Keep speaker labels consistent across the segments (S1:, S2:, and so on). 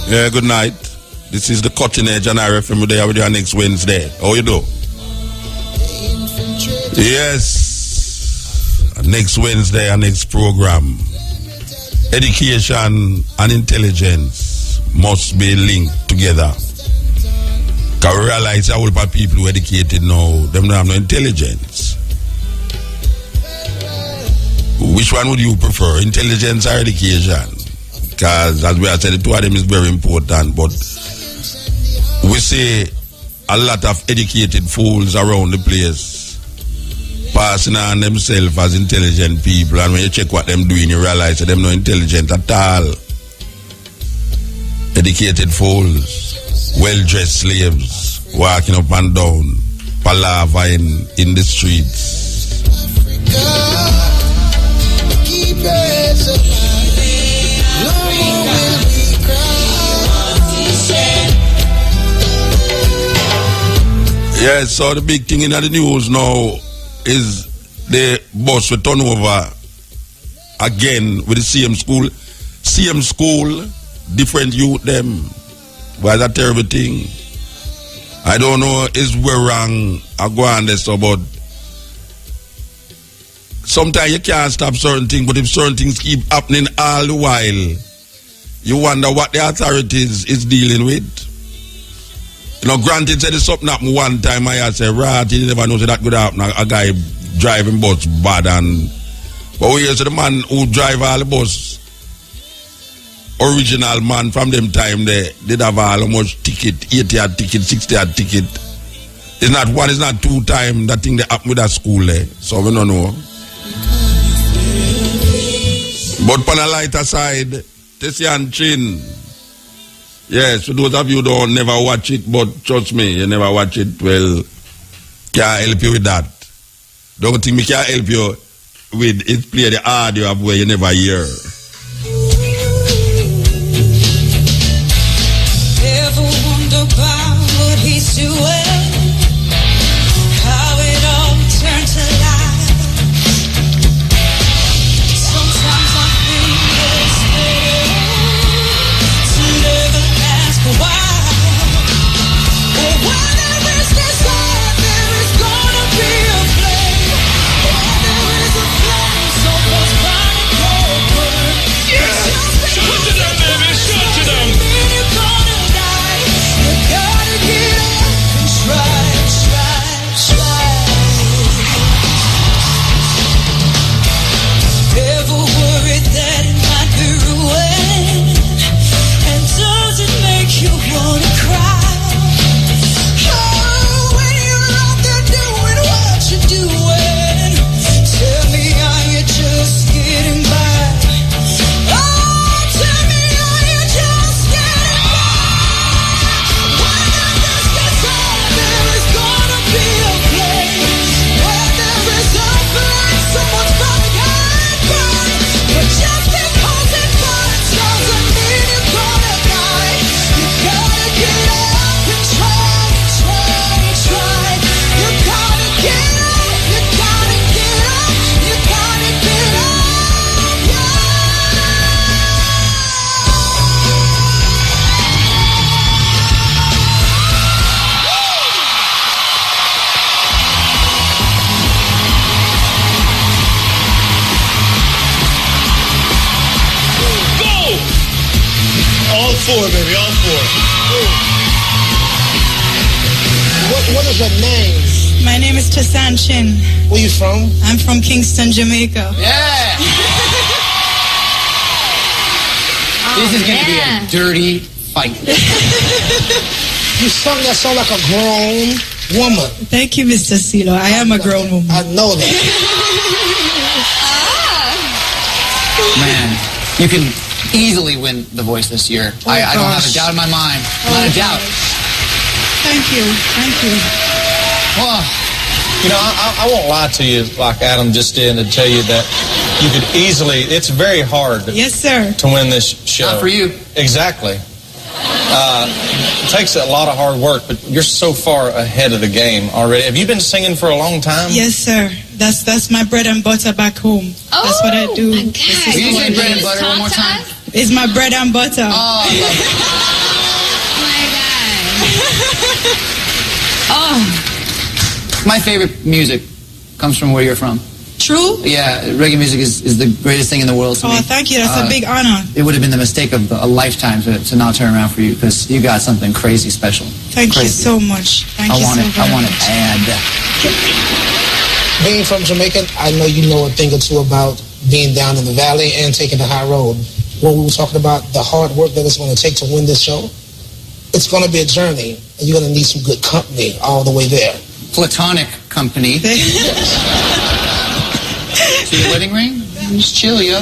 S1: Yeah, good night. This is the Cutting Edge and I FM there with you next Wednesday. How you do? Yes. Next Wednesday, our next program. Education and intelligence must be linked together. Because we realize a whole lot of people who are educated now, them don't have no intelligence. Which one would you prefer, intelligence or education? Because as we have said, the two of them is very important. But we see a lot of educated fools around the place passing on themselves as intelligent people, and when you check what them doing, you realize that them not intelligent at all. Educated fools, well-dressed slaves, walking up and down, palaver in the streets. Yeah, so the big thing in the news now is the bus will turn over again with the same school. Same school, different youth them. Why that terrible thing? I don't know is we wrong I go on this, but sometimes you can't stop certain things, but if certain things keep happening all the while, you wonder what the authorities is dealing with. You know, granted, said it's something happened one time, I say, right, you never know so that could happen. A guy driving bus bad, and but we hear so the man who drive all the bus, original man from them time, they did have all much ticket, 80 ticket, 60 ticket. It's not one, it's not two times that thing they happen with that school there. So we don't know. But on a lighter side, Tessie and Chin. Yes, for those of you who don't never watch it, but trust me, you never watch it, well, can't help you with that. Don't think me can help you with it, play the audio of where you never hear.
S2: Ever wonder about what he's doing? How it all turned to lies. Sometimes I think it's better to never ask why. But when there is desire, there is gonna be a flame. When there is a flame, someone's burning your burn.
S3: Yeah! Shut it down, baby! Shut it down!
S4: Baby, all four. What is your name?
S2: My name is Tasan Chin.
S4: Where you from?
S2: I'm from Kingston, Jamaica.
S5: Yeah! This is going to be a dirty fight.
S4: You sung that song like a grown woman.
S2: Thank you, Mr. CeeLo. I am a grown woman.
S4: I know that.
S5: Man, you can easily win The Voice this year. I don't have a doubt in my mind. Not a doubt.
S2: Thank you. Thank you.
S5: Well,
S6: you know, I won't lie to you like Adam just did and tell you that you could easily, it's very hard
S2: Yes, sir.
S6: to win this show.
S5: not for you.
S6: Exactly. It takes a lot of hard work, but you're so far ahead of the game already. Have you been singing for a long time?
S2: Yes, sir. That's my bread and butter back home. That's what I do.
S5: Will you say bread and butter one more time?
S2: It's my bread and butter.
S5: Oh, I love it.
S2: Oh,
S5: My favorite music comes from where you're from.
S2: true?
S5: Yeah, reggae music is the greatest thing in the world to me.
S2: Oh, thank you. That's a big honor.
S5: It would have been the mistake of a lifetime to not turn around for you, because you got something crazy special.
S2: Thank you
S5: Crazy.
S2: so much. Thank you so very
S5: I want it
S2: much.
S5: bad.
S4: Being from Jamaica, I know you know a thing or two about being down in the valley and taking the high road. When we were talking about the hard work that it's going to take to win this show, it's going to be a journey, and you're going to need some good company all the way there.
S5: Platonic company. See the wedding ring? Just chill, yo.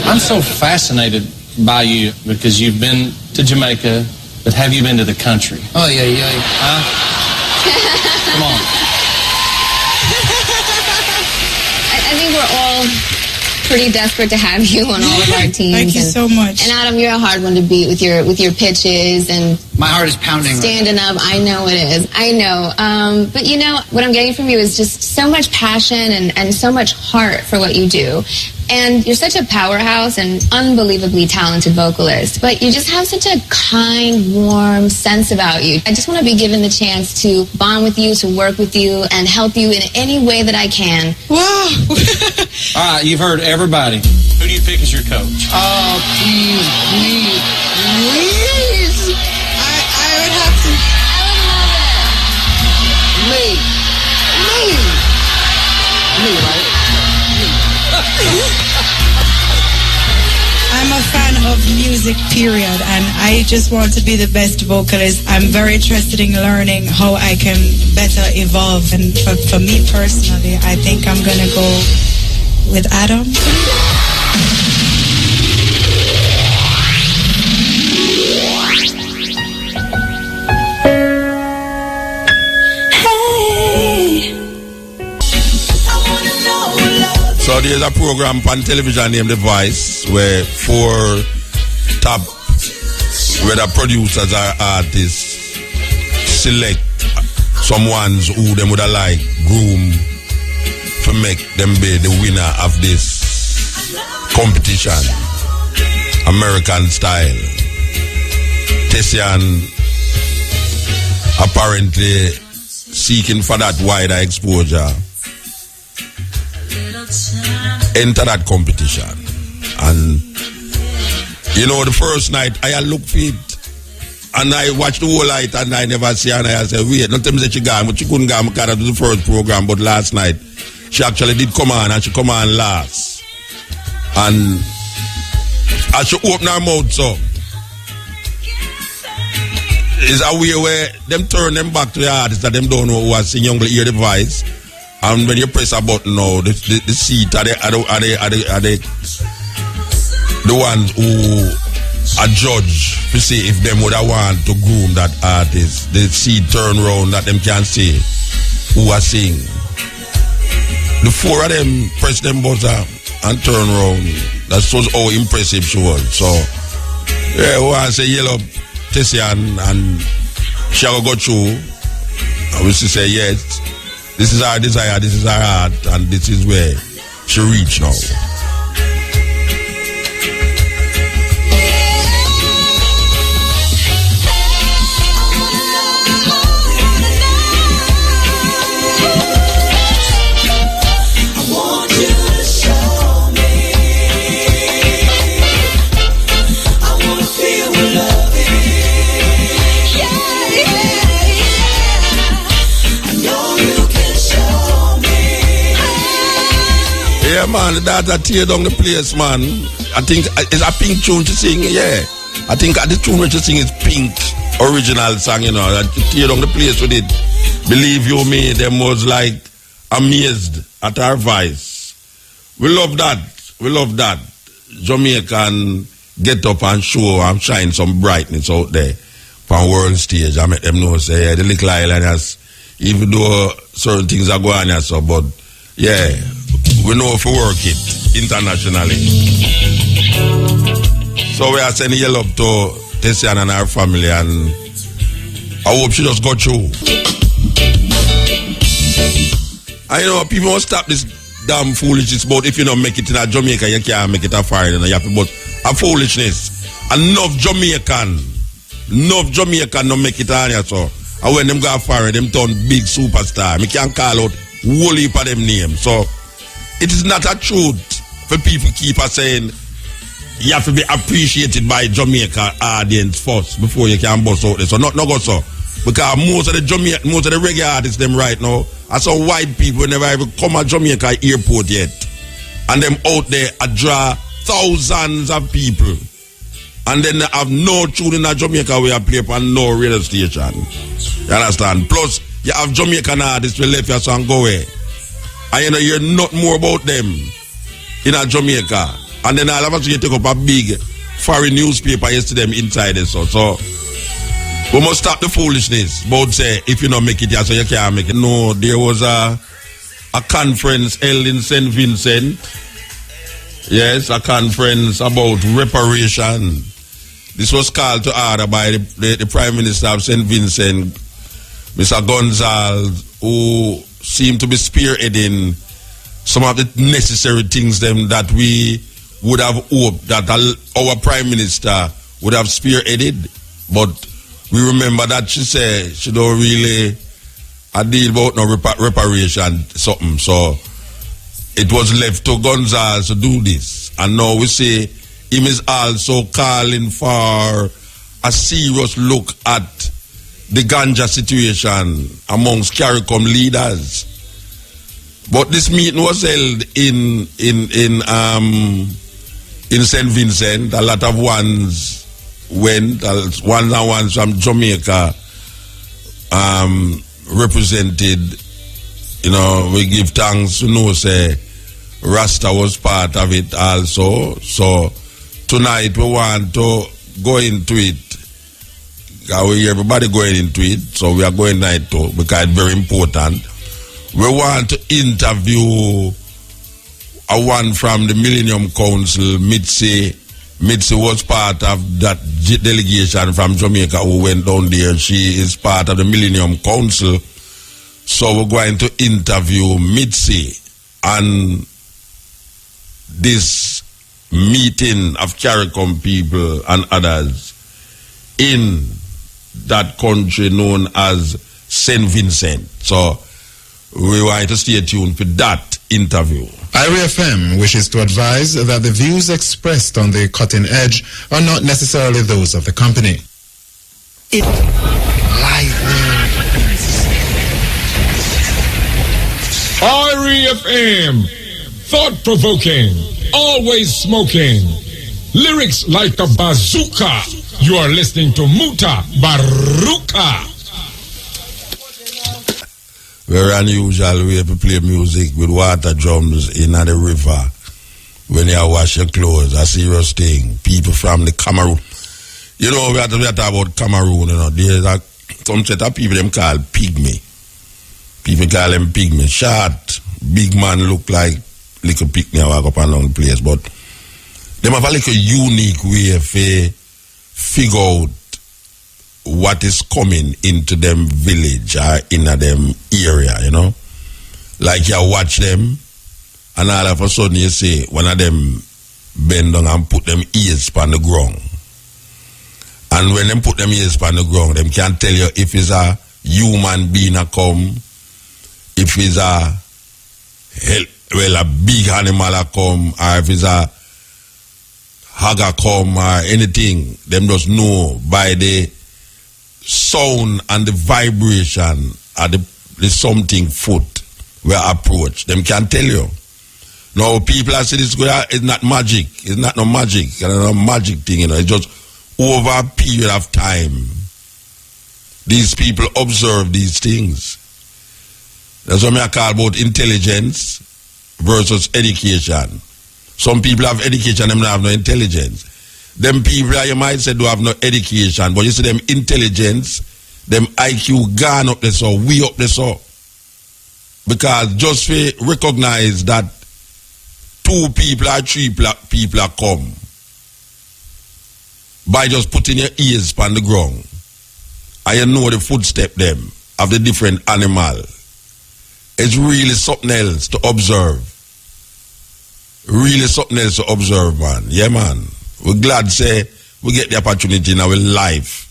S6: I'm so fascinated by you because you've been to Jamaica, but have you been to the country?
S5: Oh, yeah.
S6: Come on.
S7: I think we're all pretty desperate to have you on all of our teams.
S2: Thank you so much.
S7: And Adam, you're a hard one to beat with your pitches and
S5: My heart is pounding.
S7: standing up. I know it is. I know. But you know, what I'm getting from you is just so much passion and so much heart for what you do. And you're such a powerhouse and unbelievably talented vocalist, but you just have such a kind, warm sense about you. I just want to be given the chance to bond with you, to work with you, and help you in any way that I can.
S2: Wow.
S6: All right, you've heard everybody. Who do you pick as your coach?
S5: Oh, please.
S2: I would have to.
S5: Me, right?
S2: I'm a fan of music, period, and I just want to be the best vocalist. I'm very interested in learning how I can better evolve, and for me personally, I think I'm gonna go with Adam.
S1: So there's a program on television named The Voice where four top, whether producers or artists, select some ones who them would have like groom to make them be the winner of this competition, American style. Tessian apparently seeking for that wider exposure. Enter that competition. And you know, the first night I looked for it and I watched the whole night and I never see her, and I said, wait, not tell me that she gone, but she couldn't go because that was the first program. But last night she actually did come on, and she come on last. And as she opened her mouth, so is a way where them turn them back to the artists that them don't know who are singing, you hear the voice. And when you press a button now, the seat are the ones who are judge to see if them would have want to groom that artist. The seat turn round that them can see who are sing. The four of them press them buzzer and turn round. That shows how impressive she was. So, yeah, who I say yellow Tessian and she will go through. I will say yes. This is our desire, this is our heart, and this is where she reached now. Yeah, man, that's a tear down the place, man. I think it's a Pink tune to sing, yeah. I think the tune which you sing is Pink original song, you know. That tear down the place with it. Believe you me, them was like amazed at our voice. We love that. We love that. Jamaican get up and show and shine some brightness out there on world stage. I make them know, say, yeah, the little islanders, even though certain things are going on, so, but yeah, we know if we work it internationally. So we are sending yellow up to Tessian and her family, and I hope she just got through. I know people won't stop this damn foolishness about if you don't make it in a Jamaica, you can't make it a foreign, you have to, but a foolishness. Enough Jamaican don't make it on here, so And when them go foreign, them turn big superstar. Me can call out whole heap of them names. So it is not a truth for people keep saying you have to be appreciated by Jamaica audience first before you can bust out this. So not go so. Because most of the reggae artists them right now are some white people who never even come at Jamaica airport yet. And them out there draw thousands of people. And then they have no tune in Jamaica where you play on no radio station. You understand? Plus, you have Jamaican artists who left your song go away. And you know, you're not more about them in Jamaica. And then all of a sudden you take up a big foreign newspaper yesterday inside it. So we must stop the foolishness. But say, if you don't make it, yeah, so you can't make it. No, there was a conference held in St. Vincent. Yes, a conference about reparation. This was called to order by the Prime Minister of St. Vincent, Mr. Gonzalez, who seemed to be spearheading some of the necessary things them that we would have hoped that our Prime Minister would have spearheaded. But we remember that she said she don't really deal about no reparation something. So it was left to Gonzalez to do this. And now we say him is also calling for a serious look at the ganja situation amongst CARICOM leaders. But this meeting was held in St. Vincent. A lot of ones went, ones from Jamaica represented. You know, we give thanks to know say Rasta was part of it also. So tonight we want to go into it. We hear everybody going into it, so we are going tonight too because it's very important. We want to interview a one from the Millennium Council, Mitzi. Mitzi was part of that delegation from Jamaica who went down there. She is part of the Millennium Council. So we're going to interview Mitzi on this meeting of CARICOM people and others in that country known as St. Vincent. So we want to stay tuned for that interview.
S8: IRFM wishes to advise that the views expressed on the Cutting Edge are not necessarily those of the company.
S3: IRFM, thought-provoking, always smoking, lyrics like a bazooka. You are listening to Mutabaruka.
S1: Very unusual way to play music with water drums in the river when you wash your clothes. A serious thing. People from the Cameroon. You know, we are talking about Cameroon, you know. There's some set of people them call pygmy. People call them pygmy. Short, big man look like little pygmy walk up and down the place. But them have a little unique way of figure out what is coming into them village or in them area, you know. Like you watch them and all of a sudden you see one of them bend down and put them ears on the ground. And when them put them ears on the ground, them can tell you if it's a human being a come, if it's a big animal a come, or if it's a hog a come or anything. Them just know by the sound and the vibration of the something foot we approach. Them can tell you. Now people are saying it's not magic. It's not no magic. It's not no magic thing, you know. It's just over a period of time. These people observe these things. That's what I call about intelligence versus education. Some people have education, them don't have no intelligence. Them people, you might say, do have no education, but you see them intelligence, them IQ gone up there so, way up there so. Because just to recognize that 2 people or 3 people are come by just putting your ears on the ground, and you know the footstep them of the different animal. It's really something else to observe. Really something else to observe, man. Yeah, man. We're glad say we get the opportunity in our life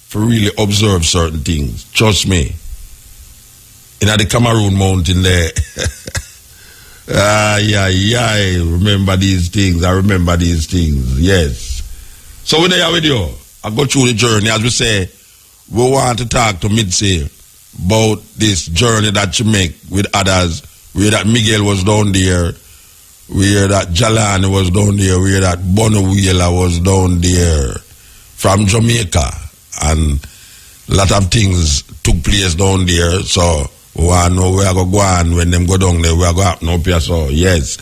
S1: for really observe certain things. Trust me. In the Cameroon mountain there. Remember these things. I remember these things. Yes. So we're there with you. I go through the journey. As we say, we want to talk to Mitzi about this journey that you make with others. We hear that Miguel was down there. We hear that Jalani was down there. We hear that Bono Wheeler was down there from Jamaica. And a lot of things took place down there. So we want to know where I go on when them go down there. Where I go happen up here. So yes,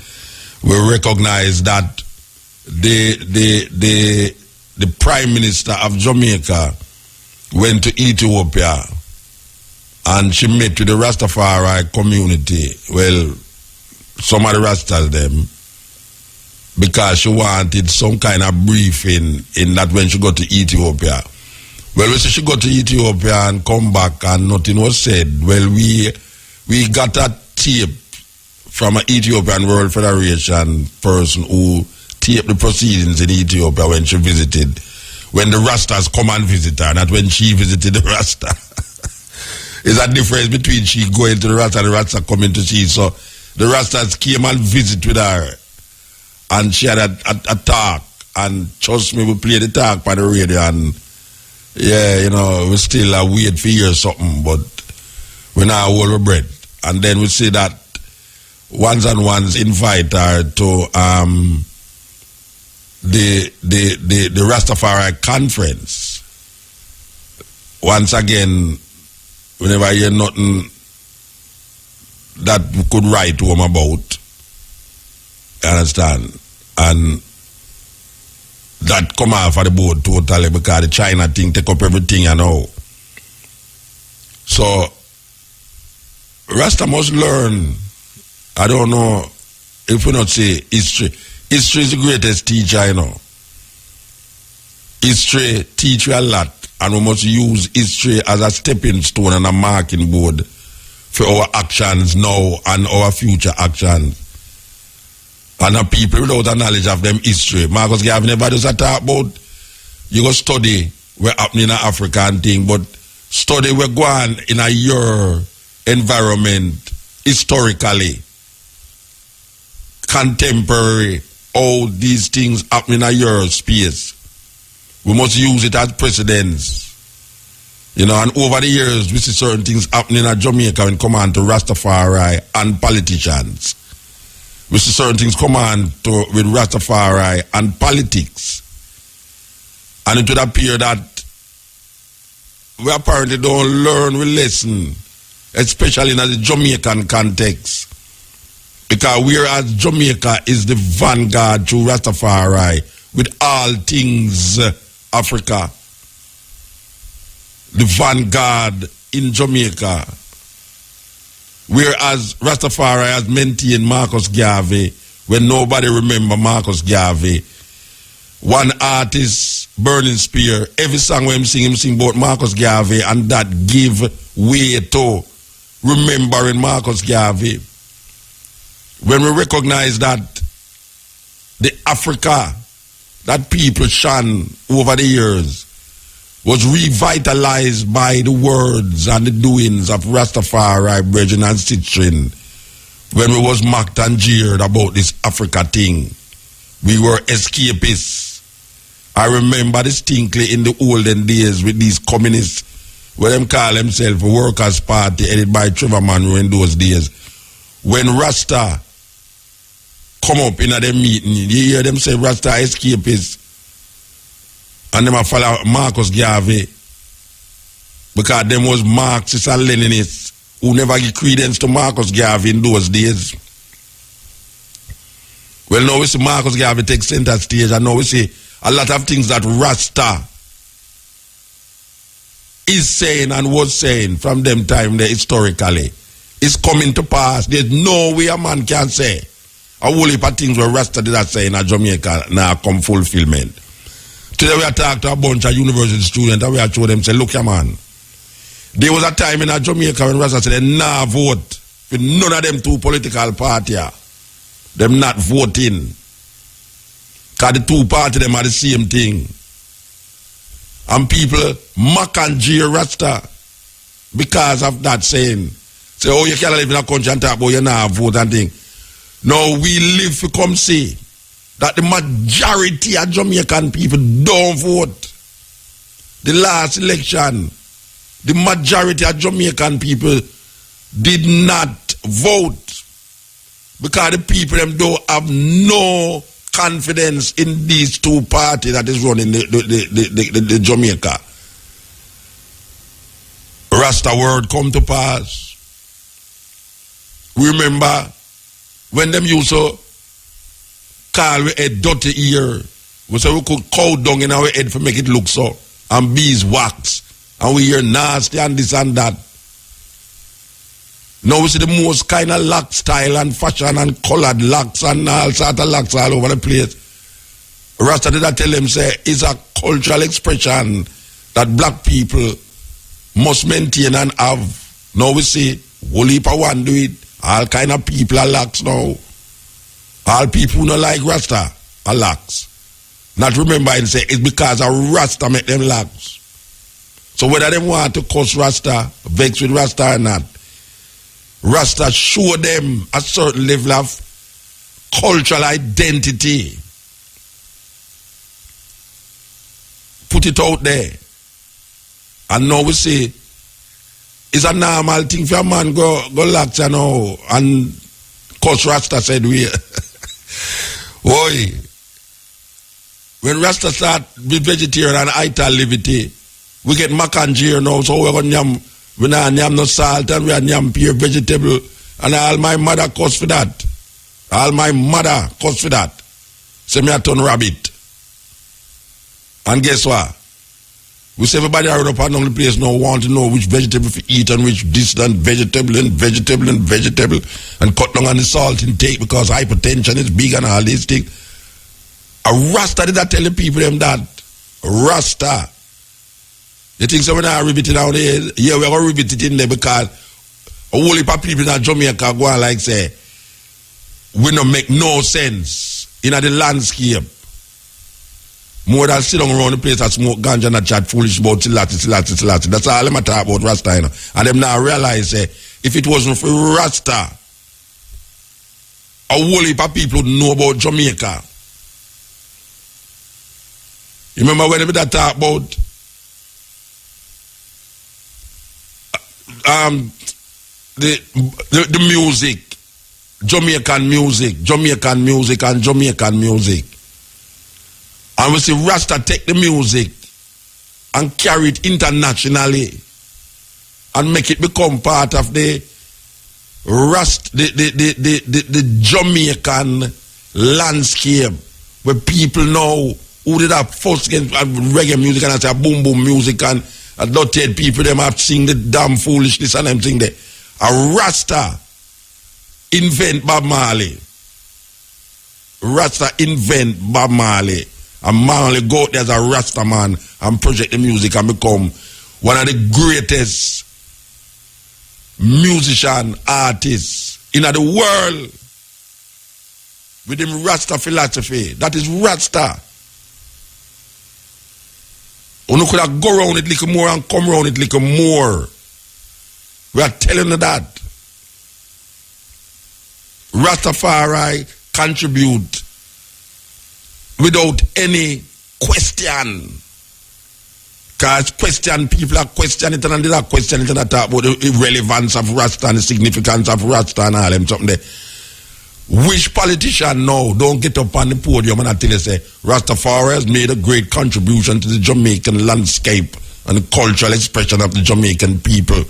S1: we recognize that the Prime Minister of Jamaica went to Ethiopia and she met with the Rastafari community. Well, some of the Rastas them, because she wanted some kind of briefing in that when she got to Ethiopia. Well, we say she got to Ethiopia and come back and nothing was said. Well, we got a tape from an Ethiopian World Federation person who taped the proceedings in Ethiopia when she visited. When the Rastas come and visit her, not when she visited the Rasta. There's a difference between she going to the Rasta and the Rasta coming to see. So the Rastas came and visit with her. And she had a talk. And trust me, we played the talk on the radio. And yeah, you know, we still wait for hear something. But we now hold our breath. And then we see that ones and ones invite her to the Rastafari conference. Once again, whenever you hear nothing that we could write to them about, you understand? And that come off of the board totally because the China thing take up everything, you know. So Rasta must learn. I don't know if we not say history. History is the greatest teacher, you know. History teach you a lot, and we must use history as a stepping stone and a marking board for our actions now and our future actions. And the people without a knowledge of them history, Marcus Garvey never does a talk about you go study what's happening in Africa and thing, but study what's going in a your environment historically, contemporary, all these things happening in your space. We must use it as precedents. You know, and over the years, we see certain things happening in Jamaica when it comes on to Rastafari and politicians. We see certain things come on to with Rastafari and politics. And it would appear that we apparently don't learn, we listen, especially in the Jamaican context. Because whereas Jamaica is the vanguard to Rastafari with all things Africa, the vanguard in Jamaica, whereas Rastafari has maintained Marcus Garvey when nobody remember Marcus Garvey. One artist, Burning Spear, every song when him sing about Marcus Garvey, and that give way to remembering Marcus Garvey. When we recognize that the Africa that people shun over the years was revitalized by the words and the doings of Rastafari, Brethren and Citrin, when we was mocked and jeered about this Africa thing. We were escapists. I remember distinctly in the olden days with these communists, where them call themselves a Workers' Party, headed by Trevor Monroe in those days. When Rasta come up in a them meeting, you hear them say Rasta escapists, and them a follow Marcus Garvey, because them was Marxists and Leninists who never give credence to Marcus Garvey in those days. Well, now we see Marcus Garvey take center stage, and now we see a lot of things that Rasta is saying and was saying from them time there historically is coming to pass. There's no way a man can say a whole heap of things where Rasta did that say in Jamaica now come fulfillment. Today we are talking to a bunch of university students and we are showing them, say, look, man, there was a time in Jamaica when Rasta said, nah, vote for none of them two political parties. Them not voting. Because the two parties them are the same thing. And people mock and jeer Rasta because of that saying. Say, oh, you can't live in a country and talk about you not vote and thing. No, we live to come see that the majority of Jamaican people don't vote. The last election, the majority of Jamaican people did not vote because the people them don't have no confidence in these two parties that is running the Jamaica. Rasta word come to pass. Remember when them used to call we head dirty ear, we say we could cow dung in our head to make it look so, and beeswax, and we hear nasty and this and that. Now we see the most kind of lock style and fashion and colored locks and all sort of locks all over the place. Rasta did I tell them say it's a cultural expression that black people must maintain and have. Now we see whole heap of one do it. All kind of people are locks now. All people who don't like Rasta are locks. Not remember and say it's because of Rasta make them locks. So whether they want to curse Rasta, vex with Rasta or not, Rasta show them a certain level of cultural identity. Put it out there. And now we say it's a normal thing for a man go lax you know and cause Rasta said we. Boy, when Rasta start be vegetarian and ital liberty, we get mac and cheese now, so we're gonna yam, we not yam no salt and we are yam pure vegetable, and all my mother cost for that. All my mother cost for that. Say me a turn rabbit. And guess what? We say everybody around up and down the place now want to know which vegetable to eat and which distant vegetable and vegetable and vegetable and cut down on the salt intake because hypertension is big and all these things. A Rasta did I tell the people them that? Rasta. You think so when I ribbit it out there? Yeah, we're going to ribbit it in there because a whole heap of people in Jamaica go on like say, we don't make no sense in the landscape. More than sit down around the place and smoke ganja and chat foolish about Tilati. That's all them talk about Rasta, you know. And them now realize if it wasn't for Rasta, a whole heap of people would know about Jamaica. You remember when they talk about the music, Jamaican music. And we see Rasta take the music and carry it internationally and make it become part of the Jamaican landscape where people know who did that first against reggae music and I say boom boom music and adopted people them have sing the damn foolishness and them thing there. A Rasta invent Bob Marley. Rasta invent Bob Marley. And Marley go out there as a Rasta man and project the music and become one of the greatest musician artists in the world with him Rasta philosophy. That is Rasta. You could have go around it little more and come around it little more. We are telling you that. Rastafari contribute without any question. Because people are questioning it and they are questioning it and talk about the irrelevance of Rasta and the significance of Rasta and all them something there. Which politician now don't get up on the podium and I tell you say Rastafari has made a great contribution to the Jamaican landscape and the cultural expression of the Jamaican people.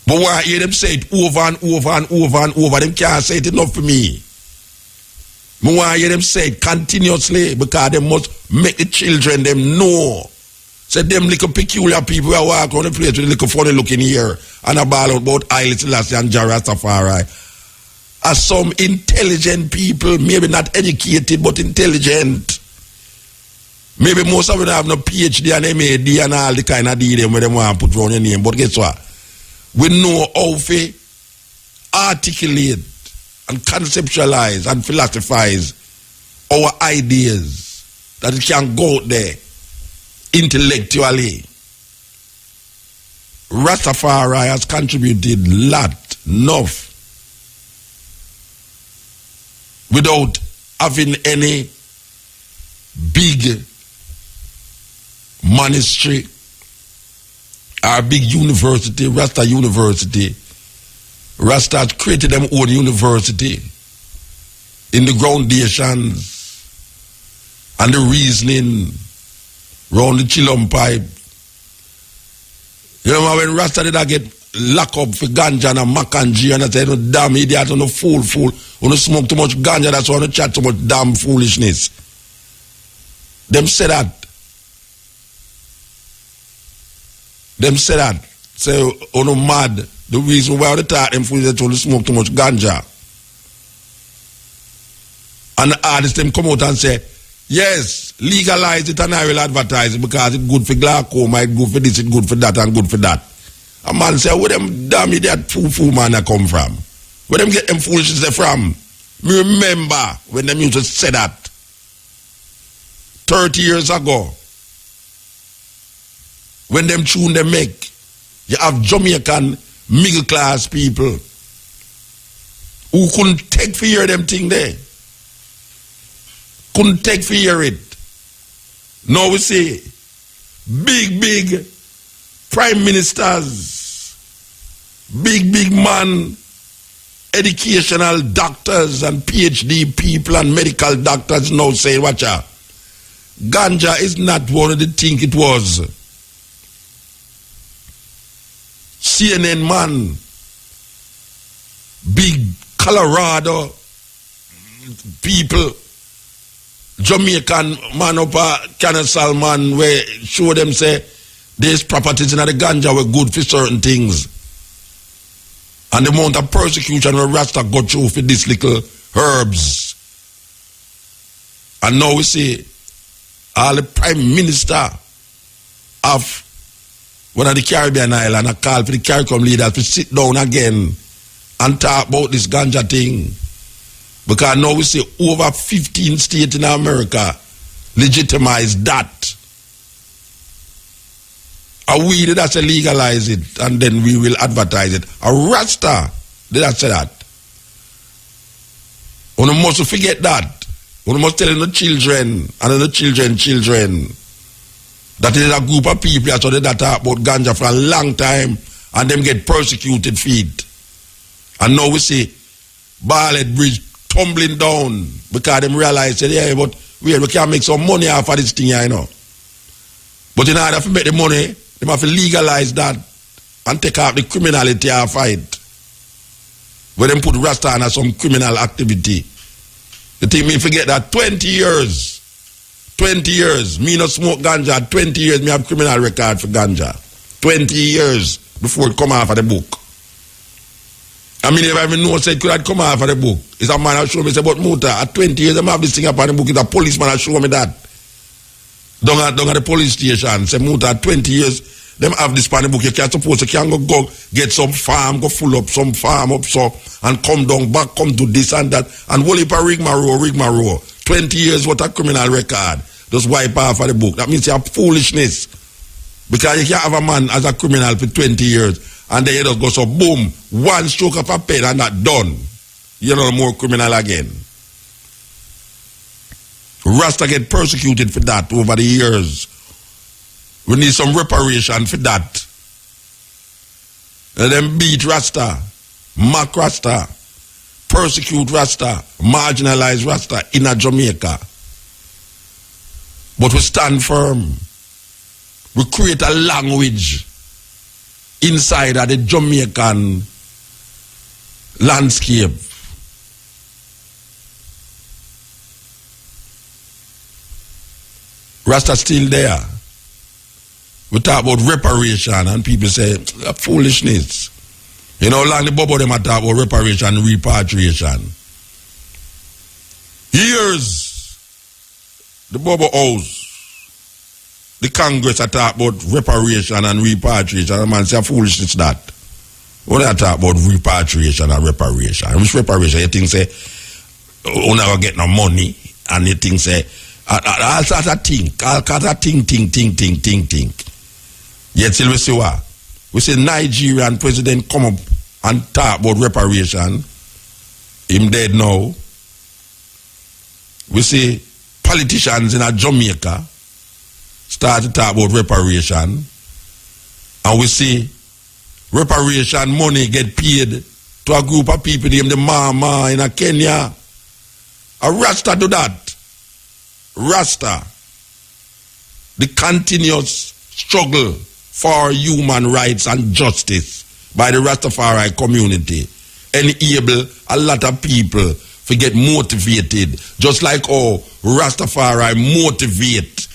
S1: But why I hear them say it over and over and over and over, them can't say it enough for me. I want to hear them say it continuously because they must make the children them know. Say them little peculiar people who walk on the place with a little funny looking here and about Haile Selassie and Jah Rastafari are some intelligent people, maybe not educated but intelligent. Maybe most of them have no PhD and MAD and all the kind of deal where they want to put around your name. But guess what? We know how to articulate and conceptualize and philosophize our ideas that it can go out there intellectually, Rastafari has contributed enough, without having any big monastery or big university, Rasta University. Rasta created them own university in the foundations and the reasoning round the chillum pipe. You know, when Rasta did I get locked up for ganja and makanji, and I said, no damn idiot, no fool, no smoke too much ganja, that's why no chat too much damn foolishness. Them say that. Say, oh no mad. The reason why they taught them fools, they told them smoke too much ganja. And the artists them come out and say, yes, legalize it and I will advertise it because it's good for glaucoma, it's good for this, it's good for that, and good for that. A man say, where them damn idiot fool man I come from? Where them get them foolishness from? Me remember when them used to say that 30 years ago. When them tune they make, you have Jamaican middle class people who couldn't take for hear them thing there. Couldn't take for hear it. Now we see big prime ministers, big man, educational doctors and PhD people and medical doctors now say, watch out, ganja is not what they think it was. CNN man, big Colorado people, Jamaican man up a Canasal man where show them say there's properties in the ganja were good for certain things. And the amount of persecution where Rasta got through for these little herbs. And now we see all the prime minister of one of the Caribbean island, I call for the CARICOM leaders to sit down again and talk about this ganja thing. Because now we see over 15 states in America legitimize that. And we did say legalize it and then we will advertise it. A Rasta did I say that. One must forget that. One must tell the children and the children that is a group of people that talk about ganja for a long time and them get persecuted for it. And now we see Barlet Bridge tumbling down because them realize that, yeah, but we can make some money off of this thing here, you know. But in order to make the money, they have to legalize that and take out the criminality off it. Where them put Rasta on some criminal activity. The thing me forget that 20 years, me not smoke ganja, 20 years me have criminal record for ganja. 20 years before it come off of the book. I mean, if I even know, say it could have come off of the book. It's a man that show me, say, but Muta, at 20 years, I have this thing up on the book. It's a policeman that show me that. Down at the police station, say, Muta, at 20 years, them have this on the book. You can't suppose you can go get some farm, go full up some farm up so, and come down back, come to this and that, and whole heap of rigmarole. 20 years what a criminal record. Just wipe off of the book. That means you have foolishness. Because you can't have a man as a criminal for 20 years. And then you just go so boom, one stroke of a pen and that done. You're no more criminal again. Rasta get persecuted for that over the years. We need some reparation for that. And then beat Rasta, mock Rasta, persecute Rasta, marginalize Rasta in a Jamaica. But we stand firm. We create a language inside of the Jamaican landscape. Rasta still there. We talk about reparation and people say, foolishness. You know, long the bubble them talk about reparation and repatriation. Years, the bubble house, the Congress talk about reparation and repatriation. And man say, foolishness that. When I talk about repatriation and reparation, which reparation? You think say, you never get no money, and you think say, All sorts of think. All sorts of think. Yet till we see what? We see Nigerian president come up and talk about reparation. Him dead now. We see politicians in Jamaica start to talk about reparation. And we see reparation money get paid to a group of people named the Mama in Kenya. A Rasta do that. Rasta. The continuous struggle for human rights and justice by the Rastafari community enable a lot of people to get motivated, just like how Rastafari motivate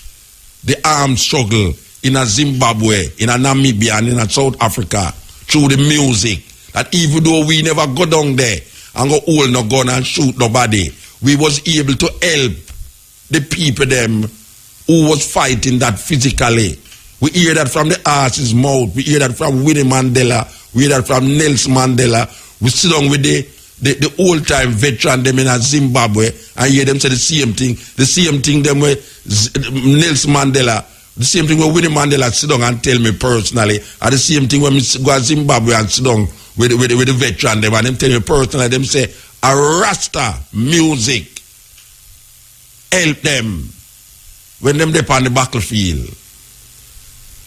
S1: the armed struggle in a Zimbabwe, in a Namibia, and in a South Africa through the music. That even though we never go down there and go hold no gun and shoot nobody, we was able to help the people them who was fighting that physically. We hear that from the horse's mouth. We hear that from Winnie Mandela. We hear that from Nelson Mandela. We sit down with the old-time veteran them in Zimbabwe and hear them say the same thing. The same thing them with Nelson Mandela. The same thing when Winnie Mandela sit down and tell me personally. And the same thing when me go to Zimbabwe and sit down with the veteran them and them tell me personally. Them say, a Rasta music help them when them dey on the battlefield.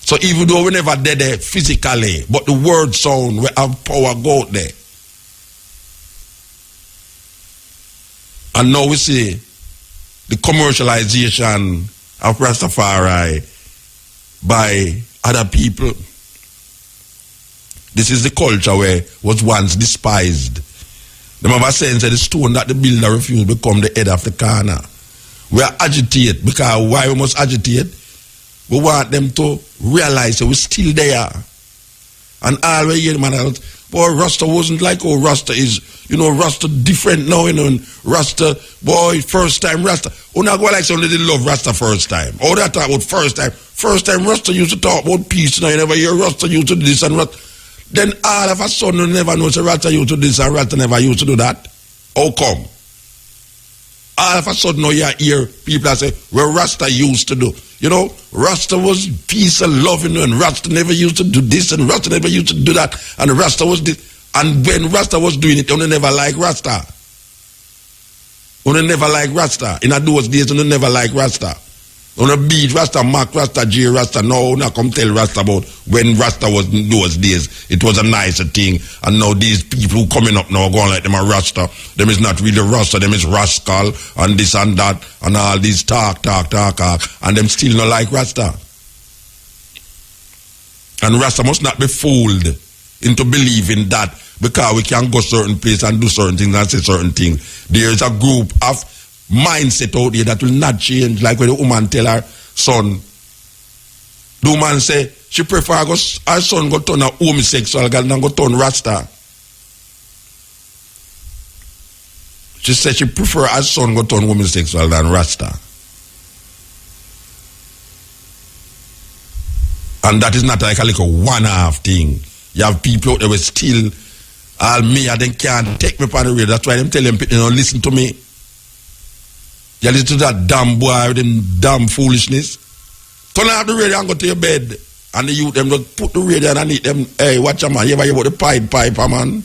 S1: So even though we never did it physically, but the word sound we have power go out there. And now we see the commercialization of Rastafari by other people. This is the culture where was once despised. Them have a sense that the stone that the builder refused become the head of the corner. We are agitate because why we must agitate? We want them to realize that we're still there. And all we hear, man, boy, Rasta wasn't like how Rasta is. You know, Rasta different now, you know, and Rasta, boy, first time Rasta. Oh, not go like somebody didn't love Rasta first time. Oh, that talk about first time. First time Rasta used to talk about peace. Now you never hear Rasta used to do this and Rasta. Then all of a sudden you never know, so Rasta used to do this and Rasta never used to do that. How come? All of a sudden now you hear people that say, well, Rasta used to do. You know, Rasta was peace and love, you know, and Rasta never used to do this and Rasta never used to do that. And Rasta was this. And when Rasta was doing it, you never like Rasta. You never like Rasta. In those days, you never like Rasta. You beat Rasta, Mark Rasta, J Rasta. No, now come tell Rasta about when Rasta was in those days. It was a nicer thing. And now these people who coming up now going like them a Rasta. Them is not really Rasta. Them is rascal and this and that. And all these talk. And them still not like Rasta. And Rasta must not be fooled into believing that because we can go certain place and do certain things and say certain things. There is a group of mindset out there that will not change, like when the woman tell her son. The woman say she prefer her son go turn a homosexual girl than go turn Rasta. She said she prefer her son go turn homosexual than Rasta. And that is not like a little one-half thing. You have people out there with still all me and they can't take me upon the radio. That's why them tell them, you know, listen to me. You listen to that damn boy with them damn foolishness. Turn off the radio and go to your bed. And the youth them just put the radio underneath them. Hey, watch a man. You ever hear about the Pied Piper, man?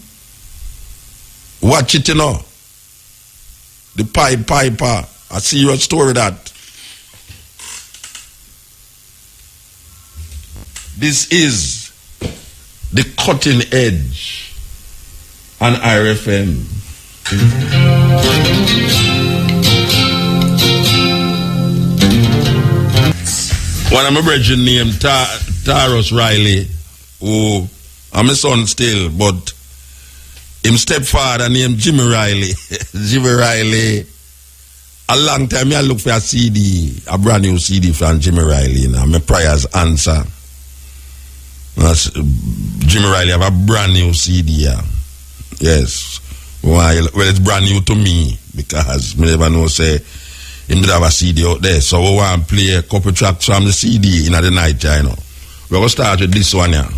S1: Watch it, you know. The Pied Piper. A serious story that. This is the cutting edge on RFM. One of my brethren named Taros Riley, who I'm a son still, but him stepfather named Jimmy Riley. Jimmy Riley. A long time I look for a CD, a brand new CD from Jimmy Riley. You know, my prayers answer. Jimmy Riley have a brand new CD, yeah. Yes. Well, it's brand new to me because me never know say him did have a CD out there. So we want to play a couple tracks from the CD in the night, you know. We're going to start with this one, yeah.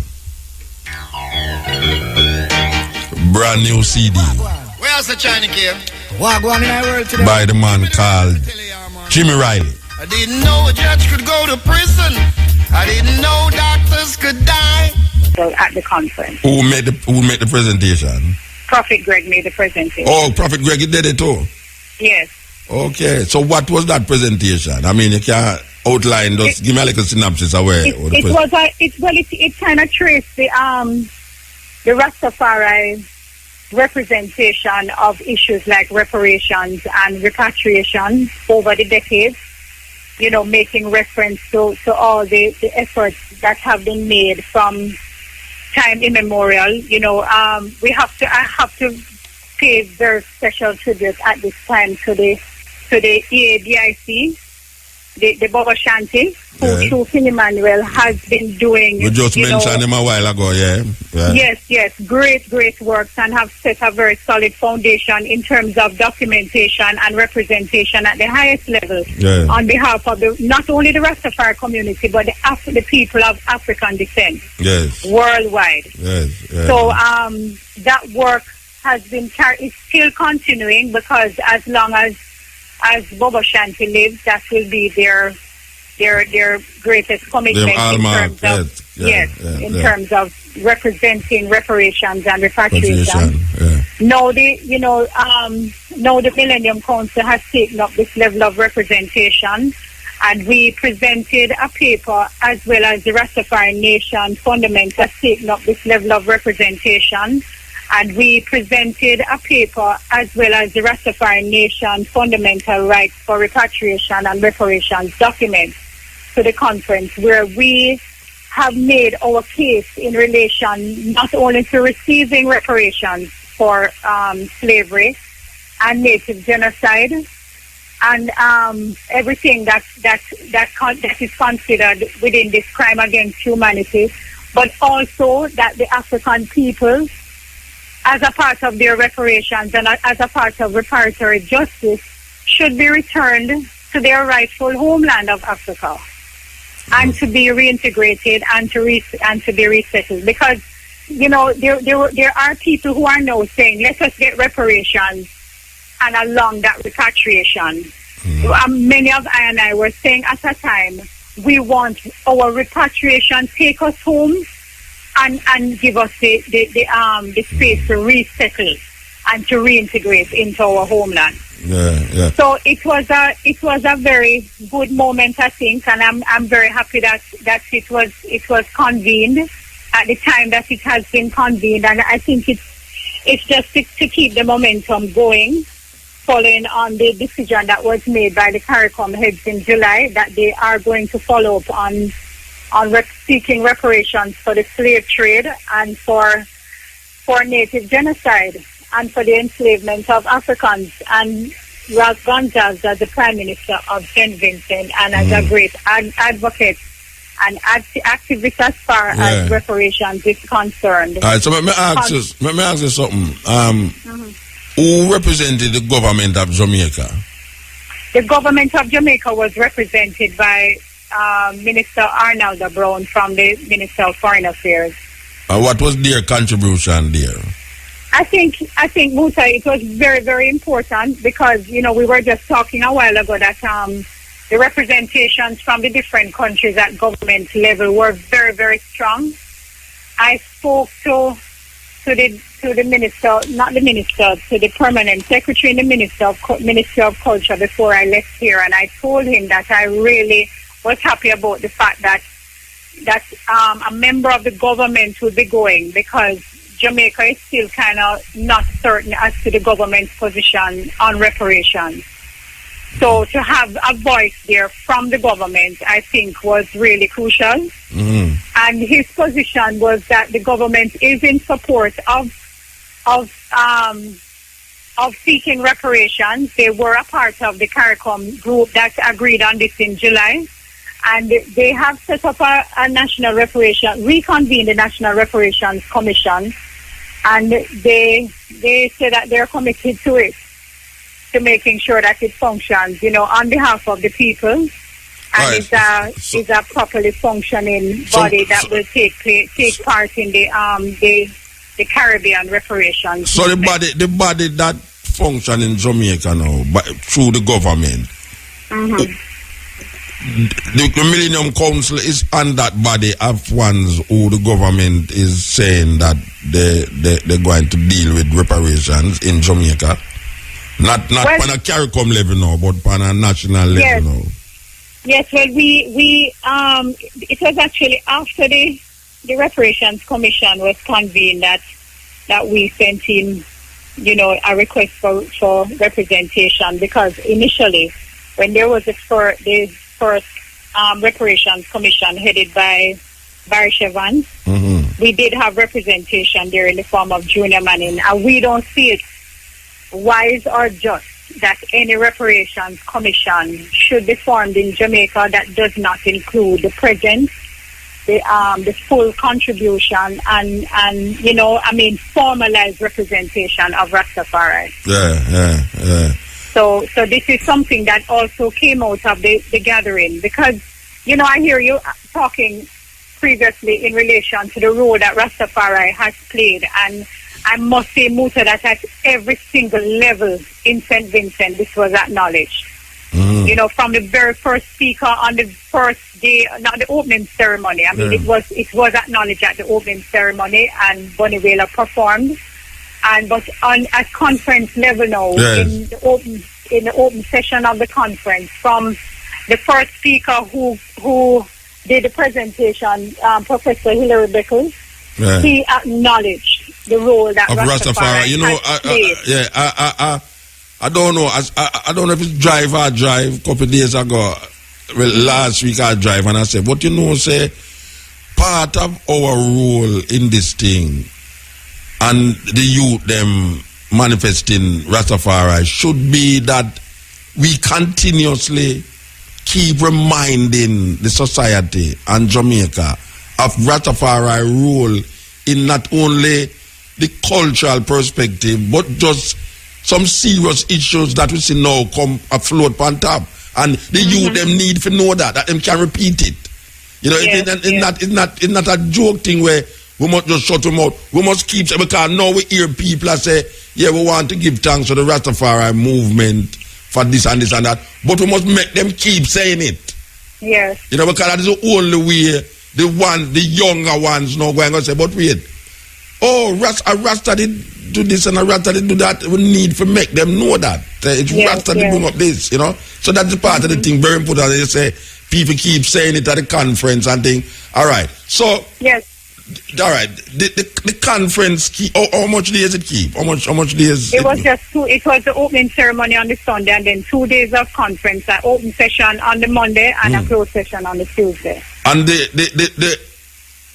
S1: Brand new CD.
S9: Where's the China here?
S1: By the man called Jimmy Riley.
S9: I didn't know a judge could go to prison. I didn't know doctors could die.
S10: So at the conference,
S1: Who made the presentation?
S10: Prophet Greg made the presentation.
S1: Oh, Prophet Greg did it too.
S10: Yes.
S1: Okay, so what was that presentation? I mean, you can outline, just give me a little synopsis of where.
S10: It kind of traced the Rastafari representation of issues like reparations and repatriation over the decades. You know, making reference to all the efforts that have been made from time immemorial. You know, I have to pay very special tribute at this time to the EABIC, the Bobo Shanti, who through King Emmanuel has been doing.
S1: We just mentioned him a while ago, yeah.
S10: Yes, great works, and have set a very solid foundation in terms of documentation and representation at the highest level on behalf of not only the Rastafari community but the people of African descent worldwide. So that work has been is still continuing, because as long as Bobo Shanti lives, that will be their greatest commitment in terms of representing reparations and repatriation. Now the Millennium Council has taken up this level of representation, and we presented a paper, as well as the Rastafari Nation Fundamental has taken up this level of representation. And we presented a paper, as well as the Rastafari Nation Fundamental Rights for Repatriation and Reparations document, to the conference, where we have made our case in relation not only to receiving reparations for slavery and native genocide and everything that is considered within this crime against humanity, but also that the African people, as a part of their reparations and as a part of reparatory justice, should be returned to their rightful homeland of Africa, and to be reintegrated and to be resettled. Because, you know, there are people who are now saying, let us get reparations and along that repatriation. Many of I and I were saying at a time, we want our repatriation take us home and give us the space to resettle and to reintegrate into our homeland. So it was a very good moment, I think, and I'm very happy that it was convened at the time that it has been convened, and I think it's just to keep the momentum going, following on the decision that was made by the CARICOM heads in July, that they are going to follow up on seeking reparations for the slave trade and for native genocide and for the enslavement of Africans. And Ralph Gonsalves, as the Prime Minister of St. Vincent and as a great advocate and activist as far as reparations is concerned.
S1: All right, so let me ask you something. Who represented the government of Jamaica?
S10: The government of Jamaica was represented by Minister Arnaldo Brown from the Minister of Foreign Affairs.
S1: What was their contribution there?
S10: I think, Musa, it was very, very important, because, you know, we were just talking a while ago that the representations from the different countries at government level were very, very strong. I spoke to the minister, not the minister, to the permanent secretary in the Ministry of Culture before I left here, and I told him that I really was happy about the fact that a member of the government would be going, because Jamaica is still kind of not certain as to the government's position on reparations. So to have a voice there from the government, I think, was really crucial. And his position was that the government is in support of seeking reparations. They were a part of the CARICOM group that agreed on this in July. And they have set up a national reconvened the National Reparations Commission, and they say that they're committed to it, to making sure that it functions, you know, on behalf of the people, and is a properly functioning body that will take part in the Caribbean reparations.
S1: So the body that function in Jamaica now, but through the government, The Millennium Council is on that body of ones who the government is saying that they're going to deal with reparations in Jamaica. Not on a CARICOM level now, but on a national level now.
S10: Yes, well, we it was actually after the Reparations Commission was convened that we sent in, a request for representation, because initially, when there was the first Reparations Commission headed by Barry Evans, we did have representation there in the form of Junior Manning, and we don't see it wise or just that any reparations commission should be formed in Jamaica that does not include the presence, the full contribution, and formalized representation of Rastafari.
S1: Yeah.
S10: So this is something that also came out of the gathering, because I hear you talking previously in relation to the role that Rastafari has played, and I must say, Muta, that at every single level in St. Vincent, this was acknowledged. From the very first speaker on the first day, not the opening ceremony. It was acknowledged at the opening ceremony, and Bonnie Whaler performed. But at conference level now, in the open session of the conference, from the first speaker who did the presentation, Professor Hilary Beckles, he acknowledged the role that Rastafari has played.
S1: I don't know. I don't know if it's drive. A couple of days ago, last week I drive, and I said, but say, part of our role in this thing, and the youth them manifesting Rastafari, should be that we continuously keep reminding the society and Jamaica of Rastafari role in not only the cultural perspective, but just some serious issues that we see now come afloat on top. And the youth them need to know that them can repeat it. It's not a joke thing where we must just shut them out. We must keep, because now we hear people say, we want to give thanks to the Rastafari movement for this and this and that. But we must make them keep saying it.
S10: Yes.
S1: Because that is the only way the younger ones now going to say, but wait, Rasta did do this and Rasta did do that. We need to make them know that. It's Rasta did bring up this, So that's the part of the thing, very important. They say, people keep saying it at the conference and think, all right. So,
S10: yes.
S1: All right. The conference, how much days it keep? How much days?
S10: It was just two. It was the opening ceremony on the Sunday, and then 2 days of conference. An open session on the Monday and a closed session on the Tuesday.
S1: And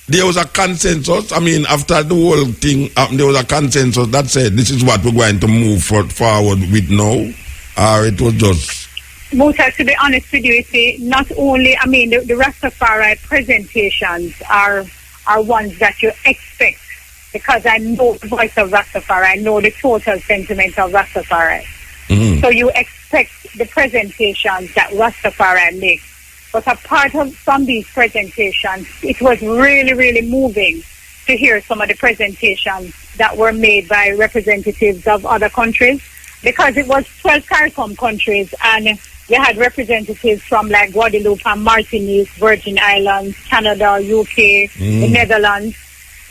S1: there was a consensus. After the whole thing happened, there was a consensus that said this is what we're going to move forward with now. Or it was just.
S10: Muta, to be honest with you, you see, not only, the Rastafari presentations are ones that you expect, because I know the voice of Rastafari, I know the total sentiment of Rastafari. So you expect the presentations that Rastafari makes. But apart from these presentations, it was really, really moving to hear some of the presentations that were made by representatives of other countries, because it was 12 CARICOM countries, and they had representatives from like Guadeloupe and Martinique, Virgin Islands, Canada, UK, the Netherlands,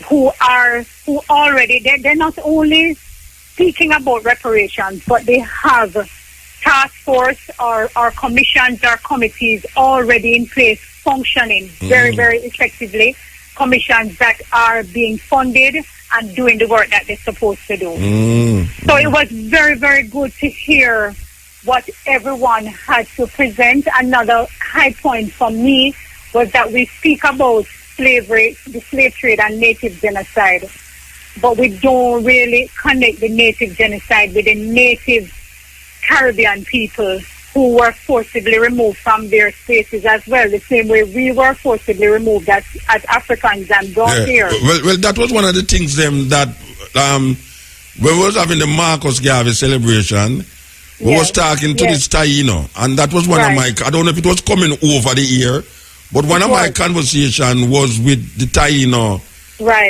S10: who already, they're not only speaking about reparations, but they have task force or commissions or committees already in place, functioning very, very effectively. Commissions that are being funded and doing the work that they're supposed to do. So it was very, very good to hear what everyone had to present. Another high point for me was that we speak about slavery, the slave trade and native genocide, but we don't really connect the native genocide with the native Caribbean people who were forcibly removed from their spaces as well, the same way we were forcibly removed as Africans and brought here.
S1: Well, that was one of the things that when we was having the Marcus Garvey celebration, we was talking to this Taino, and that was one of my, I don't know if it was coming over the ear, but one of my conversation was with the Taino,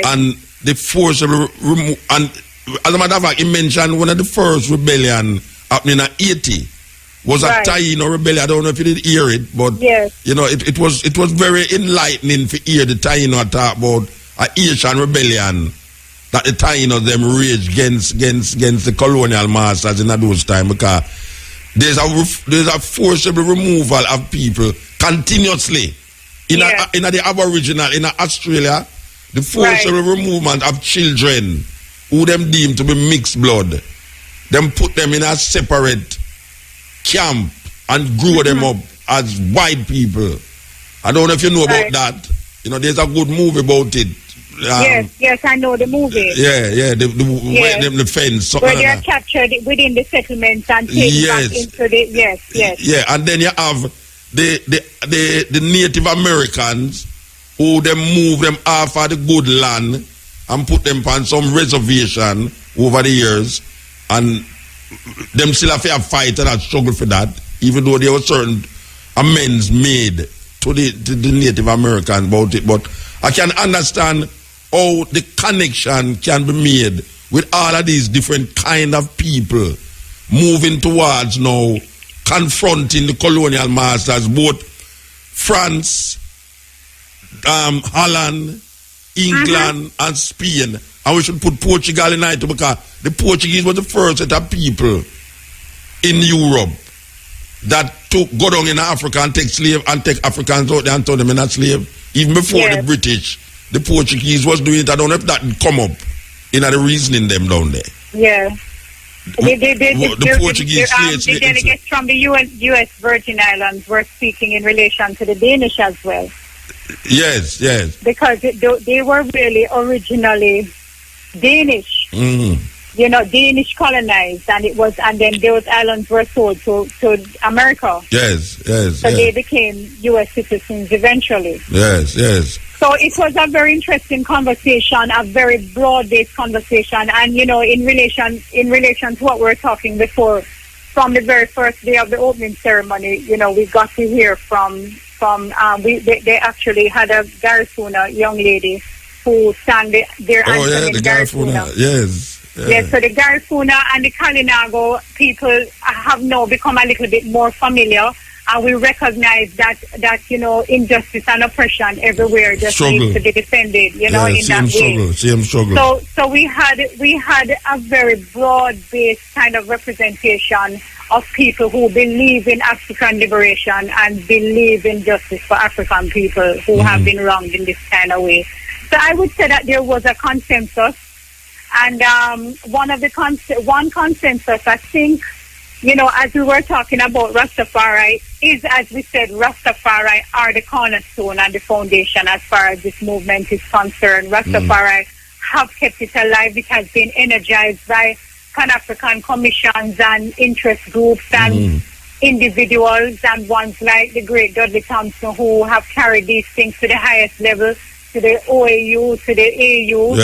S1: and the forcible remove, and as a matter of fact, he mentioned one of the first rebellion happening in Haiti, was a
S10: Right.
S1: Taino rebellion. I don't know if you did hear it, but
S10: Yes.
S1: you know, it was very enlightening to hear the Taino talk about a Haitian rebellion that the Taino them rage against the colonial masters in those time, because there's a forcible removal of people continuously in the Aboriginal in Australia. The forcible removal of children who them deemed to be mixed blood, them put them in a separate camp and grew them up as white people. I don't know if you know about that. You know, there's a good movie about it.
S10: Yes, I know the movie.
S1: The fence.
S10: Where they are captured within the settlements and taken back into the
S1: Yeah, and then you have the Native Americans who them move them off of the good land and put them on some reservation over the years, and them still have to fight and struggle for that, even though there were certain amends made to the Native Americans about it. But I can understand how the connection can be made with all of these different kind of people moving towards now confronting the colonial masters, both France, Holland, England, and Spain. And we should put Portugal in it, because the Portuguese was the first set of people in Europe that go down in Africa and take Africans out there and turn them in a slave. Even before the British, the Portuguese was doing it. I don't know if that would come up in the reasoning them down there.
S10: Yeah.
S1: The Portuguese slaves.
S10: The delegates from the U.S. Virgin Islands were speaking in relation to the Danish as well.
S1: Yes.
S10: Because they were really originally Danish.
S1: Mm-hmm.
S10: You know, Danish colonized, and then those islands were sold to America.
S1: Yes.
S10: So they became U.S. citizens eventually.
S1: Yes.
S10: So it was a very interesting conversation, a very broad-based conversation, and you know, in relation to what we were talking before, from the very first day of the opening ceremony, you know, we got to hear they actually had a Garifuna young lady who sang their anthem in Garifuna.
S1: Yes.
S10: Yes, so the Garifuna and the Kalinago people have now become a little bit more familiar, and we recognize that you know, injustice and oppression everywhere just needs to be defended, you know, in that way.
S1: Same struggle.
S10: So we had a very broad-based kind of representation of people who believe in African liberation and believe in justice for African people who have been wronged in this kind of way. So I would say that there was a consensus. And one consensus, I think, you know, as we were talking about Rastafari, is, as we said, Rastafari are the cornerstone and the foundation as far as this movement is concerned. Rastafari have kept it alive. It has been energized by Pan-African commissions and interest groups and individuals, and ones like the great Dudley Thompson, who have carried these things to the highest level, to the OAU, to the AU.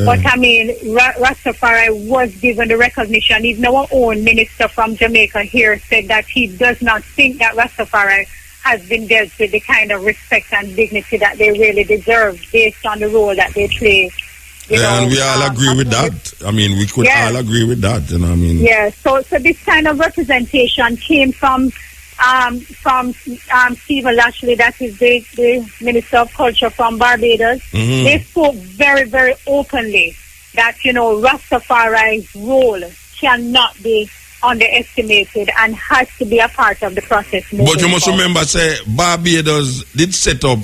S10: But I mean, Rastafari was given the recognition. Even our own minister from Jamaica here said that he does not think that Rastafari has been dealt with the kind of respect and dignity that they really deserve based on the role that they play.
S1: And we all agree with that. I mean, we could all agree with that, you know what I mean?
S10: Yeah, so this kind of representation came from Stephen Lashley, that is the Minister of Culture from Barbados. They spoke very, very openly that, you know, Rastafari's role cannot be underestimated and has to be a part of the process.
S1: But you must remember, say, Barbados did set up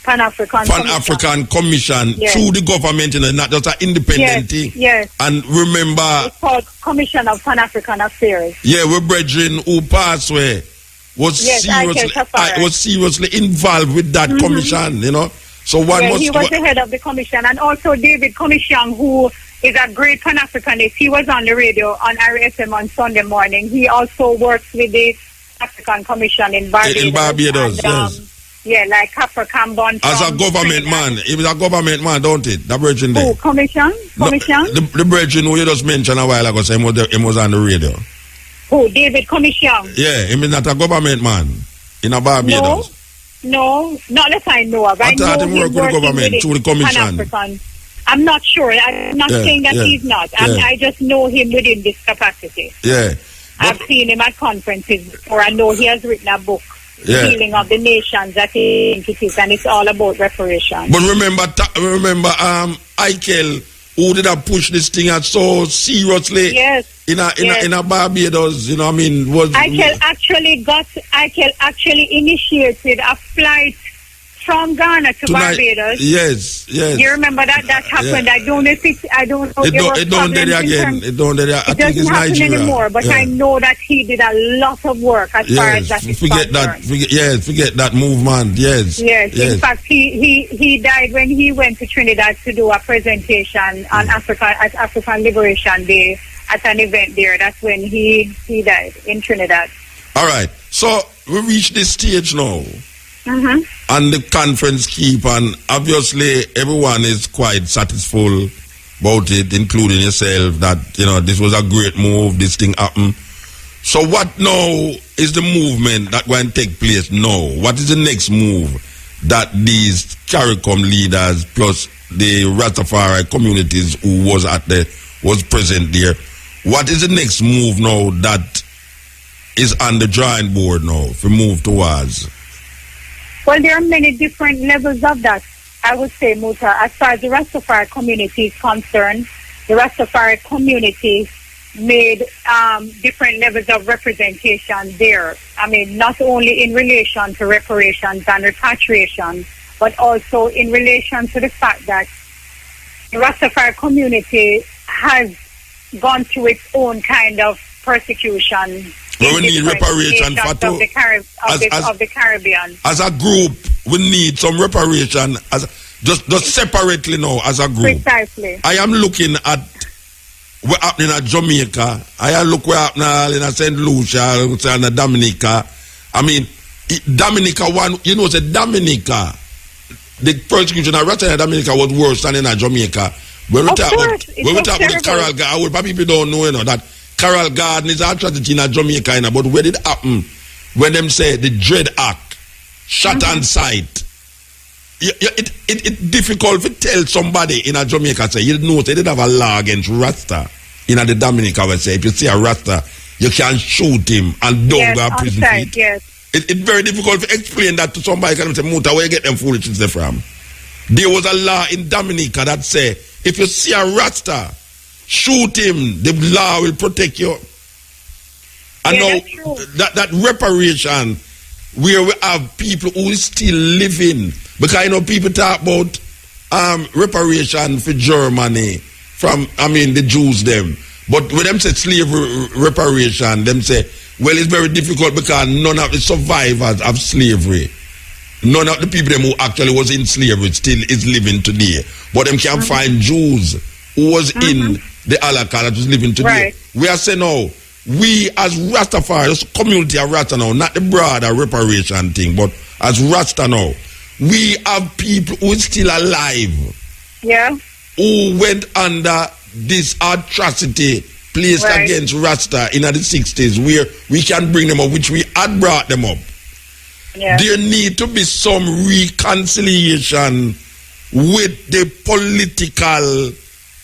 S1: Pan-African Commission through the government, you know, not just an independent thing.
S10: Yes.
S1: And remember,
S10: it's called Commission of Pan-African Affairs.
S1: Yeah, we're brethren who passed away was seriously involved with that commission, you know. So
S10: he was the head of the commission, and also David Commission, who is a great Pan-Africanist. He was on the radio on RFM on Sunday morning. He also works with the African Commission in Barbados.
S1: In Barbados,
S10: yes. Yeah, like Capra Cambon.
S1: As a government man. He was a government man, don't it? The brethren there.
S10: Commission?
S1: The brethren who you just mentioned a while ago, so he was on the radio.
S10: Who? David Commission?
S1: Yeah, he was not a government man in a Barbados.
S10: No, not that I know of.
S1: I thought he worked with the government through the commission.
S10: I'm not sure. I'm not saying that he's not. I just know him within this capacity.
S1: Yeah.
S10: I've seen him at conferences before. I know he has written a book,
S1: Yeah.
S10: Healing of the Nations, I think it is, and it's all about reparation.
S1: But remember, Eichel, who did have push this thing out so seriously
S10: Yes.
S1: in a Barbados, you know what I mean?
S10: Eichel actually initiated a flight from Ghana to Barbados.
S1: Yes.
S10: You remember that happened?
S1: Yeah.
S10: I don't know if it. I don't know.
S1: It don't did it again. It don't did it. I think it's
S10: doesn't happen
S1: Nigeria
S10: anymore. But
S1: yeah.
S10: I know that he did a lot of work as far as that is
S1: forget
S10: concerned.
S1: that. Forget that movement. Yes.
S10: In fact, he died when he went to Trinidad to do a presentation on African Liberation Day at an event there. That's when he died in Trinidad.
S1: All right. So we reached this stage now.
S10: Mm-hmm.
S1: And the conference keep, and obviously everyone is quite satisfied about it, including yourself, that, you know, this was a great move, this thing happened. So what now is the movement that going to take place now? What is the next move that these CARICOM leaders plus the Rastafari communities who was present there, what is the next move now that is on the drawing board now for move towards?
S10: Well, there are many different levels of that, I would say, Muta. As far as the Rastafari community is concerned, the Rastafari community made different levels of representation there. I mean, not only in relation to reparations and repatriation, but also in relation to the fact that the Rastafari community has gone through its own kind of persecution.
S1: We need reparation for
S10: of the Caribbean.
S1: As a group, we need some reparation. Just separately now, as a group.
S10: Precisely.
S1: I am looking at what happening at Jamaica. I look what happening in St. Lucia, in Dominica. I mean, Dominica one. You know, the Dominica, the persecution in Dominica was worse than in Jamaica. When we talk about Carol Garden, I would probably people don't know, you know, that Carol Garden is a tragedy in Jamaica, you know, but where did it happen? When them say the Dread Act, shot on sight. It's difficult to tell somebody in a Jamaica, say, you know, they didn't have a law against Rasta. In the Dominica, we say, if you see a Rasta, you can shoot him and don't go to prison for it.
S10: Yes.
S1: It's very difficult to explain that to somebody. Can say, Muta, where you get them foolishness from? There was a law in Dominica that say, if you see a Rasta, shoot him, the law will protect you. And now, that reparation, where we have people who is still living, because you know people talk about reparation for Germany from, I mean, the Jews them. But when them say slavery reparation, them say, well, it's very difficult because none of the survivors of slavery, none of the people them who actually was in slavery still is living today. But them can't find Jews who was in the Alaka that was living today.
S10: Right.
S1: We are saying now, we as Rastafari, as community of Rasta now, not the broader reparation thing, but as Rasta now, we have people who are still alive.
S10: Yeah.
S1: Who went under this atrocity placed against Rasta in the 60s, where we can bring them up, which we had brought them up.
S10: Yeah.
S1: There need to be some reconciliation with the political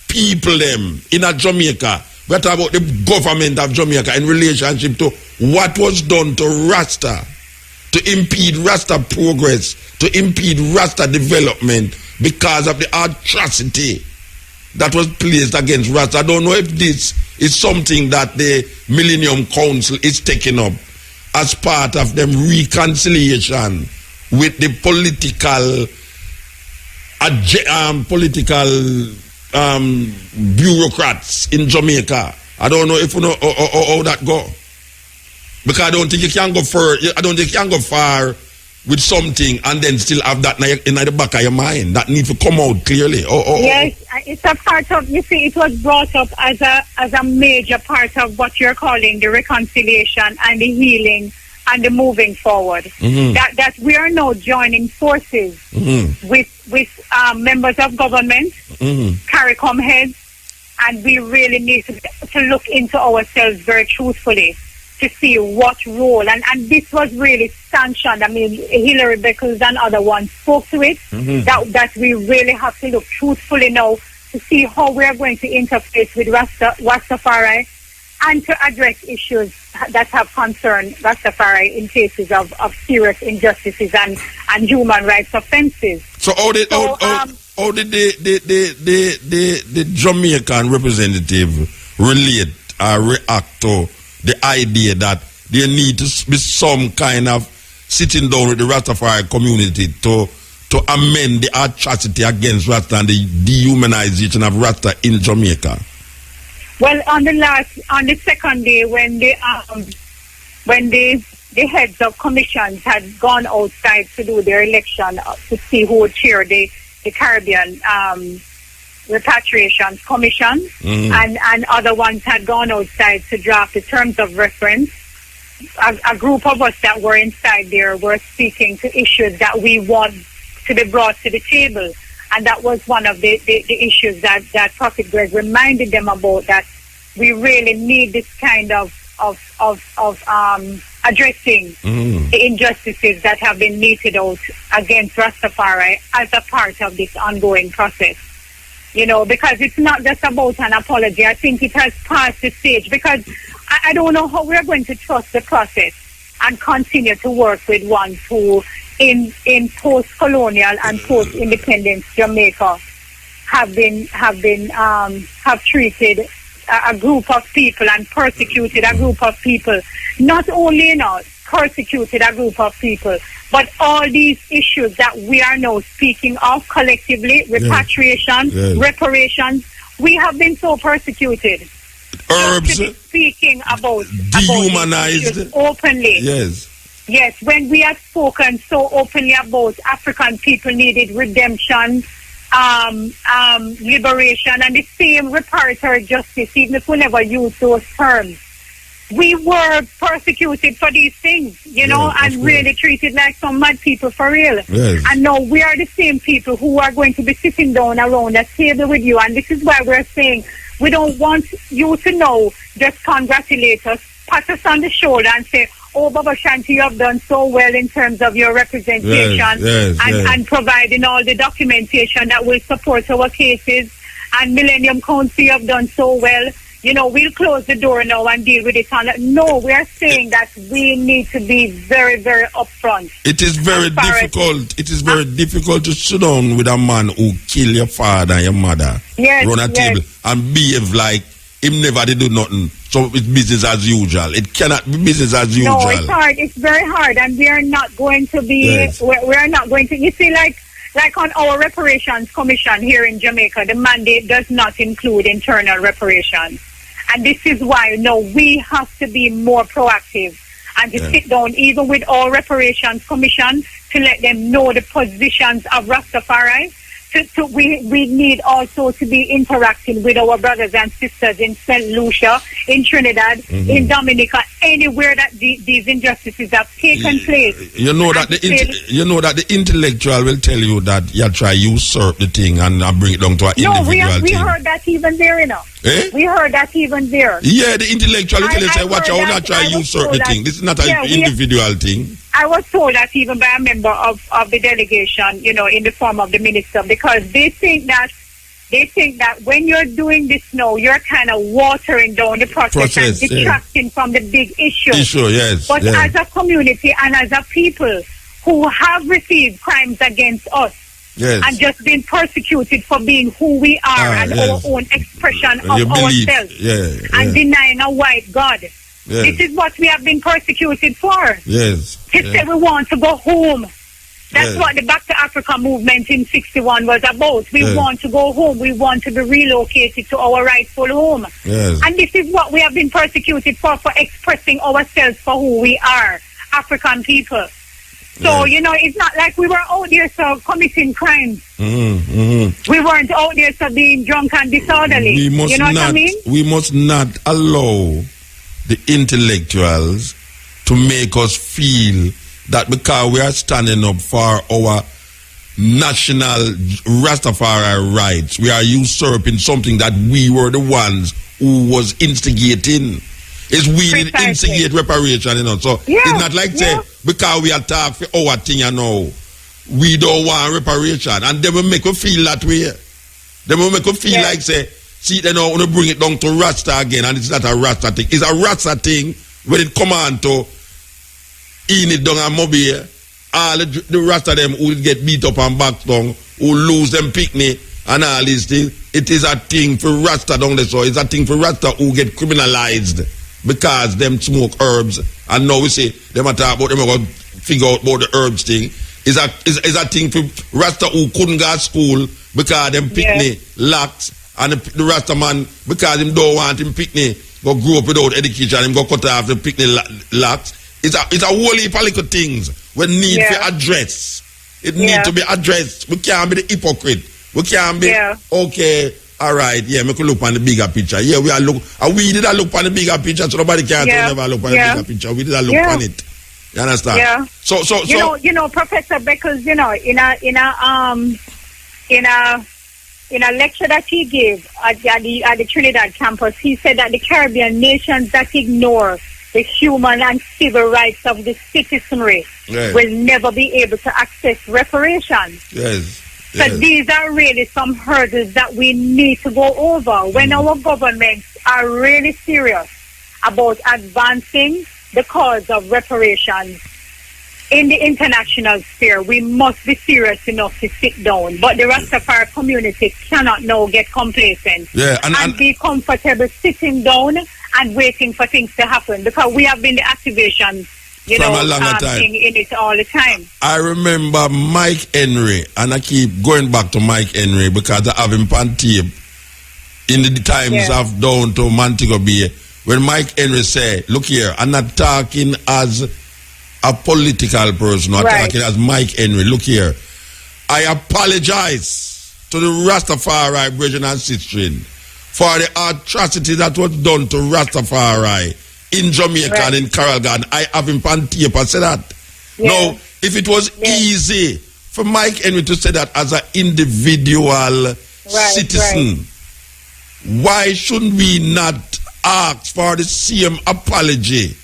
S1: people them in a Jamaica. We're talking about the government of Jamaica in relationship to what was done to Rasta, to impede Rasta progress, to impede Rasta development because of the atrocity that was placed against Rasta. I don't know if this is something that the Millennium Council is taking up as part of them reconciliation with the political bureaucrats in Jamaica. I don't know if you know how that go, because I don't think you can go far. I don't think you can go far with something and then still have that in the back of your mind. That needs to come out clearly.
S10: Yes, it's a part of. You see, it was brought up as a major part of what you're calling the reconciliation and the healing and the moving forward.
S1: Mm-hmm.
S10: That we are now joining forces with members of government, CARICOM heads, and we really need to look into ourselves very truthfully to see what role, and this was really sanctioned. I mean, Hilary Beckles and other ones spoke to it, that we really have to look truthfully now to see how we are going to interface with Rastafari and to address issues that have concerned Rastafari in cases of serious injustices and human rights offences.
S1: So how did the Jamaican representative relate or react to the idea that there need to be some kind of sitting down with the Rastafari community to amend the atrocity against Rasta and the dehumanization of Rasta in Jamaica?
S10: Well, on the second day when the heads of commissions had gone outside to do their election to see who would chair the Caribbean Repatriation Commission, and other ones had gone outside to draft the terms of reference, a group of us that were inside there were speaking to issues that we want to be brought to the table. And that was one of the issues that Prophet Greg reminded them about, that we really need this kind of addressing the injustices that have been meted out against Rastafari as a part of this ongoing process. You know, because it's not just about an apology. I think it has passed the stage, because I don't know how we're going to trust the process and continue to work with ones who in post-colonial and post-independence Jamaica have treated a group of people and persecuted a group of people. Not only persecuted a group of people, but all these issues that we are now speaking of collectively, repatriation, reparations, we have been so persecuted.
S1: Herbs,
S10: speaking about
S1: dehumanized
S10: openly.
S1: Yes,
S10: when we have spoken so openly about African people needed redemption, liberation, and the same reparatory justice, even if we never use those terms. We were persecuted for these things, and really treated like some mad people for real.
S1: Yes.
S10: And now we are the same people who are going to be sitting down around a table with you, and this is why we're saying we don't want you to just congratulate us, pat us on the shoulder and say, oh, Baba Shanti, you have done so well in terms of your representation and providing all the documentation that will support our cases. And Millennium Council, you have done so well. We'll close the door now and deal with it. No, we are saying that we need to be very, very upfront.
S1: It is very difficult. It is very difficult to sit down with a man who kill your father and your mother, run a table, and behave like him never did do nothing. So it's business as usual. It cannot be business as usual.
S10: No, it's hard. It's very hard, and we are not going to be. We are not going to. You see, like on our reparations commission here in Jamaica, the mandate does not include internal reparations. And this is why, we have to be more proactive and to sit down even with our reparations commission to let them know the positions of Rastafari. We need also to be interacting with our brothers and sisters in St. Lucia, in Trinidad, in Dominica, anywhere that these injustices have taken place.
S1: You know that the intellectual will tell you that you try to usurp the thing and bring it down to an individual thing.
S10: We heard that even there, We heard that even there.
S1: Yeah, the intellectual will tell you, say, watch out, not try to usurp the thing. This is not an individual thing.
S10: I was told that even by a member of the delegation, in the form of the minister, because they think that when you're doing this now, you're kind of watering down the process and detracting from the big issue. But as a community and as a people who have received crimes against us, and just been persecuted for being who we are and our own expression of ourselves, and denying a white God. This is what we have been persecuted for. To say we want to go home. That's what the Back to Africa movement in 61 was about. We want to go home. We want to be relocated to our rightful home. And this is what we have been persecuted for expressing ourselves for who we are, African people. So, it's not like we were out there committing crimes. We weren't out there being drunk and disorderly. You know what I mean?
S1: We must not allow the intellectuals to make us feel that because we are standing up for our national Rastafari rights, we are usurping something that we were the ones who was instigating. It's we that instigate reparation, So it's not like say because we attack for our thing, we don't want reparation, and they will make us feel that way. They will make us feel like say See, then now, when you bring it down to Rasta again, and it's not a Rasta thing. It's a Rasta thing when it come on to in it down and mobile. All the Rasta them who get beat up and back down, who lose them picnic and all these things. It is a thing for Rasta down there, so it's a thing for Rasta who get criminalized because them smoke herbs. And now we say, them a talk about them going to figure out about the herbs thing. It's a thing for Rasta who couldn't go to school because them picnic lacks. And the Rasta man, because him don't want him picnic, go grow up without education, him go cut off the picnic locks. It's a whole heap of little things we need to address. It need to be addressed. We can't be the hypocrite. We can't be, okay, all right, yeah, we can look on the bigger picture. Yeah, we did a look on the bigger picture, so nobody can never look on the bigger picture. We did a look on it. You understand?
S10: Yeah.
S1: So
S10: you know, Professor Beckles, you know, in a lecture that he gave at the Trinidad campus, he said that the Caribbean nations that ignore the human and civil rights of the citizenry will never be able to access reparations.
S1: Yes.
S10: So these are really some hurdles that we need to go over. When our governments are really serious about advancing the cause of reparations in the international sphere, we must be serious enough to sit down. But the Rastafari community cannot now get complacent and be comfortable sitting down and waiting for things to happen, because we have been the activation, you know, thing in it all the time.
S1: I remember Mike Henry, and I keep going back to Mike Henry because I have him on tape in the times of down to Montego Bay, when Mike Henry said, look here, I'm not talking as a political person, I'm talking as Mike Henry. Look here, I apologize to the Rastafari brethren and sisters for the atrocity that was done to Rastafari in Jamaica and in Carroll Garden. I have him on tape. I said that. Now, if it was easy for Mike Henry to say that as an individual citizen, why shouldn't we not ask for the same apology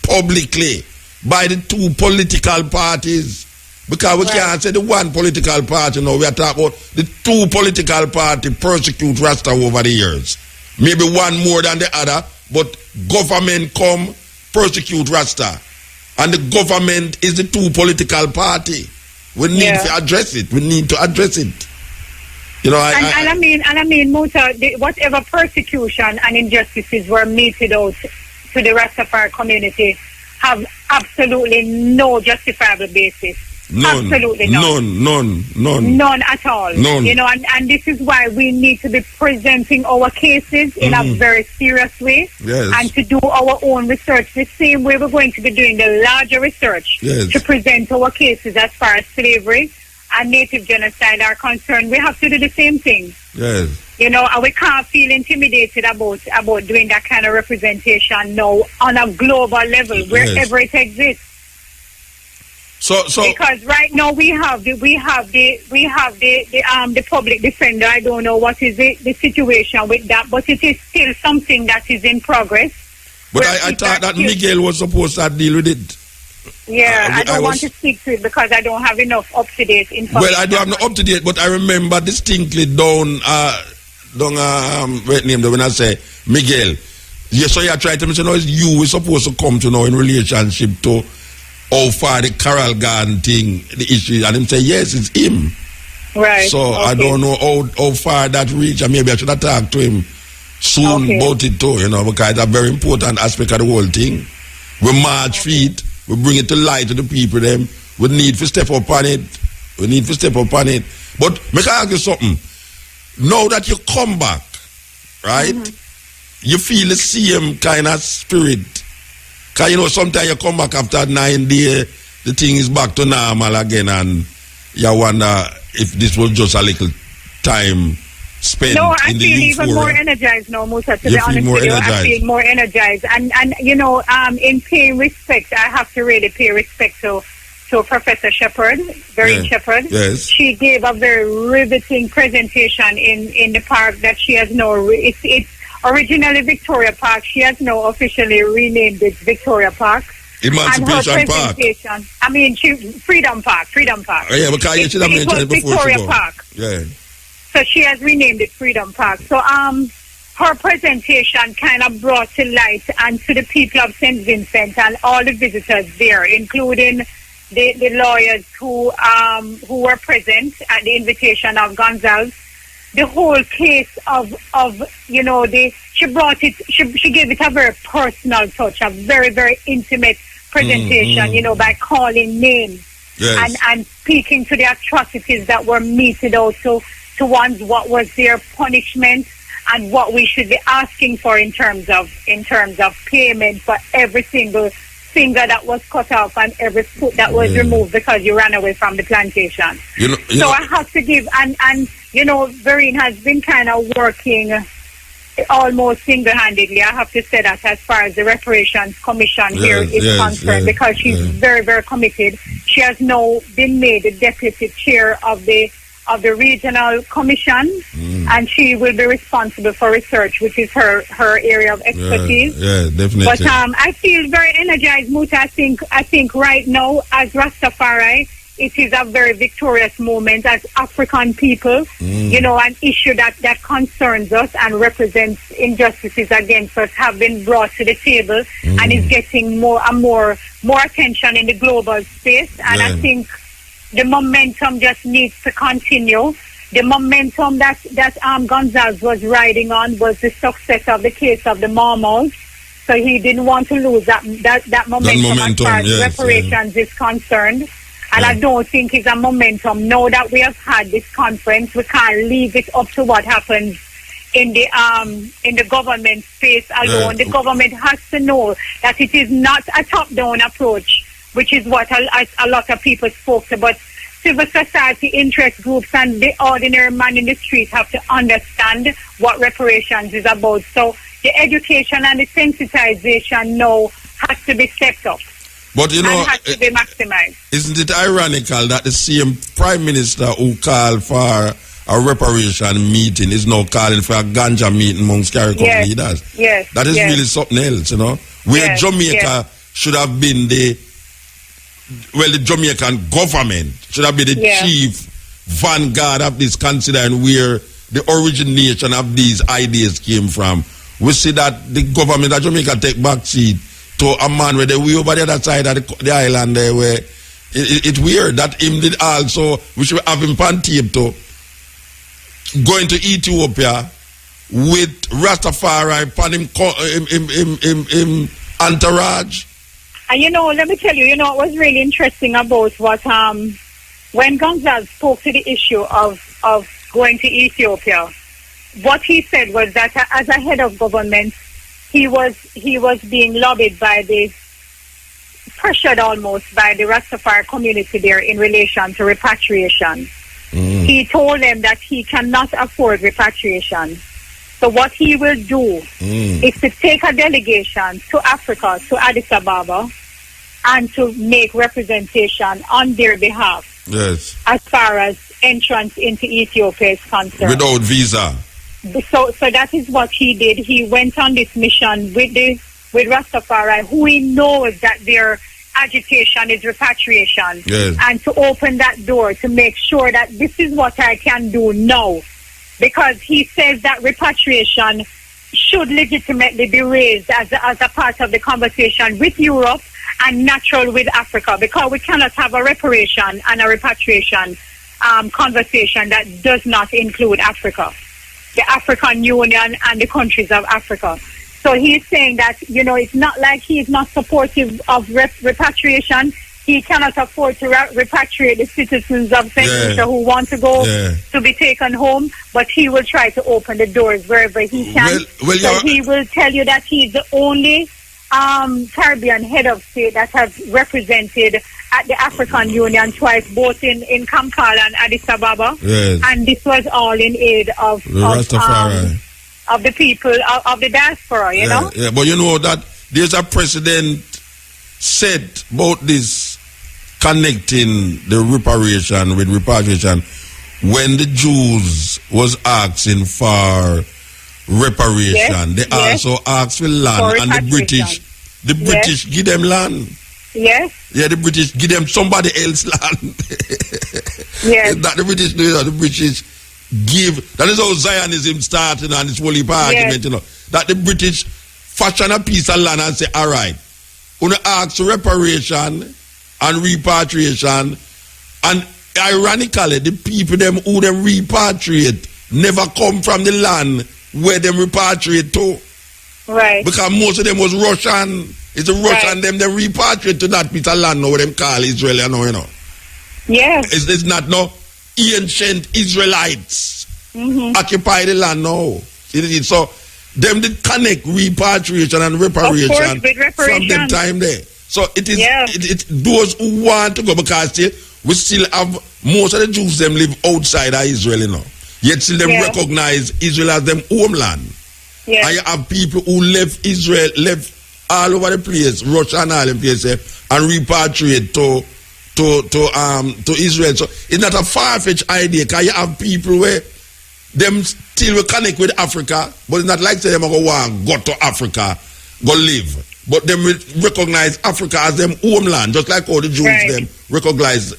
S1: publicly by the two political parties? Because we can't say the one political party now. We are talking about the two political parties persecute Rasta over the years. Maybe one more than the other, but government come persecute Rasta. And the government is the two political party. We need to address it. We need to address it. You know,
S10: I mean, Muta, whatever persecution and injustices were meted out to the Rastafari community have absolutely no justifiable basis.
S1: None.
S10: Absolutely none. None at all.
S1: None.
S10: You know, and this is why we need to be presenting our cases in a very serious way, and to do our own research the same way we're going to be doing the larger research to present our cases as far as slavery and native genocide are concerned. We have to do the same thing.
S1: Yes.
S10: You know, and we can't feel intimidated about doing that kind of representation now on a global level, wherever it exists.
S1: So
S10: because right now we have the public defender. I don't know what is the situation with that, but it is still something that is in progress.
S1: But I thought that Miguel was supposed to deal with it.
S10: Yeah, I don't want to speak to it because I don't have enough up-to-date information.
S1: Well, I don't have no up-to-date, but I remember distinctly when I say Miguel. Yeah, so you try to say, no, it's you is supposed to come to know in relationship to how far the Carroll Garden thing, the issue, and him say, yes, it's him.
S10: Right.
S1: So I don't know how far that reach, and maybe I should have talked to him soon about it too, you know, because it's a very important aspect of the whole thing. We march feet, we bring it to light to the people, them. We need to step up on it. But make I ask you something. Now that you come back, right, you feel the same kind of spirit. Because, you know, sometimes you come back after 9 days, the thing is back to normal again, and you wonder if this was just a little time spent in the youth
S10: even more energized now, Musa, to be honest with you. I feel more energized. And you know, in paying respect, I have to really pay respect to Professor Shepherd, Shepherd.
S1: Yes.
S10: She gave a very riveting presentation in the park that she has now. It's originally Victoria Park. She has now officially renamed it Victoria Park.
S1: Emancipation Park.
S10: I mean, Freedom Park. Oh,
S1: yeah, because you should have mentioned it before.
S10: Victoria Park.
S1: Yeah.
S10: So she has renamed it Freedom Park. So her presentation kind of brought to light and to the people of St. Vincent and all the visitors there, including the lawyers who were present at the invitation of Gonzalez, the whole case of she brought it, she gave it a very personal touch, a very, very intimate presentation, by calling names and speaking to the atrocities that were meted out to ones, what was their punishment and what we should be asking for in terms of payment for every single finger that was cut off and every foot that was removed because you ran away from the plantation. I have to give, and Vereen has been kind of working almost single-handedly, I have to say that, as far as the Reparations Commission here is concerned, because she's very, very committed. She has now been made the deputy chair of the regional commission, and she will be responsible for research, which is her area of expertise.
S1: Yeah, definitely.
S10: But I feel very energized, Muta. I think right now, as Rastafari, it is a very victorious moment as African people. An issue that concerns us and represents injustices against us have been brought to the table and is getting more and more attention in the global space. And I think the momentum just needs to continue. The momentum that Gonzalez was riding on was the success of the case of the Mormons. So he didn't want to lose that momentum as far as reparations is concerned. And I don't think it's a momentum. Now that we have had this conference, we can't leave it up to what happens in the government space alone. The government has to know that it is not a top-down approach, which is what a lot of people spoke to, but civil society interest groups and the ordinary man in the street have to understand what reparations is about. So the education and the sensitization now has to be stepped up.
S1: But
S10: and has to be maximized.
S1: Isn't it ironical that the same Prime Minister who called for a reparation meeting is now calling for a ganja meeting amongst CARICOM leaders?
S10: Yes.
S1: That is really something else, Where Jamaica should have been the Jamaican government should have been the chief vanguard of this, considering where the origination of these ideas came from. We see that the government of Jamaica take back seat to a man where they way over the other side of the island there, where it's weird that him did also, we should have him on tape to going to Ethiopia with Rastafari upon him entourage.
S10: And let me tell you, what was really interesting about what when Gonzalez spoke to the issue of going to Ethiopia, what he said was that as a head of government, he was being lobbied by pressured almost by the Rastafari community there in relation to repatriation. He told them that he cannot afford repatriation. So what he will do is to take a delegation to Africa, to Addis Ababa, and to make representation on their behalf.
S1: Yes.
S10: As far as entrance into Ethiopia is concerned.
S1: Without visa.
S10: So that is what he did. He went on this mission with Rastafari, who he knows that their agitation is repatriation, and to open that door to make sure that this is what I can do now, because he says that repatriation should legitimately be raised as a part of the conversation with Europe and natural with Africa, because we cannot have a reparation and a repatriation conversation that does not include Africa, the African Union and the countries of Africa. So he's saying that, it's not like he is not supportive of repatriation. He cannot afford to repatriate the citizens of St. Lucia who want to go to be taken home, but he will try to open the doors wherever he can. So he will tell you that he's the only Caribbean head of state that has represented at the African Union twice, both in Kampala and Addis Ababa. Yes. And this was all in aid of the people, of the diaspora, you know?
S1: Yeah, but you know that there's a precedent set about this connecting the reparation with repatriation. When the Jews was asking for reparation, they also asked for land, and the British give them land.
S10: Yes.
S1: Yeah, the British give them somebody else land.
S10: Yes.
S1: That the British do that. The British that is how Zionism started and this whole heap of argument, you know, that the British fashion a piece of land and say, all right, we're going to ask for reparation and repatriation, and ironically, the people them who them repatriate never come from the land where them repatriate to.
S10: Right.
S1: Because most of them was Russian. It's the Russian them repatriate to that piece of land now, what them call Israel, you know.
S10: Yes.
S1: It's not no ancient Israelites occupy the land now. So them did connect repatriation and reparation from them time there. So it is it's those who want to go, because still we still have most of the Jews them live outside of Israel, you know. Yet still them recognize Israel as them homeland.
S10: Yeah.
S1: And you have people who left Israel, left all over the place, Russia and all the places, and repatriate to Israel. So it's not a far-fetched idea, because you have people where them still will connect with Africa, but it's not like say them go want go to Africa, go live. But them recognize Africa as them homeland, just like all the Jews them recognize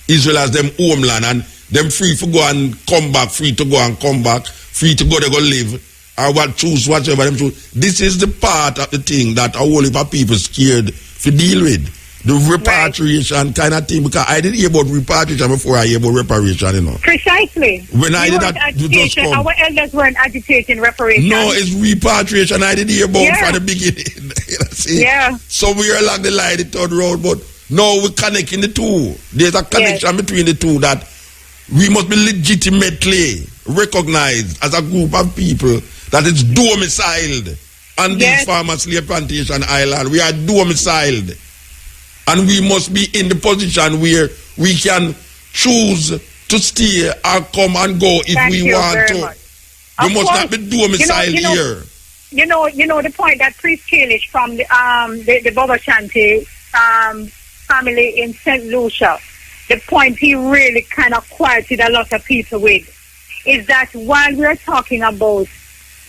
S1: Israel as them homeland, and them free to go and come back, free to go and come back, free to go to go live, or what choose whatever them choose. This is the part of the thing that a whole heap of people scared to deal with. The repatriation kind of thing, because I didn't hear about repatriation before I hear about reparation, you know.
S10: Precisely.
S1: When I did that, just come.
S10: Our elders weren't agitating reparation.
S1: No, it's repatriation I didn't hear about from the beginning. See?
S10: Yeah.
S1: So we are along the line, the third road, but no, we're connecting the two. There's a connection between the two that we must be legitimately recognized as a group of people that is domiciled on this farmer slave plantation island. We are domiciled. And we must be in the position where we can choose to stay or come and go if we want to. We must not be domiciled here.
S10: You know the point that Priest Kalish from the Baba Shanti family in St. Lucia, the point he really kind of quieted a lot of people with is that while we are talking about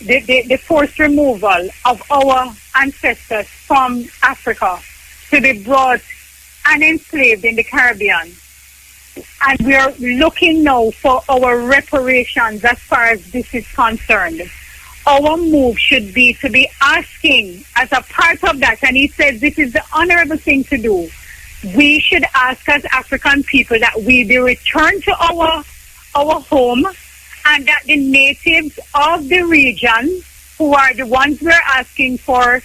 S10: the forced removal of our ancestors from Africa to be brought and enslaved in the Caribbean, and we are looking now for our reparations as far as this is concerned, our move should be to be asking as a part of that, and he says this is the honorable thing to do, we should ask as African people that we be returned to our home, and that the natives of the region, who are the ones we're asking for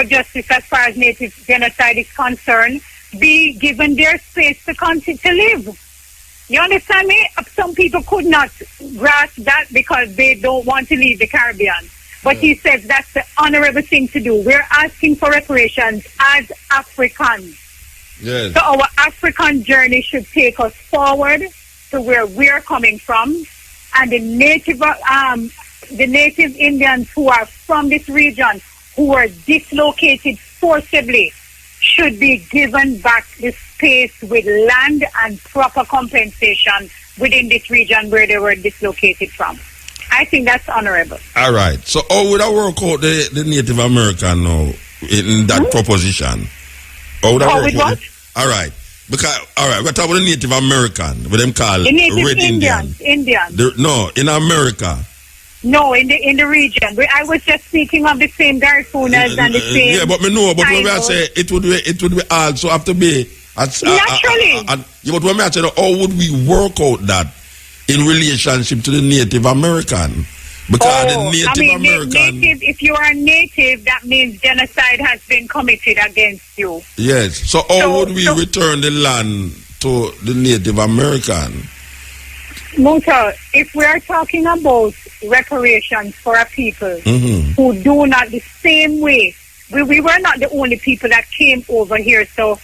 S10: justice as far as native genocide is concerned, be given their space to continue to live. You understand me? Some people could not grasp that because they don't want to leave the Caribbean. But he says that's the honorable thing to do. We're asking for reparations as Africans.
S1: Yes.
S10: So our African journey should take us forward to where we're coming from, and the native Indians who are from this region, who are dislocated forcibly, should be given back the space with land and proper compensation within this region where they were dislocated from. I think that's honorable.
S1: All right. So how would I work out the Native American now in that proposition? How would I work out? All right. Because, all right, we're talking about the Native American, what them call
S10: the Native
S1: Red
S10: Indians.
S1: No, in America.
S10: No, in the region. I was just speaking of the same Garifuna and the same.
S1: Yeah, but me know. But when I say it would be also have to be
S10: naturally.
S1: But when I say how would we work out that in relationship to the Native American? Because the Native American.
S10: If you are native, that means genocide has been committed against you.
S1: Yes. So how would we return the land to the Native American?
S10: Muta, if we are talking about reparations for a people who do not the same way, we were not the only people that came over here. So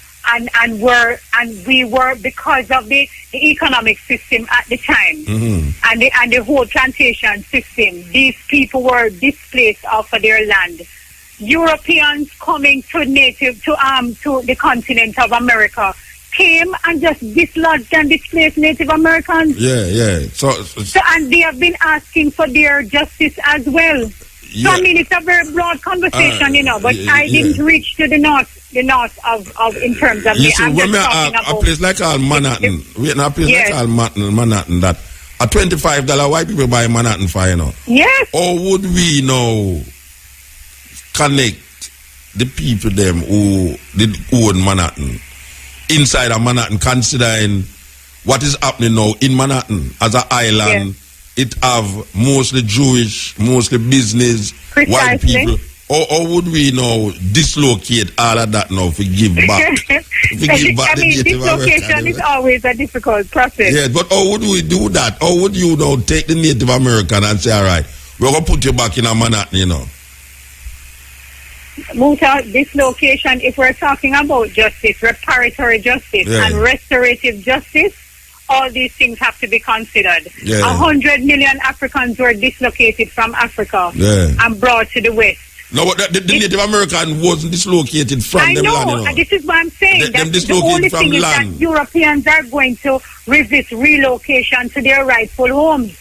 S10: we were because of the economic system at the time and the whole plantation system. These people were displaced off of their land. Europeans coming to the continent of America came and just dislodged and displaced Native Americans.
S1: Yeah. So
S10: and they have been asking for their justice as well. Yeah. So I mean, it's a very broad conversation, but I didn't reach to the north of in terms of
S1: You
S10: the,
S1: see,
S10: I'm
S1: when
S10: just
S1: me
S10: talking
S1: a
S10: about
S1: place like Manhattan, we in a place
S10: Yes.
S1: like Manhattan that a $25 white people buy Manhattan for, you know.
S10: yes.
S1: Or would we now connect the people them who did own Manhattan inside of Manhattan, considering what is happening now in Manhattan as an island? It have mostly Jewish, mostly business, white
S10: Precisely.
S1: people. Or would we now dislocate all of that now for give back?
S10: I mean, dislocation is always a difficult process.
S1: Yeah, but how would we do that? How would you now take the Native American and say, all right, we're going to put you back in a Manhattan, you know?
S10: Muta, dislocation, if we're talking about justice, reparatory justice,
S1: Yeah.
S10: and restorative justice, all these things have to be considered.
S1: Yeah.
S10: 100 million Africans were dislocated from Africa
S1: Yeah.
S10: and brought to the West.
S1: No, but the Native American wasn't dislocated from
S10: I
S1: them
S10: know,
S1: land, you know.
S10: and this is what I'm saying.
S1: Them
S10: That the
S1: dislocated
S10: only
S1: from
S10: thing is
S1: land.
S10: that Europeans are going to resist relocation to their rightful homes.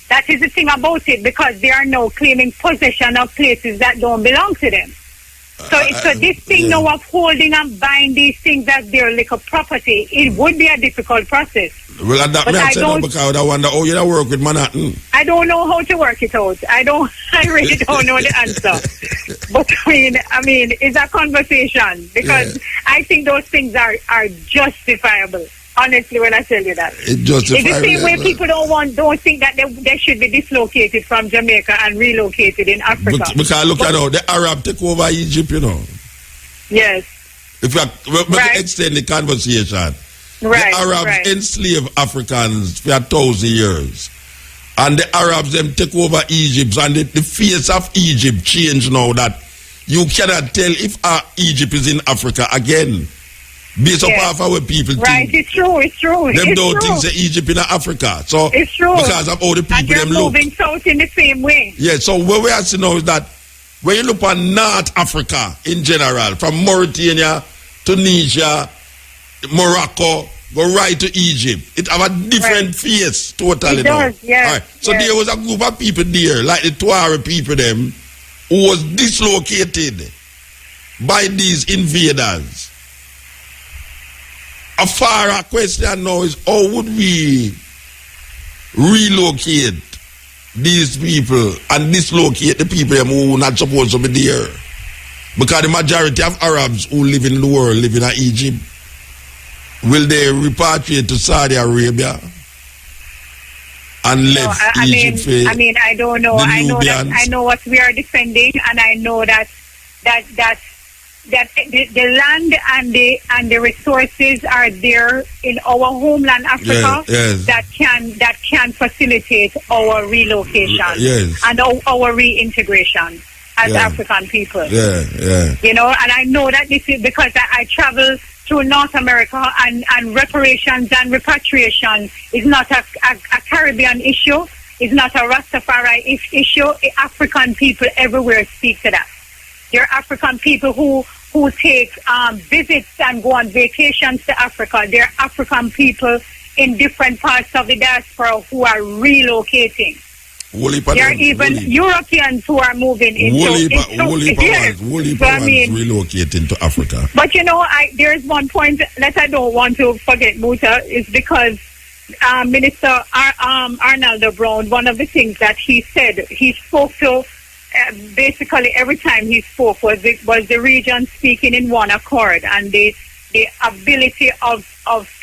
S10: That is the thing about it, because they are now claiming possession of places that don't belong to them. So this thing now of holding and buying these things as their little property, it would be a difficult process.
S1: Well, that
S10: But
S1: me
S10: I
S1: I said no,
S10: don't-
S1: because I wonder how you work with Manhattan.
S10: I don't know how to work it out. I really don't know the answer. But I mean, it's a conversation, because I think those things are justifiable. Honestly, when I tell you that,
S1: It justifies
S10: it's the same way
S1: them.
S10: people don't think that they should be dislocated from Jamaica and relocated in Africa.
S1: Because look at how the Arab take over Egypt, you know.
S10: Yes,
S1: If we extend the conversation,
S10: right.
S1: the Arabs
S10: right.
S1: enslaved Africans for 1,000 years. And the Arabs them take over Egypt, and the face of Egypt changed now, that you cannot tell if Egypt is in Africa again. Based
S10: Yes.
S1: off our people
S10: Right,
S1: think.
S10: it's true.
S1: Them
S10: It's
S1: don't
S10: true.
S1: think say Egypt in Africa. So
S10: It's true.
S1: because of how the people
S10: And they're
S1: them look.
S10: moving south in the same way.
S1: Yeah, so what we are seeing now is that when you look at North Africa in general, from Mauritania, Tunisia, Morocco, go right to Egypt, it have a different face totally
S10: It
S1: now.
S10: does, yes,
S1: Alright, so
S10: yes.
S1: there was a group of people there, like the Tuareg people them, who was dislocated by these invaders. A far question now is, how would we relocate these people and dislocate the people them who are not supposed to be there? Because the majority of Arabs who live in the world live in Egypt. Will they repatriate to Saudi Arabia and left Egypt for
S10: I mean, I don't know.
S1: the
S10: I know that
S1: Nubians?
S10: I know what we are defending, and I know that the land and the resources are there in our homeland Africa
S1: yes.
S10: that can facilitate our relocation
S1: Yes.
S10: and our reintegration as
S1: Yeah.
S10: African people.
S1: Yeah.
S10: You know, and I know that this is because I travel through North America, and reparations and repatriation is not a Caribbean issue. It's not a Rastafari issue. African people everywhere speak to that. There are African people who take visits and go on vacations to Africa. There are African people in different parts of the diaspora who are relocating. There are even Europeans who are moving into
S1: ones relocating to Africa.
S10: But you know, there is one point that I don't want to forget, Muta, is because Minister Arnaldo Brown, one of the things that he said, he spoke to basically every time he spoke was the region speaking in one accord, and the ability of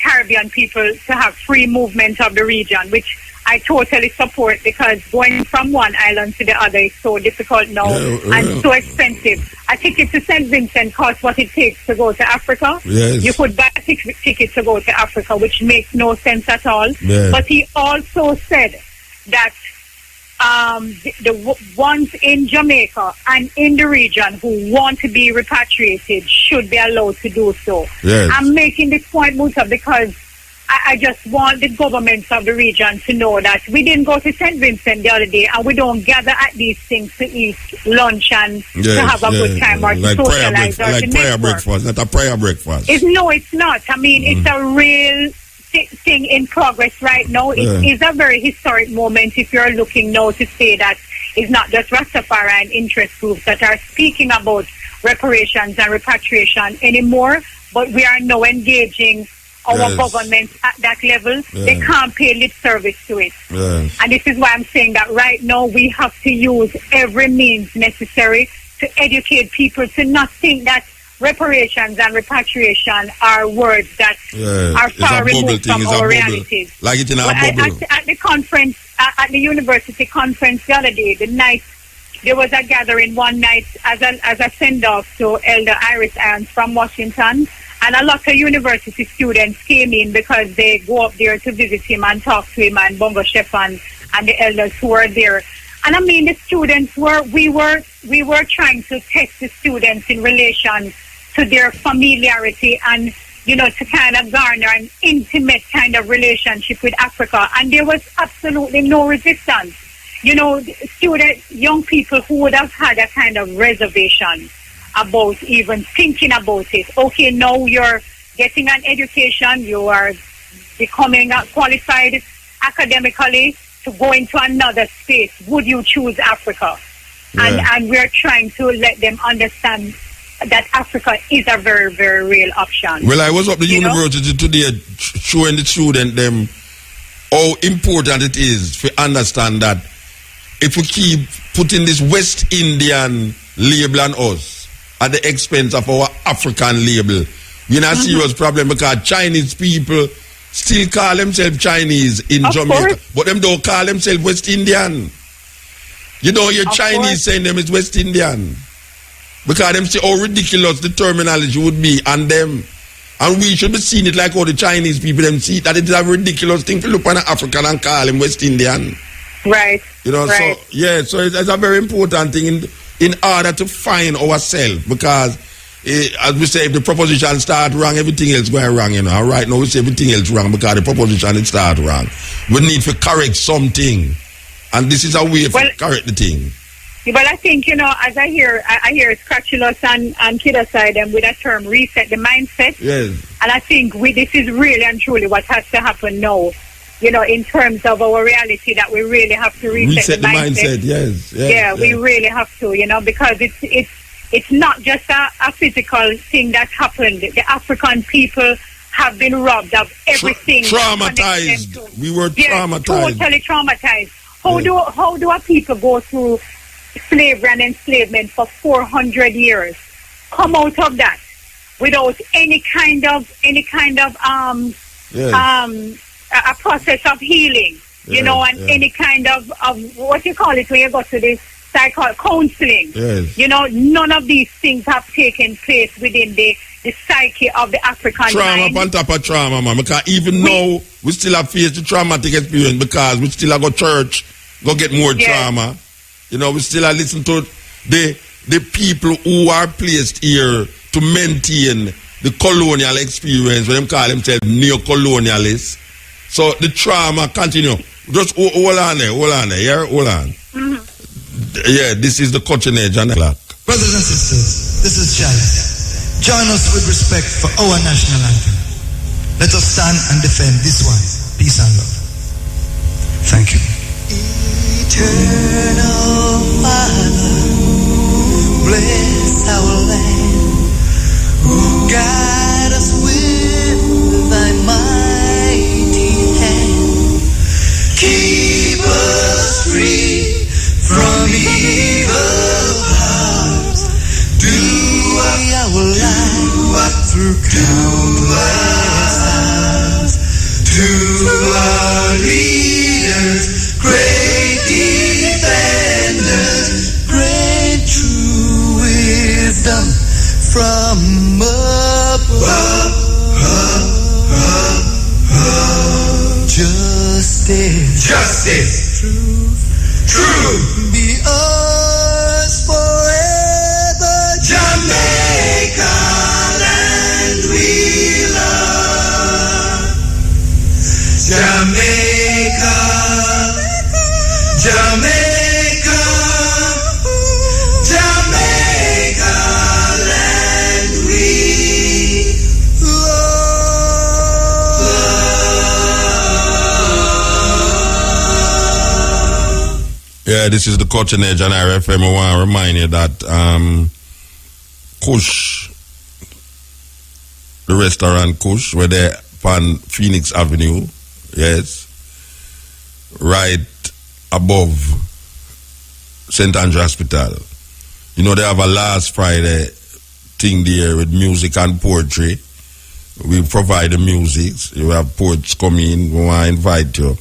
S10: Caribbean people to have free movement of the region, which I totally support, because going from one island to the other is so difficult now and so expensive. A ticket to St. Vincent costs what it takes to go to Africa.
S1: Yes.
S10: You could buy a ticket to go to Africa, which makes no sense at all.
S1: Yes.
S10: But he also said that the ones in Jamaica and in the region who want to be repatriated should be allowed to do so.
S1: Yes.
S10: I'm making this point, Musa, because I just want the governments of the region to know that we didn't go to St. Vincent the other day, and we don't gather at these things to eat lunch and to have a good time or to socialize or to
S1: prayer
S10: network.
S1: breakfast, not a prayer breakfast.
S10: It's not. I mean, it's a real thing in progress right now. It is a very historic moment if you're looking now to say that it's not just Rastafari and interest groups that are speaking about reparations and repatriation anymore, but we are now engaging our government at that level. They can't pay lip service to it. And this is why I'm saying that right now we have to use every means necessary to educate people to not think that reparations and repatriation are words that are far removed from our realities.
S1: Like it in a bubble.
S10: At the conference, at the university conference the other day, there was a gathering one night as a send-off to Elder Iris Irons from Washington, and a lot of university students came in because they go up there to visit him and talk to him, and Bongo Shefan and the elders who were there. And I mean, the students we were trying to test the students in relation to their familiarity and, to kind of garner an intimate kind of relationship with Africa. And there was absolutely no resistance. Students, young people who would have had a kind of reservation about even thinking about it. Okay, now you're getting an education, you are becoming qualified academically to go into another space. Would you choose Africa? And we're trying to let them understand that Africa is a very, very real option.
S1: Well, I was up the university today showing the student them how important it is to understand that if we keep putting this West Indian label on us at the expense of our African label, we're in a serious problem, because Chinese people still call themselves Chinese in Jamaica, but them don't call themselves West Indian. You don't hear Chinese saying them is West Indian, because them see how ridiculous the terminology would be on them. And we should be seeing it like how the Chinese people them see that it is a ridiculous thing to look on an African and call him West Indian.
S10: Right.
S1: So it's a very important thing in order to find ourselves, because as we say, if the proposition start wrong, everything else going wrong, And right now we say everything else wrong because the proposition it start wrong. We need to correct something, and this is a way to correct the thing.
S10: But I think, as I hear Scratchulous and Kid Aside them with a term, reset the mindset.
S1: Yes.
S10: And I think this is really and truly what has to happen now. In terms of our reality, that we really have to reset the mindset.
S1: Yes.
S10: We really have to, because it's not just a physical thing that happened. The African people have been robbed of everything.
S1: Traumatized. We were traumatized.
S10: Totally traumatized. How do our people go through slavery and enslavement for 400 years, come out of that without any kind of a process of healing, any kind of what you call it when you go to this counseling. None of these things have taken place within the psyche of the African
S1: trauma
S10: mind.
S1: On top of trauma, man. Because even now we still have faced the traumatic experience, because we still have go church, go get more trauma. We still have listen to the people who are placed here to maintain the colonial experience, when them call themselves neo-colonialists. So the trauma continue. Just hold on there, hold on. Yeah, this is the Cutting Edge and Clock.
S11: Brothers and sisters, this is Chalice. Join us with respect for our national anthem. Let us stand and defend this one. Peace and love. Thank you. Eternal Father, bless our land. Guide us with thy mighty hand. Keep us free from evil powers. Do our life through countless hours. To our leaders, great defenders, great true wisdom from above. Justice, truth, be ours forever. Jamaica, land we love. Jamaica, Jamaica, Jamaica, land we
S1: Yeah, this is the Cutting Edge on RFM. I want to remind you that Kush, the restaurant Kush, where they're on Phoenix Avenue, yes, right above St. Andrew Hospital. You know, they have a last Friday thing there with music and poetry. We provide the music. You have poets come in, we want to invite you.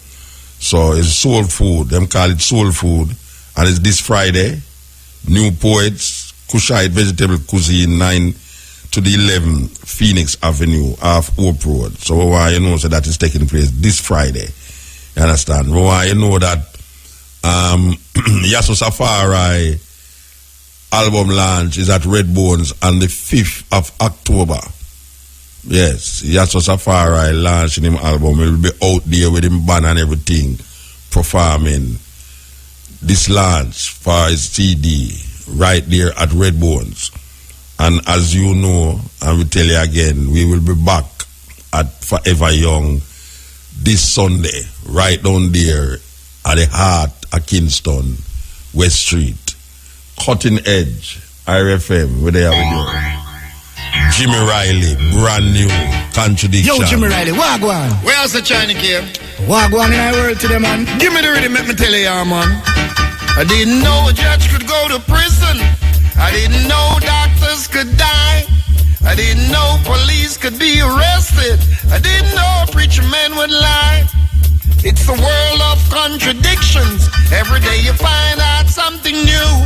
S1: So it's soul food. Them call it soul food. And it's this Friday. New poets, Kushite vegetable cuisine, 9 to the 11 Phoenix Avenue off Hope Road. So we want you know so that is taking place this Friday. You understand? We want you know that Yasso Safari album launch is at Red Bones on the 5th of October. Yes, Yasso Safari launching him album. He'll be out there with him band and everything, performing this launch for his CD right there at Red Bones. And as you know, and we tell you again, we will be back at Forever Young this Sunday, right down there at the heart of Kingston, West Street. Cutting Edge, RFM, where they are with you. Jimmy Riley, brand new Contradiction.
S11: Yo, Jimmy Riley, wagwan.
S9: Where's the China here?
S11: Wagwan in our world today, man.
S9: Give me the rhythm, let me tell you, man. I didn't know a judge could go to prison. I didn't know doctors could die. I didn't know police could be arrested. I didn't know a preacher man would lie. It's the world of contradictions. Every day you find out something new.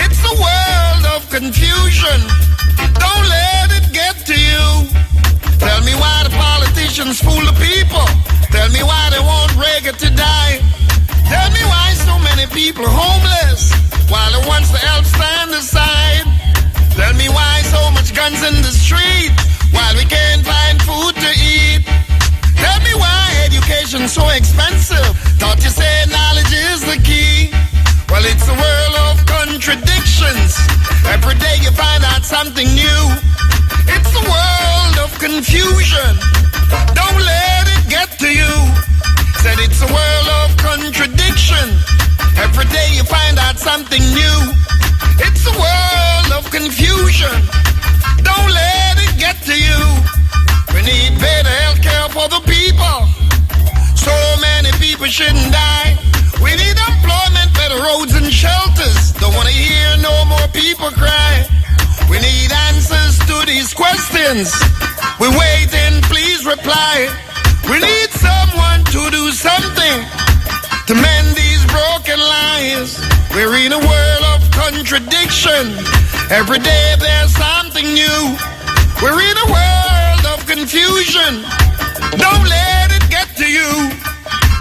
S9: It's the world of confusion. Don't let it get to you. Tell me why the politicians fool the people. Tell me why they want Reagan to die. Tell me why so many people are homeless while the ones to help stand aside. Tell me why so much guns in the street while we can't find food to eat. Tell me why education's so expensive. Thought you said knowledge is the key. Well, it's a world of contradictions. Every day you find out something new. It's a world of confusion. Don't let it get to you. Said it's a world of contradiction. Every day you find out something new. It's a world of confusion. Don't let it get to you. We need better health care for the people. So many people shouldn't die. We need employment, better roads and shelters. Don't want to hear no more people cry. We need answers to these questions. We're waiting, please reply. We need someone to do something to mend these broken lives. We're in a world of contradiction. Every day there's something new. We're in a world of confusion. Don't let it get to you.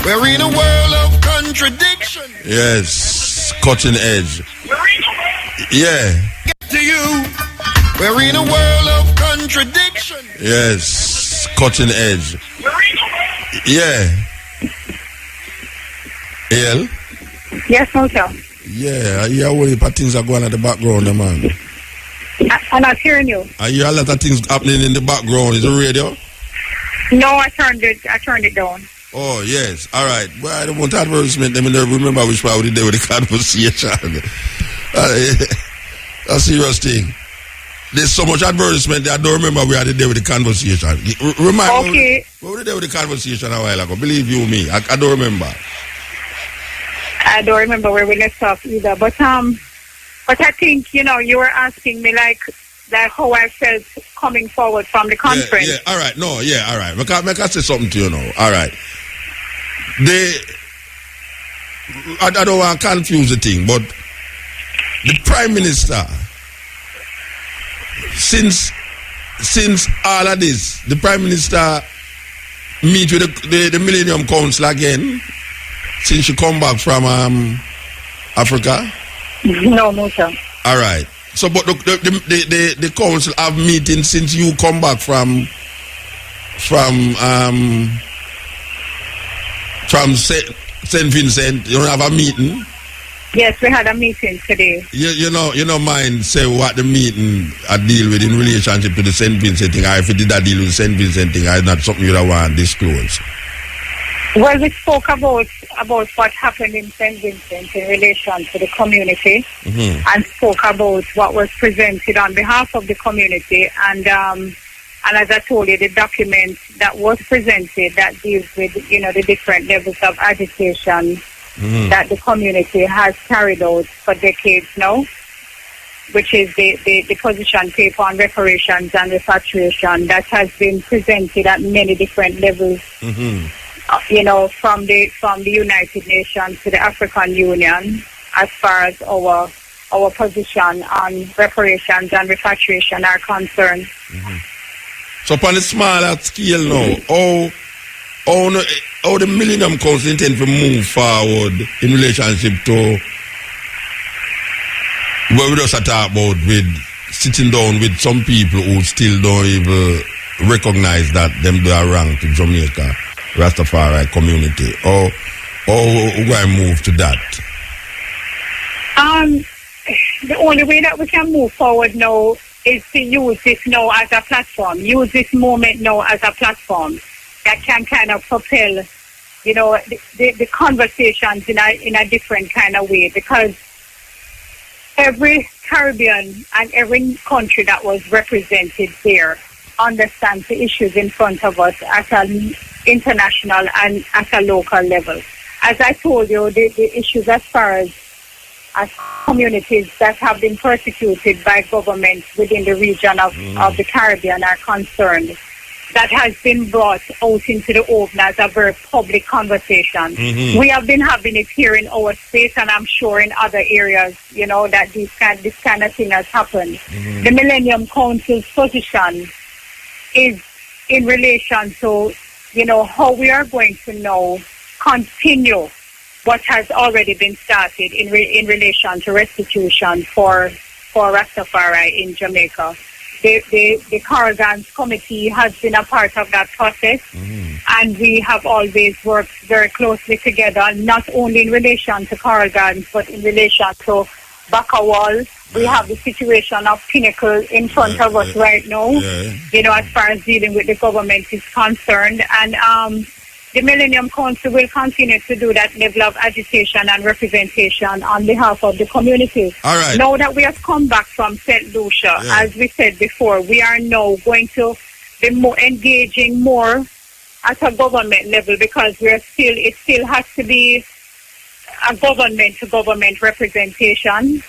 S9: We're in a world of contradiction.
S1: Yes, Cutting Edge. Yeah.
S9: Get to you. We're in a world of contradiction.
S1: Yes, Cutting Edge. Yeah. El?
S10: Yes, Motel.
S1: Yeah, I hear what heap of things are going on in the background, man.
S10: I'm not hearing you.
S1: I hear a lot of things happening in the background. Is it radio?
S10: No, I turned it down.
S1: Oh, yes. All right. Well, I don't want advertisement. Let me remember which part we did with the conversation. A serious thing. There's so much advertisement that I don't remember we had to deal with the conversation. Remind me, what we did with the conversation a while ago? Believe you me, I don't remember.
S10: I don't remember where we left off either. But I think, you were asking me like how I felt coming forward from the conference.
S1: Yeah, all right. No, yeah, all right. Make I say something to you now. All right. I don't want to confuse the thing, but the Prime Minister, since all of this, the Prime Minister meet with the Millennium Council again since she come back from Africa?
S10: No, sir. All
S1: right. So, but the council have meetings since you come back from St. Vincent. You don't have a meeting?
S10: Yes, we had a meeting today.
S1: You know, mind say what the meeting I deal with in relationship to the St. Vincent thing. Or if it did I deal with the St. Vincent thing, it's not something you don't want to disclose.
S10: Well, we spoke about what happened in St. Vincent in relation to the community, and spoke about what was presented on behalf of the community, and as I told you, the document that was presented that deals with the different levels of agitation that the community has carried out for decades now, which is the position paper on reparations and repatriation that has been presented at many different levels. From the United Nations to the African Union, as far as our position on reparations and repatriation are concerned.
S1: So upon a smaller scale now, how the Millennium Council intend to move forward in relationship to what we just talk about with sitting down with some people who still don't even recognize that them do are wrong to Jamaica Rastafari community, or we going to move to that?
S10: The only way that we can move forward now is to use this now as a platform, use this moment now as a platform that can kind of propel, the conversations in a different kind of way, because every Caribbean and every country that was represented there understands the issues in front of us at an international and at a local level. As I told you, the issues as far as communities that have been persecuted by governments within the region of the Caribbean are concerned, that has been brought out into the open as a very public conversation. We have been having it here in our space, and I'm sure in other areas, that this kind of thing has happened. The Millennium Council's position is in relation to, how we are going to now continue what has already been started in relation to restitution for Rastafari in Jamaica. The Corrigan's committee has been a part of that process, and we have always worked very closely together, not only in relation to Corrigan's, but in relation to Bakawal. We have the situation of Pinnacle in front of us right now, as far as dealing with the government is concerned. And the Millennium Council will continue to do that level of agitation and representation on behalf of the community.
S1: All right.
S10: Now that we have come back from St. Lucia, as we said before, we are now going to be more engaging more at a government level, because it still has to be a government-to-government representation.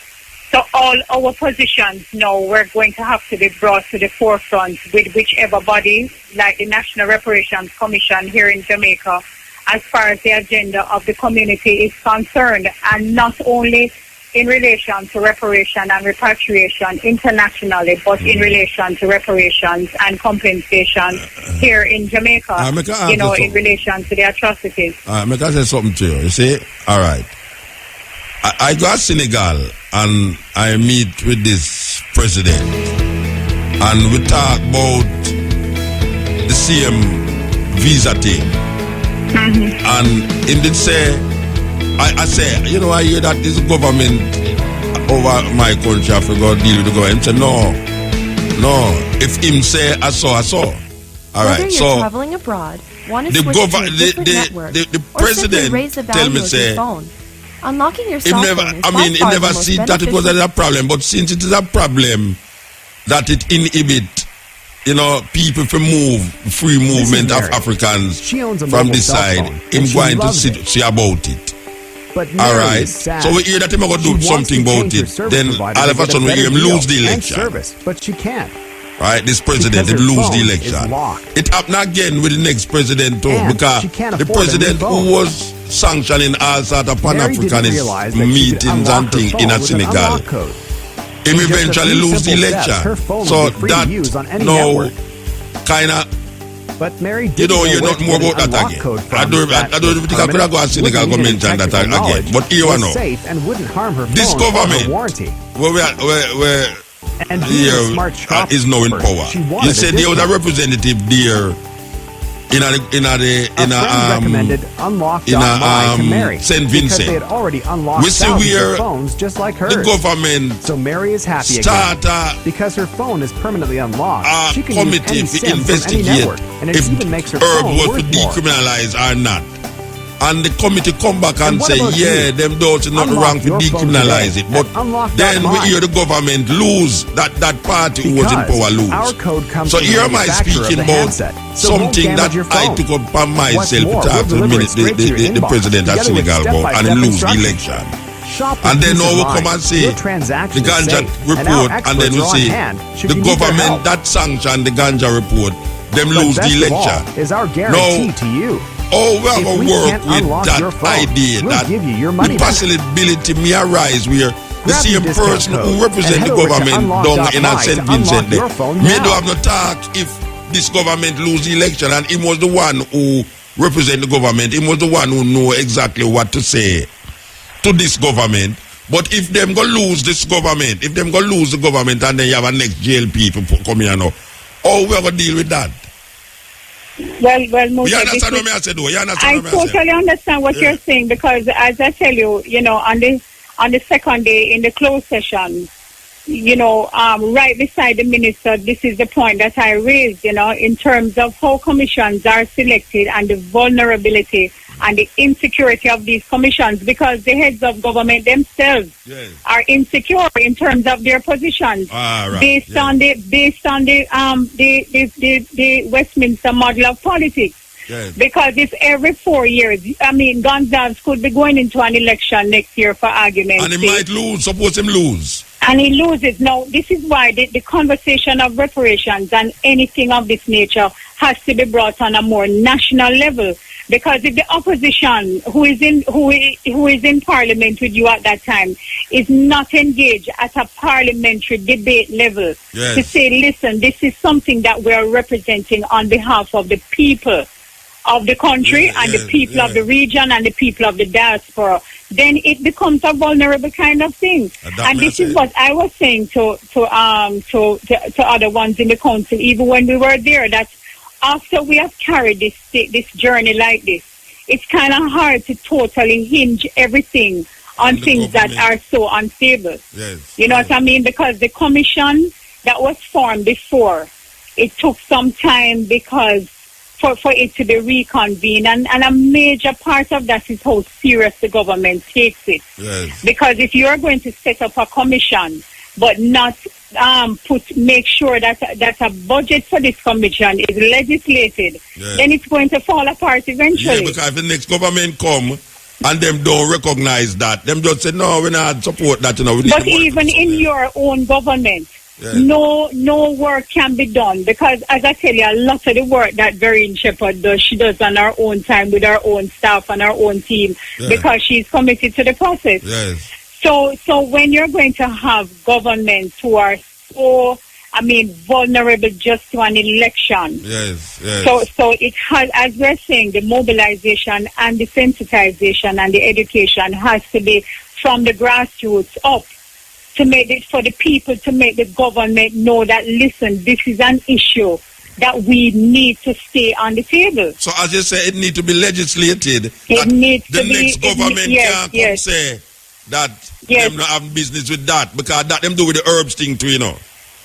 S10: So all our positions now, we're going to have to be brought to the forefront with whichever body, like the National Reparations Commission here in Jamaica, as far as the agenda of the community is concerned, and not only in relation to reparation and repatriation internationally, but in relation to reparations and compensation here in Jamaica, in relation to the atrocities.
S1: I can say something to you. You see, all right. I go to Senegal and I meet with this president, and we talk about the same visa thing. And him did say, I say, I hear that this government over my country, I forgot to deal with the government. He said, no. If him say, I saw. All right, so
S12: traveling abroad, want to
S1: the
S12: switch to a different network,
S1: the
S12: or simply raise
S1: president
S12: the
S1: tell
S12: value
S1: me
S12: of
S1: say,
S12: your phone. Unlocking your
S1: he
S12: cell
S1: never,
S12: phone is
S1: I
S12: by
S1: mean, he
S12: far the
S1: never
S12: most
S1: see that it was
S12: beneficial.
S1: a problem, but since it is a problem that it inhibit, people to move, free movement of Africans from this side, him going to see about it.
S13: But
S1: all right, so we hear that him going to do something about it, then all of a sudden we hear him lose the election.
S13: But she can't.
S1: Right, this president did lose the election. It happened again with the next president too, because the president who was sanctioning all sort of Pan-Africanist meetings and things in Senegal, he eventually lose the election. So that now kind of,
S13: but Mary
S1: you not more about that again. I don't think I could have gone to Senegal go mention that again. But here we know, this government, where
S13: and
S1: here is now in power. You said there was a representative there in St. Vincent. We see where
S13: phones just like hers.
S1: The government
S13: so Mary is happy
S1: again
S13: because her phone is permanently unlocked.
S1: A
S13: she can
S1: committee
S13: use
S1: to investigate
S13: network, and it
S1: if
S13: even makes her
S1: herb
S13: phone
S1: was
S13: worth
S1: to decriminalize or not. and the committee come back and
S13: what
S1: say,
S13: about
S1: yeah,
S13: you?
S1: them don't nothing
S13: Unlock
S1: wrong to
S13: your phone
S1: decriminalize
S13: today
S1: it. But
S13: at unlock.my.
S1: then we hear the government lose, that party who was in
S13: Because
S1: power lose.
S13: our code comes
S1: So
S13: from the
S1: here am I
S13: manufacturer of
S1: speaking
S13: the
S1: about
S13: handset, so it won't
S1: something that
S13: damage your
S1: I
S13: phone.
S1: took upon myself
S13: What's more,
S1: to talk to
S13: we'll
S1: the
S13: deliver it
S1: minute
S13: straight to your
S1: the
S13: inbox,
S1: president of
S13: together with
S1: Senegal about and him
S13: step-by-step
S1: lose the
S13: instructions.
S1: election.
S13: Shop with
S1: And then
S13: peace
S1: now
S13: of
S1: we
S13: mind.
S1: come and say
S13: Your
S1: the
S13: transaction is
S1: ganja
S13: safe, and
S1: report,
S13: our
S1: and then we
S13: experts are on
S1: say
S13: hand should
S1: the
S13: you need their
S1: government
S13: help.
S1: that sanctioned the ganja report, them
S13: But
S1: lose
S13: best
S1: the
S13: of all
S1: election.
S13: is our guarantee to you.
S1: Oh, we have
S13: If
S1: to
S13: we
S1: work
S13: can't
S1: with
S13: unlock
S1: that
S13: your phone,
S1: idea
S13: we'll
S1: that
S13: give you your
S1: the
S13: money back.
S1: possibility may arise where the
S13: Grab your
S1: same
S13: discount
S1: person
S13: code
S1: who represent
S13: and
S1: the
S13: head over to
S1: government down in a
S13: unlock.my
S1: St.
S13: to
S1: Vincent
S13: unlock your phone
S1: may
S13: now.
S1: do have no talk if this government lose the election, and he was the one who represent the government. He was the one who know exactly what to say to this government. But if them go lose this government, if them go lose the government and then you have a next jail people come here now, how we going to deal with that?
S10: Well,
S1: You understand what I said, though? You understand
S10: I
S1: what I said?
S10: totally understand what you're saying, because as I tell you, on the second day in the closed session, right beside the minister, this is the point that I raised, in terms of how commissions are selected and the vulnerability and the insecurity of these commissions, because the heads of government themselves are insecure in terms of their positions, based on the Westminster model of politics.
S1: Yes.
S10: Because if every 4 years, Gonzalez could be going into an election next year for argument's
S1: And he
S10: sake.
S1: might lose, suppose him lose.
S10: And he loses. Now, this is why the conversation of reparations and anything of this nature has to be brought on a more national level. Because if the opposition, who is in parliament with you at that time, is not engaged at a parliamentary debate level to say, listen, this is something that we are representing on behalf of the people of the country and the people of the region and the people of the diaspora, then it becomes a vulnerable kind of thing. And this is what I was saying to other ones in the council, even when we were there, that after we have carried this journey like this, it's kind of hard to totally hinge everything on things that are so unstable.
S1: Yes.
S10: You know what I mean? Because the commission that was formed before, it took some time because for it to be reconvened, and a major part of that is how serious the government takes it.
S1: Yes.
S10: Because if you're going to set up a commission but not make sure that a budget for this commission is legislated, then it's going to fall apart eventually.
S1: Yeah, because if the next government come and them don't recognize that, them just say, no, we not support that. We need
S10: but even in your own government, no work can be done, because as I tell you, a lot of the work that Vereen Shepherd does, she does on her own time with her own staff and her own team, because she's committed to the process.
S1: Yes.
S10: So when you're going to have governments who are so, vulnerable just to an election.
S1: Yes.
S10: So it has, as we're saying, the mobilization and the sensitization and the education has to be from the grassroots up, to make it for the people, to make the government know that, listen, this is an issue that we need to stay on the table.
S1: So as you say, it needs to be legislated.
S10: It needs
S1: the
S10: to be.
S1: next government can't come say that them not have business with that, because that them do with the herbs thing too,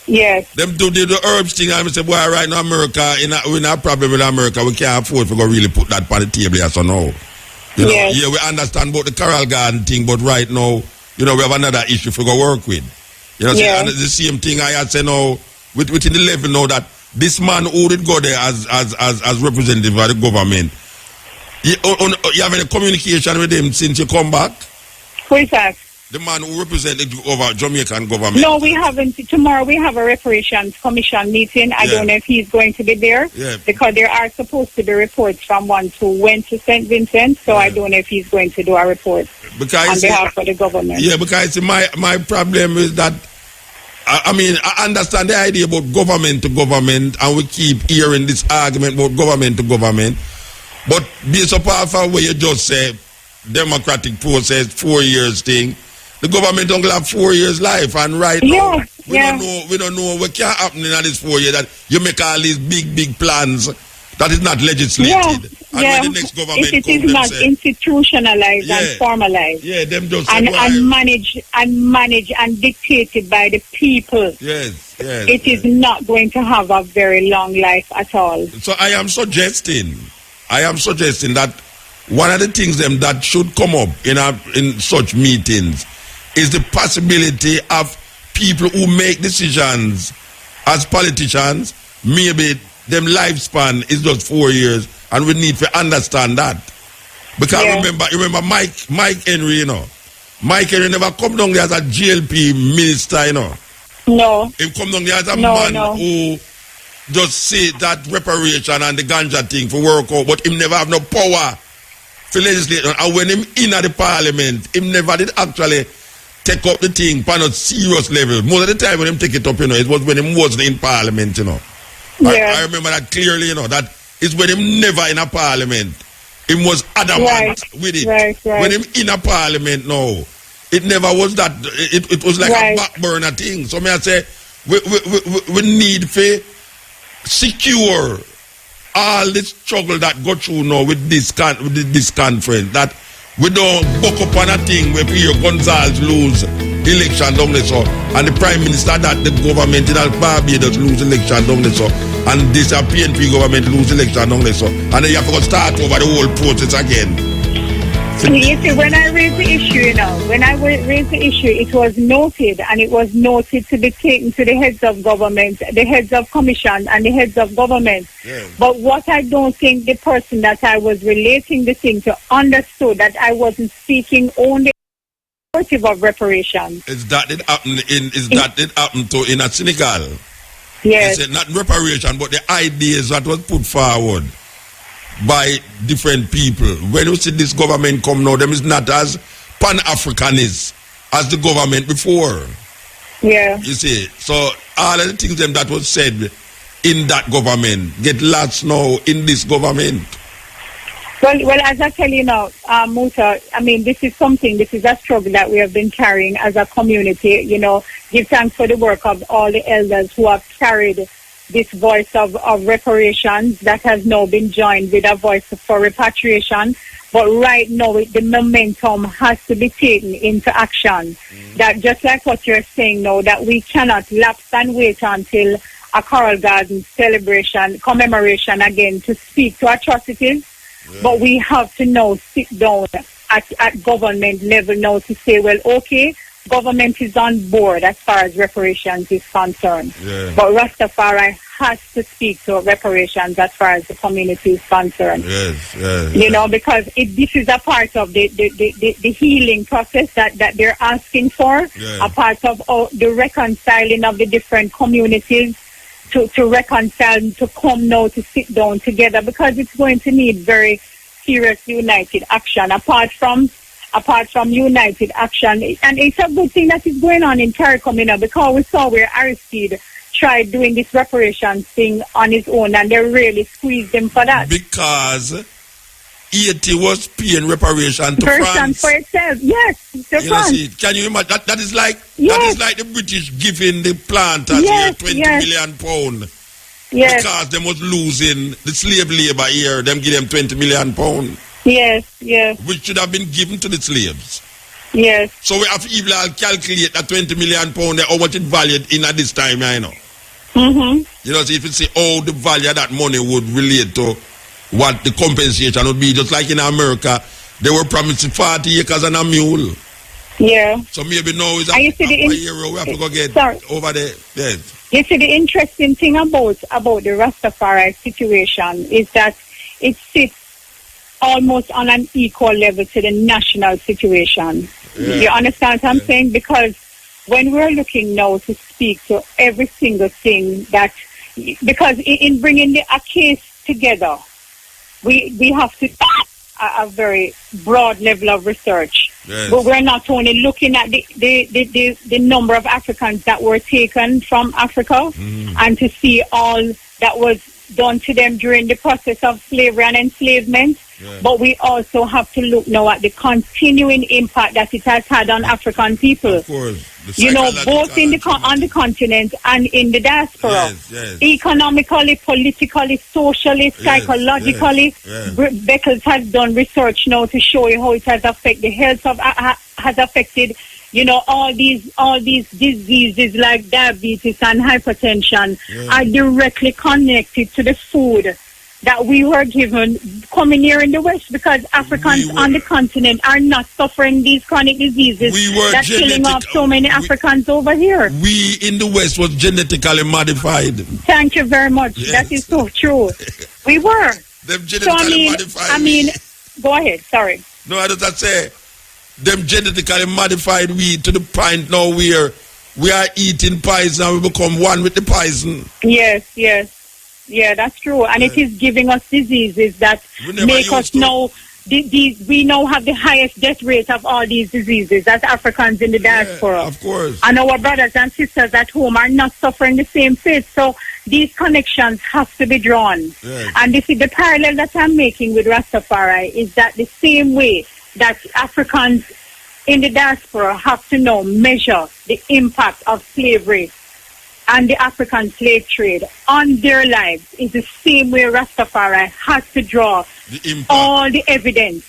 S10: Yes.
S1: Them do the herbs thing, and we say, boy, right now America, we not problem with America, we can't afford to go really put that on the table here, so no. Yeah, we understand about the Coral Garden thing, but right now, we have another issue to go work with. And it's the same thing I had said now, within the level now that this man who did go there as representative of the government, you have any communication with him since you come back?
S10: Who is that?
S1: The man who represented over Jamaican government.
S10: No, we haven't. Tomorrow we have a reparations commission meeting. I don't know if he's going to be there, because there are supposed to be reports from ones who went to St. Vincent, so I don't know if he's going to do a report on behalf of the government.
S1: Yeah, because my problem is that, I understand the idea about government to government, and we keep hearing this argument about government to government, but based upon where you just say democratic process, 4 years thing, the government don't have 4 years life, and right now we don't know what can happen in this 4 years, that you make all these big plans that is not legislated. And when the next government
S10: if it is not institutionalized and formalized,
S1: them just
S10: and managed and dictated by the people, it is not going to have a very long life at all.
S1: So I am suggesting that one of the things them that should come up in such meetings is the possibility of people who make decisions as politicians, maybe them lifespan is just 4 years, and we need to understand that. Because remember Mike Henry, you know. Mike Henry never come down there as a GLP minister, you know.
S10: No.
S1: He come down there as a man who just say that reparation and the ganja thing for work out, but him never have no power to legislate. And when him in at the parliament, him never did actually take up the thing on a serious level. Most of the time when him take it up, you know, it was when him wasn't in parliament, you know. I remember that clearly, you know, that is when him never in a parliament. Him was adamant with it. When him in a parliament now, it never was that. It was like a back burner thing. So may I say, we need to secure all the struggle that go through now with this conference. That we don't buck up on a thing where Pierre Gonzalez lose election down there, so, and the Prime Minister that the government in Barbados lose election down there, so, and this PNP government lose election down there, so, and then you have to go start over the whole process again.
S10: You see, when I raised the issue, it was noted, and it was noted to be taken to the heads of government, the heads of commission, and the heads of government. But what I don't think the person that I was relating the thing to understood that I wasn't speaking only of reparations.
S1: Is that it happened to in a Senegal?
S10: Yes.
S1: It's not reparation, but the ideas that was put forward by different people. When you see this government come now, them is not as pan-Africanist as the government before.
S10: Yeah.
S1: You see, so all of the things them that was said in that government get lost now in this government.
S10: Well, as I tell you now, Muta, I mean, this is a struggle that we have been carrying as a community. You know, give thanks for the work of all the elders who have carried this voice of reparations that has now been joined with a voice for repatriation. But right now, the momentum has to be taken into action. That just like what you're saying now, that we cannot lapse and wait until a Coral Garden commemoration again to speak to atrocities. But we have to now sit down at government level now to say, well, okay, government is on board as far as reparations is concerned. But Rastafari has to speak to reparations as far as the community is concerned. You know, because this is a part of the healing process that they're asking for, a part of the reconciling of the different communities to reconcile, to come now to sit down together, because it's going to need very serious united action. Apart from united action, and it's a good thing that is going on in CARICOM, you know, because we saw where Aristide tried doing this reparations thing on his own, and they really squeezed him for that.
S1: Because Haiti was paying reparation to France
S10: for itself. Yes, to France.
S1: See, can you imagine that is like the British giving the planters here 20 million pound. Because they was losing the slave labor here, them give them 20 million pound. Which should have been given to the slaves. So we have to even calculate that 20 million pound, how much it valued in at this time, you know. You know, so if you see how the value of that money would relate to what the compensation would be, just like in America, they were promising 40 acres and a mule. So maybe now is a year we have to go get over there.
S10: You see, the interesting thing about the Rastafari situation is that it sits almost on an equal level to the national situation. You understand what I'm saying? Because when we're looking now to speak to every single thing that, because in bringing a case together, we have to a very broad level of research. But we're not only looking at the number of Africans that were taken from Africa and to see all that was done to them during the process of slavery and enslavement, but we also have to look now at the continuing impact that it has had on African people.
S1: Of course.
S10: You know, both on the continent and in the diaspora. Economically, politically, socially, psychologically. Beckles has done research now to show you how it has affected the health of, has affected, you know, all these diseases like diabetes and hypertension are directly connected to the food that we were given coming here in the West, because Africans on the continent are not suffering these chronic diseases that's killing off so many Africans over here.
S1: We in the West was genetically modified.
S10: Thank you very much.
S1: Yes.
S10: That is so true. We were.
S1: Them genetically modified.
S10: I mean, go ahead. Sorry.
S1: No, I just say them genetically modified we to the point now where we are eating poison and we become one with the poison.
S10: Yes. Yeah, that's true. And it is giving us diseases that make us know, we now have the highest death rate of all these diseases as Africans in the diaspora.
S1: Of course.
S10: And our brothers and sisters at home are not suffering the same fate. So these connections have to be drawn.
S1: Yes.
S10: And this is the parallel that I'm making with Rastafari, is that the same way that Africans in the diaspora have to now measure the impact of slavery and the African slave trade on their lives, is the same way Rastafari has to draw all the evidence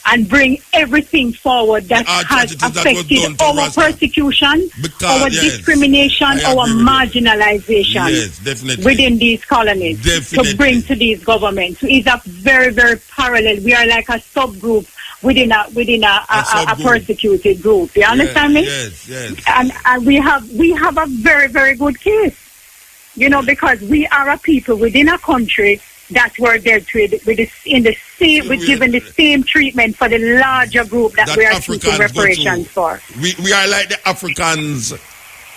S10: and bring everything forward that has affected our persecution, our discrimination, our marginalization within these colonies to bring to these governments. So it's a very, very parallel. We are like a subgroup within a persecuted group. You understand me?
S1: Yes.
S10: And we have a very, very good case. You know, because we are a people within a country that were dealt with given the same treatment for the larger group that we are seeking reparations for.
S1: We are like the Africans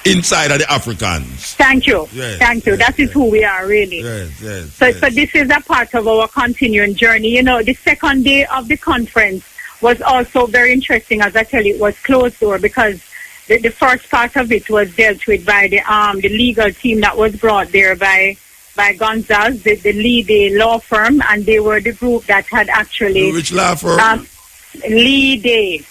S1: inside of the Africans.
S10: Thank you. Thank you. That is who we are, really. So this is a part of our continuing journey. You know, the second day of the conference was also very interesting. As I tell you, it was closed door, because the first part of it was dealt with by the legal team that was brought there by Gonzalez, the law firm, and they were the group that had actually...
S1: Which law firm?
S10: Lee Day.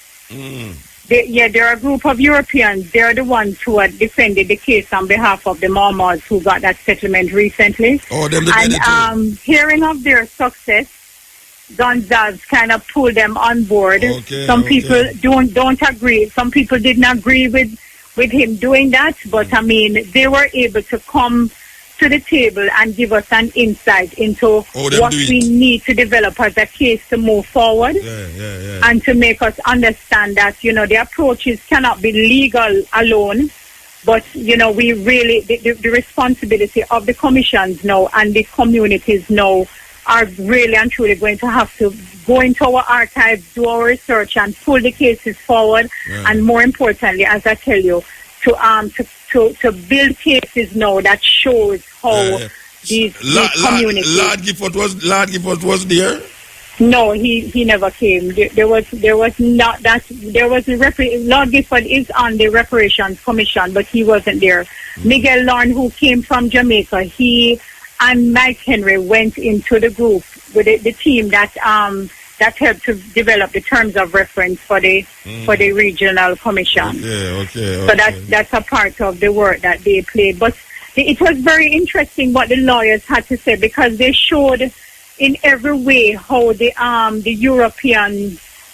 S10: They're a group of Europeans. They're the ones who had defended the case on behalf of the Mormons who got that settlement recently. And hearing of their success, Gonzalez kind of pulled them on board. Some people don't agree. Some people didn't agree with him doing that, but I mean, they were able to come to the table and give us an insight into what we need to develop as a case to move forward, and to make us understand that, you know, the approaches cannot be legal alone, but, you know, we really, the responsibility of the commissions now and the communities now are really and truly going to have to go into our archives, do our research, and pull the cases forward, and more importantly, as I tell you, to build cases now that shows how these communities.
S1: Lord Gifford was there?
S10: No, he never came. There was not that. There was Lord Gifford is on the Reparations Commission, but he wasn't there. Miguel Lorne, who came from Jamaica, he and Mike Henry went into the group with the team that helped to develop the terms of reference for the regional commission. So that's a part of the work that they played. But it was very interesting what the lawyers had to say, because they showed in every way how the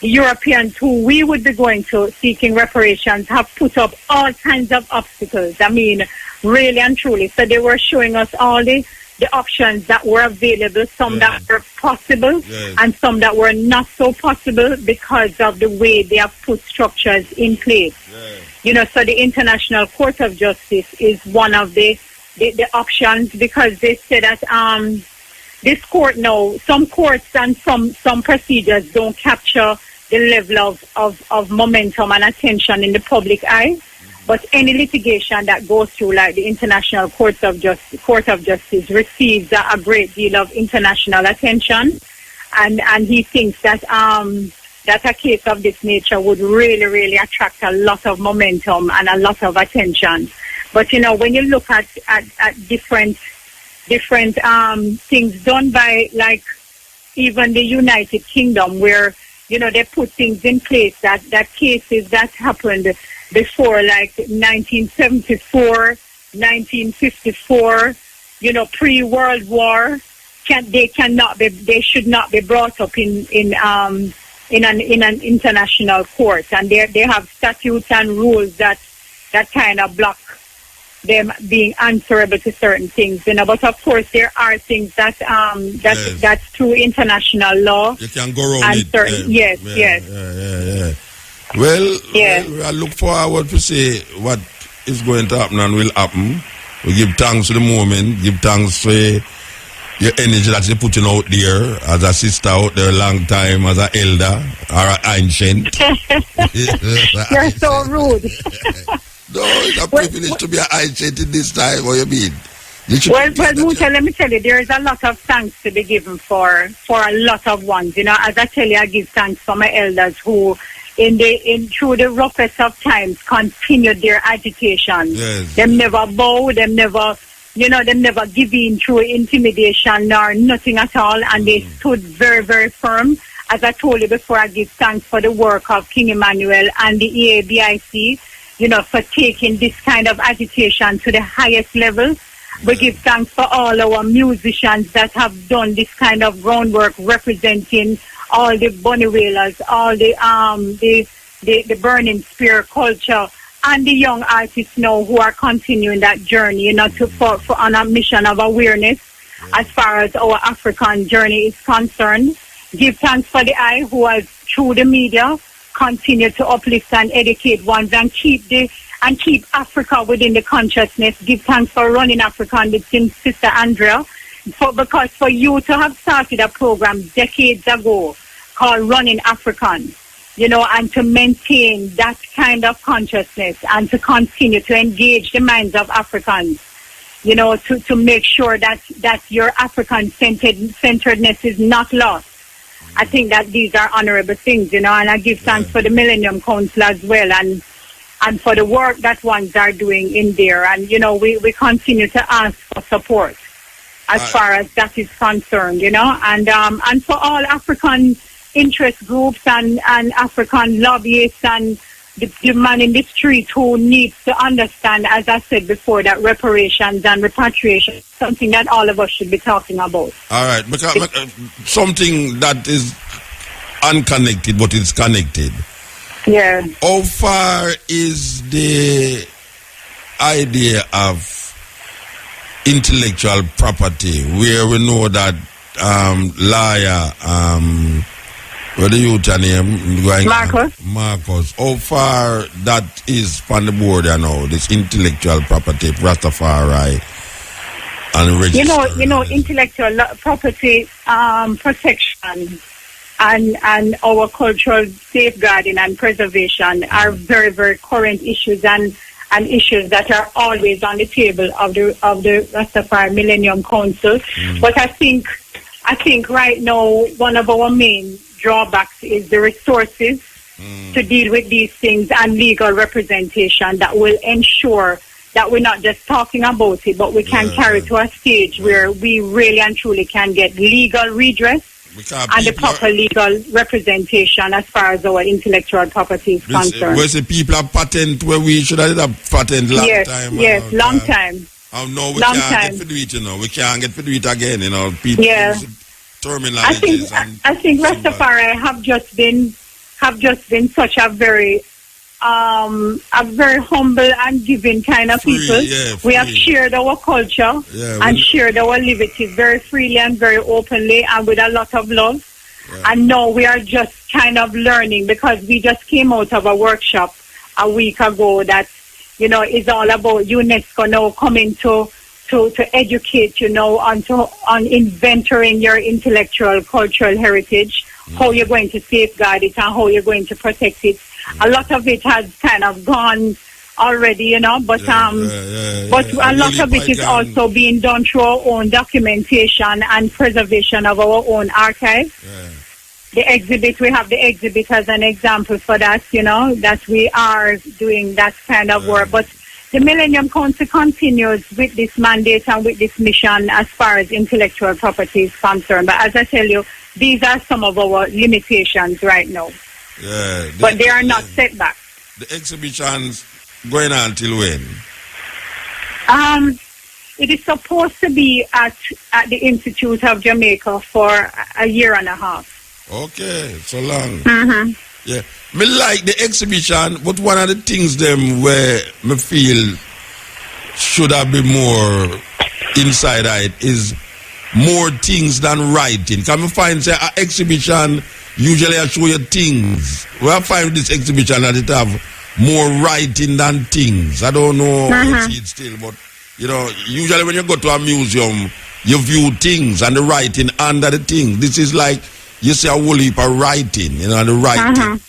S10: Europeans who we would be going to seeking reparations have put up all kinds of obstacles. I mean, really and truly. So they were showing us all the options that were available, some that were possible, and some that were not so possible because of the way they have put structures in place. You know, so the International Court of Justice is one of the options, because they say that this court now, some courts and some procedures don't capture the level of momentum and attention in the public eye. But any litigation that goes through, like the International Court of Justice, receives a great deal of international attention, and he thinks that that a case of this nature would really, really attract a lot of momentum and a lot of attention. But you know, when you look at different things done by, like, even the United Kingdom, where, you know, they put things in place that cases that happened before, like 1974, 1954, you know, pre-World War, they should not be brought up in an international court, and they have statutes and rules that kind of block them being answerable to certain things, But of course, there are things that that's through international law.
S1: You can go around
S10: and
S1: it.
S10: Certain, yes.
S1: Well, I look forward to see what is going to happen and will happen. We give thanks to the moment. Give thanks for your energy that you're putting out there as a sister out there a long time, as an elder or an ancient.
S10: You're so rude.
S1: No, it's a privilege to be an ancient in this time. What you mean?
S10: Well, Muta, let me tell you, there is a lot of thanks to be given for a lot of ones. As I tell you, I give thanks for my elders who, through the roughest of times, continued their agitation.
S1: Yes.
S10: Them never bow, them never give in through intimidation or nothing at all, and they stood very, very firm. As I told you before, I give thanks for the work of King Emmanuel and the EABIC, for taking this kind of agitation to the highest level. We give thanks for all our musicians that have done this kind of groundwork, representing all the bunny whalers, all the burning spear culture, and the young artists now who are continuing that journey, for on a mission of awareness as far as our African journey is concerned. Give thanks for the I who has, through the media, continue to uplift and educate ones and keep Africa within the consciousness. Give thanks for running African with Sister Andrea, because for you to have started a program decades ago called Running African, and to maintain that kind of consciousness and to continue to engage the minds of Africans, to make sure that your African centeredness is not lost. I think that these are honorable things, and I give thanks for the Millennium Council as well, and for the work that ones are doing in there. And, we continue to ask for support as far as that is concerned, and for all African interest groups and African lobbyists and the man in the street who needs to understand, as I said before, that reparations and repatriation is something that all of us should be talking about.
S1: All right, because something that is unconnected, but it's connected.
S10: Yeah.
S1: How far is the idea of intellectual property, where we know that lawyer, what do you name? Marcus. How far that is on the board now, this intellectual property, Rastafari, and register?
S10: Intellectual property protection and our cultural safeguarding and preservation are very, very current issues and issues that are always on the table of the Rastafari Millennium Council. But I think right now one of our main drawbacks is the resources to deal with these things and legal representation that will ensure that we're not just talking about it, but we can carry to a stage where we really and truly can get legal redress and the proper legal representation as far as our intellectual property is concerned.
S1: Where's the people have patent where we should have patent long time?
S10: Yes, long time.
S1: No, we can't get to do it, We can't get to do it again, People use terminologies.
S10: I think Rastafari have just been such a very humble and giving kind of people. We have shared our culture and shared our liberties very freely and very openly and with a lot of love. And now we are just kind of learning, because we just came out of a workshop a week ago that, is all about UNESCO now coming to educate, on inventorying your intellectual cultural heritage, how you're going to safeguard it and how you're going to protect it. A lot of it has kind of gone already, but a lot of it is also being done through our own documentation and preservation of our own archive. The exhibit, we have the exhibit as an example for that, that we are doing that kind of work. But the Millennium Council continues with this mandate and with this mission as far as intellectual property is concerned. But as I tell you, these are some of our limitations right now. But they are not setbacks.
S1: The exhibition's going on till when?
S10: It is supposed to be at the Institute of Jamaica for a year and a half.
S1: Okay, so long. Yeah, me like the exhibition, but one of the things them where me feel should have been more inside it is more things than writing. Can we find say an exhibition usually I show you things. We have find this exhibition that it have more writing than things. I don't know how you see it still, but you know, usually when you go to a museum, you view things and the writing under the thing. This is like you see a whole heap of writing, you know, and the writing.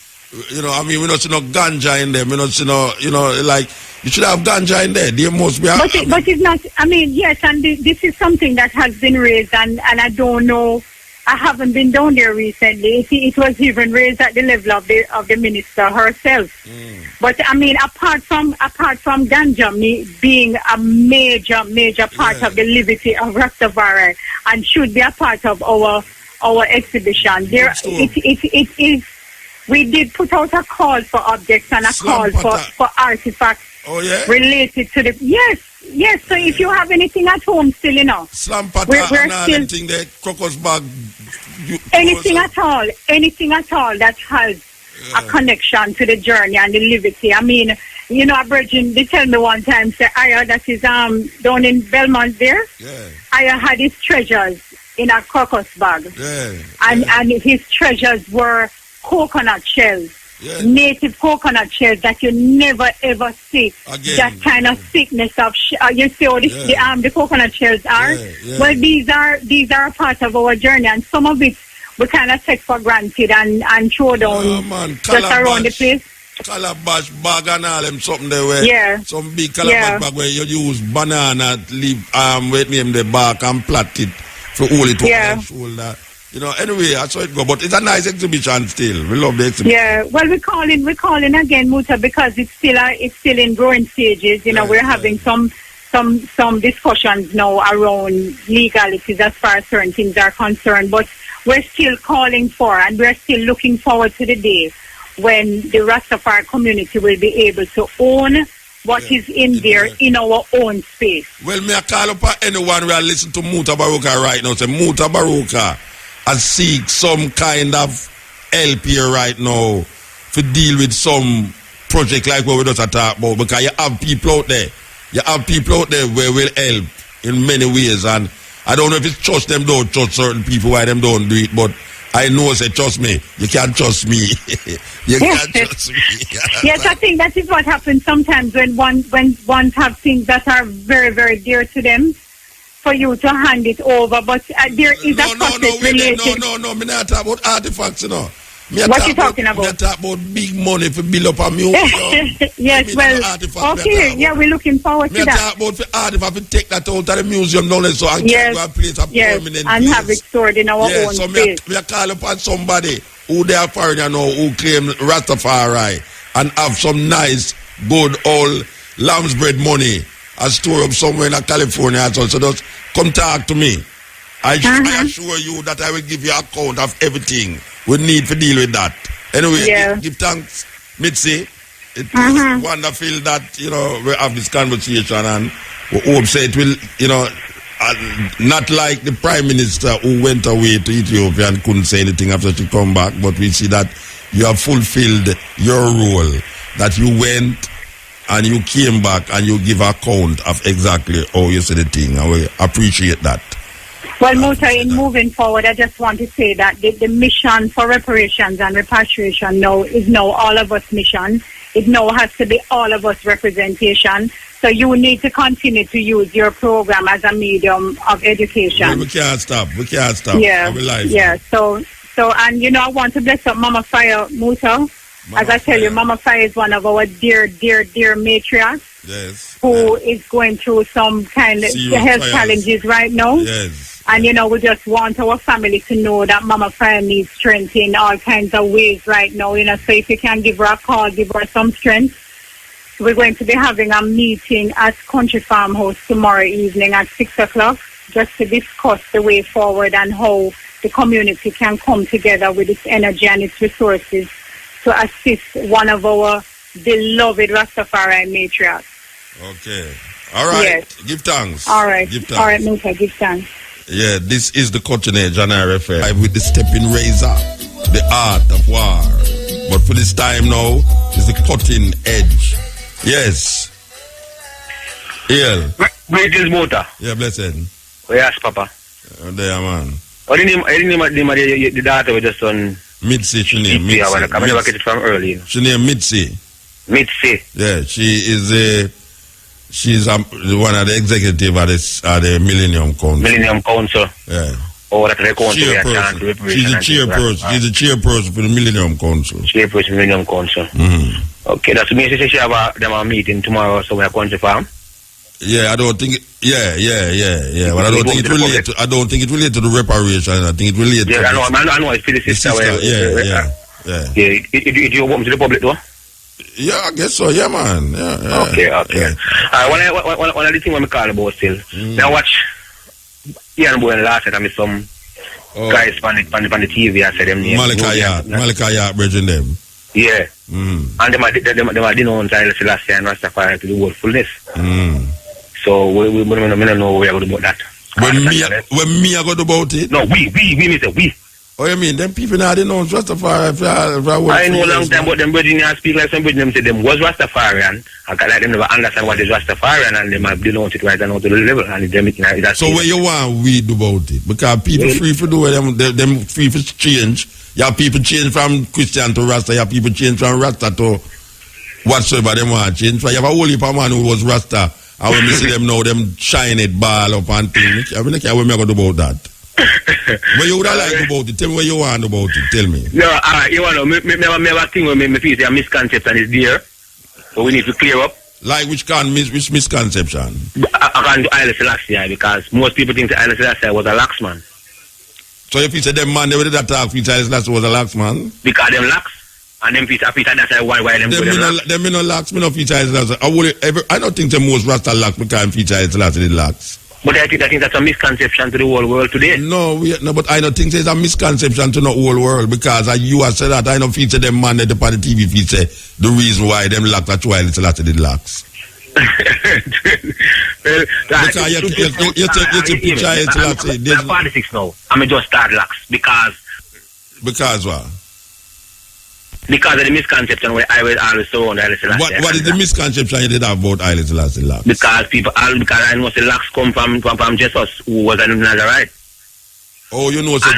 S1: You know, I mean, we don't see no ganja in there. We don't see no, you know, like you should have ganja in there. There must be.
S10: But it's not. I mean, yes, and this is something that has been raised, and I don't know. I haven't been down there recently. It was even raised at the level of the minister herself. But I mean, apart from ganja being a major part of the liberty of Rastafari and should be a part of our exhibition, there it is. We did put out a call for objects and a call for artifacts related to the yes. So if you have anything at home still, you know, we're still
S1: anything there, crocus bag,
S10: anything at all that has a connection to the journey and the liberty. I mean, you know, a virgin, they tell me one time, say, Aya, that is down in Belmont there. Aya had his treasures in a crocus bag, and his treasures were coconut shells. Native coconut shells that you never ever see. That kind of thickness of you see how the coconut shells are. Well, these are a part of our journey, and some of it we kind of take for granted and throw down just around the place.
S1: Calabash bag and all them something there where some big calabash bag where you use banana leaf with name the bark and plait it for hold it on the shoulder. You know, anyway, that's how it go. But it's a nice exhibition still. We love the exhibition.
S10: Yeah, well, we're calling again, Muta, because it's still in growing stages. You know, we're having some discussions now around legalities as far as certain things are concerned. But we're still calling for, and we're still looking forward to the day when the Rastafari community will be able to own what is in there in our own space.
S1: Well, may I call upon anyone who listen to Mutabaruka right now? Say Mutabaruka. I seek some kind of help here right now to deal with some project like what we just talk about, because you have people out there. You have people out there where will help in many ways, and I don't know if it's trust them, don't trust certain people, why them don't do it, but I know, say, trust me, you can't trust me. You can't trust me.
S10: Yes, I think that is what happens sometimes when one have things that are very, very dear to them, for you to hand it over, but there is a process related.
S1: No, me not talk about artifacts, you know.
S10: What you talking about?
S1: Me talk about big money for build up a museum.
S10: Yes, well, okay, yeah, we're looking forward to that.
S1: Me talk about for artifact, to take that out of the museum down there so I can go and place a permanent
S10: and
S1: place.
S10: have it stored in our own
S1: so
S10: space.
S1: me call upon somebody who they are foreigner now, who claim Rastafari and have some nice, good old lamb's bread money and store up somewhere in California. So just come talk to me. I assure you that I will give you account of everything we need to deal with that. Anyway, give thanks, Mitzi. It was wonderful that, you know, we have this conversation, and we hope say it will, you know, not like the Prime Minister who went away to Ethiopia and couldn't say anything after she come back, but we see that you have fulfilled your role, that you went and you came back and you give account of exactly how you said the thing, and we appreciate that.
S10: Well, Muta, in moving forward, I just want to say that the mission for reparations and repatriation now is now all of us mission. It now has to be all of us representation. So you need to continue to use your program as a medium of education.
S1: Well, we can't stop.
S10: Yeah. Yeah. So, and you know, I want to bless up Mama Fire, Muta. As I tell you, Mama Fire is one of our dear matriarchs.
S1: Yes.
S10: Who is going through some kind of health challenges right now.
S1: Yes.
S10: And, you know, we just want our family to know that Mama Fire needs strength in all kinds of ways right now. You know, so if you can give her a call, give her some strength. We're going to be having a meeting at Country Farmhouse tomorrow evening at 6 o'clock just to discuss the way forward and how the community can come together with its energy and its resources to assist one of our beloved Rastafari matriarchs.
S1: Okay. All right. Yes. Give thanks.
S10: All right.
S1: Give thanks.
S10: All right, Musa, give thanks.
S1: Yeah, this is the cutting edge, and I refer with the stepping razor, the art of war. But for this time now, is the cutting edge. Yes. Yeah.
S14: Greetings, Motor.
S1: Yeah, blessed.
S14: Oh, yes, Papa.
S1: There, man.
S14: Oh, the name of the daughter with the son.
S1: Mitzi, she name.
S14: Mitzi. I
S1: Mitzi.
S14: never get it from early.
S1: She name Mitzi.
S14: Mitzi.
S1: Yeah, she's one of the executive of the Millennium Council.
S14: Millennium Council.
S1: Yeah.
S14: Oh, that's the council.
S1: Chairperson. She's the chairperson. She's the chairperson for the Millennium Council.
S14: Chairperson Millennium Council.
S1: Mm-hmm.
S14: Okay, that's me. She say about them a meeting tomorrow somewhere country farm.
S1: Yeah, I don't think. Yeah. But I don't think it related. I don't think it related to the reparation. I think it related.
S14: Yeah, I know. It's for the sister.
S1: Yeah.
S14: It you open to the public though?
S1: Yeah, I guess so. Yeah, man. Yeah.
S14: Okay.
S1: Yeah.
S14: One of the things when I call about still. Now watch. Ian Boy and last night I met some guys on the TV. I said them names.
S1: Malakaya, bridging them.
S14: Yeah. And them are denounce Haile Selassie and Rastafari to the world fullness. So we don't know where we are going about that.
S1: When me I got about it?
S14: No, we say we.
S1: Oh, you mean them people now denounce Rastafari?
S14: I know a long time, but them bridging speak like some bridging them say them was Rastafarian. I got like them never understand what is Rastafarian and them have denounced it right now to the level and them
S1: so where you want we do about it? Because people free for do it, them free for change. You have people change from Christian to Rasta, you have people change from Rasta to whatsoever them want to change. You have a whole heap of man who was Rasta, and when we see them now, them shine it, ball up and things. I mean, I can't remember about that. What you would have liked about it? Tell me what you want about it. Tell me.
S14: No, you want to know, me have a thing where me feel a misconception is there. So we need to clear up.
S1: Like which misconception?
S14: I can't do Haile Selassie because most people think that Haile Selassie was a lax man.
S1: So if you say them man, they would have talked with Haile Selassie was a lax man?
S14: Because them lax. And them Peter that's why them go them lax.
S1: Them no lax, me no feature Haile Selassie. I don't think the most Rasta lax because feature Haile Selassie did lax.
S14: But I think that's a misconception to the whole world today.
S1: No, but I don't think there's a misconception to the whole world because you have said that I don't feature them man that upon the TV feature the reason why them lax that's why it's a lot of the lax. Because you take picture
S14: I'm 46 now. I'm just start lax because
S1: what?
S14: Because of the misconception where I was always surrounded Haile Selassie.
S1: What is the misconception you did have about Haile Selassie lax?
S14: Because I know the lax come from Jesus who was a Nazarite.
S1: Oh, you know say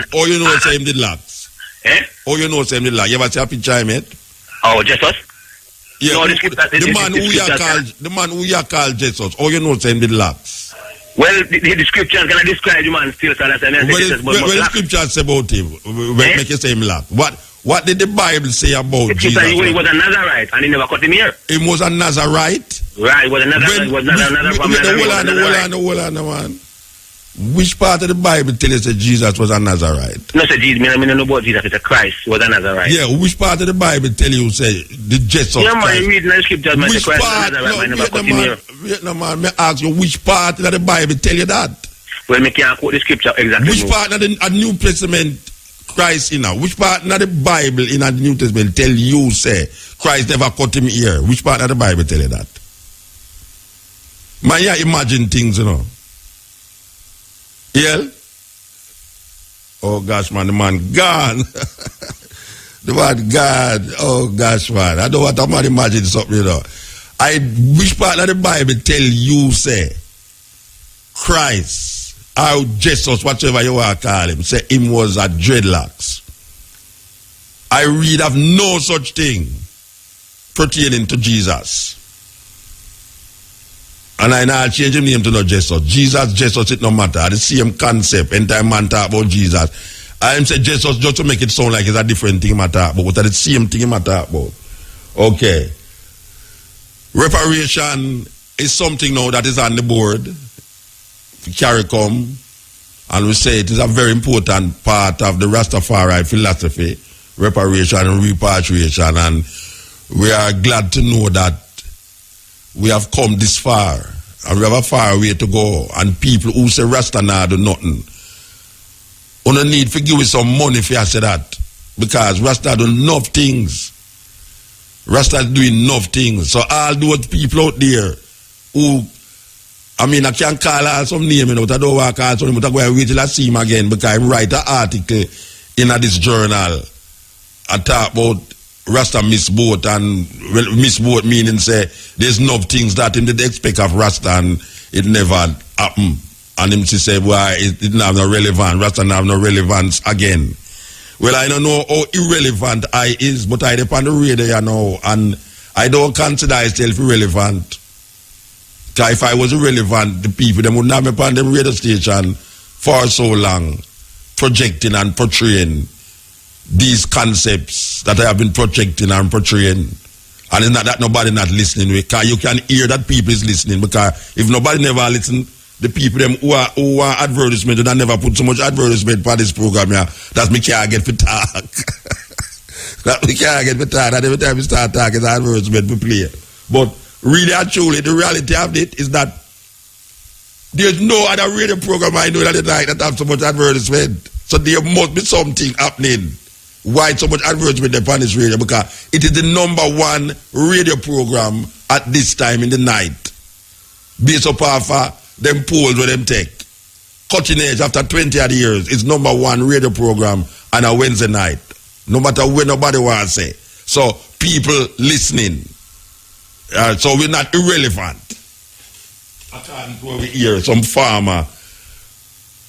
S1: him did lax?
S14: Eh?
S1: Oh, you know say him did lax. You ever see a picture of him?
S14: Oh, Jesus?
S1: Yeah,
S14: no,
S1: the man who you call Jesus. Oh, you know say him did lax?
S14: Well, the scriptures can I describe the man still, so that's
S1: the scriptures say about him? Make you say him lax. What did the Bible say about Jesus?
S14: He was a Nazarite and he never cut him here.
S1: He was a Nazarite?
S14: Right, he was a Nazarite.
S1: Hold on, man. Which part of the Bible tell us that Jesus was a Nazarite?
S14: No, sir, Jesus. I don't know about Jesus. It's a Christ. He was a Nazarite.
S1: Yeah, which part of the Bible tell you say the Jesus Christ?
S14: Yeah, man, you read the scriptures, man. Which part?
S1: No, man, me ask you, which part of the Bible tell you that?
S14: Well, me can't quote the scripture exactly.
S1: Which part of the New Testament Christ in which part of the Bible in the New Testament tell you say Christ never cut him ear? Which part of the Bible tell you that? Man, you imagine things, you know. Yeah? Oh gosh, man, the man gone. The man gone. Oh gosh, man. I don't want to imagine something, you know. Which part of the Bible tell you say Christ or Jesus, whatever you want to call him, say him was a dreadlocks? I read of no such thing pertaining to Jesus. And I now change him name to no Jesus. Jesus, it no matter. The same concept. Anytime man talk about Jesus, I say Jesus just to make it sound like it's a different thing I talk about, but it's the same thing I talk about. Okay. Reparation is something now that is on the board. CARICOM, and we say it is a very important part of the Rastafari philosophy, reparation and repatriation, and we are glad to know that we have come this far, and we have a far way to go, and people who say Rasta now do nothing, only need to give you some money for you say that, because Rasta do enough things. Rasta is doing enough things. So all those people out there who, I mean, I can't call out some name, you know, but I don't want to call some name, but I'm going to wait till I see him again because I write an article in this journal. I talk about Rasta miss boat, and well, miss boat meaning say there's no things that him did expect of Rasta and it never happen. And him say, why it didn't have no relevance, Rasta don't have no relevance again. Well, I don't know how irrelevant I is, but I depend on the radio, you know, and I don't consider myself irrelevant. Because if I was irrelevant, the people, they wouldn't have me on the radio station for so long, projecting and portraying these concepts that I have been projecting and portraying. And it's not that nobody not listening, because you can hear that people is listening, because if nobody never listen, the people them who are advertisement, and I never put so much advertisement for this program here, that me can't get for talk. That we can't get for talk, that every time we start talking, it's advertisement we play. But really and truly, the reality of it is that there's no other radio program I know that have so much advertisement. So there must be something happening. Why so much advertisement upon this radio? Because it is the #1 radio program at this time in the night. Based upon them polls where them take. Cutting Edge after 20 odd years is #1 radio program on a Wednesday night. No matter where nobody wants to say. So people listening. So we're not irrelevant. I can't go over here some farmer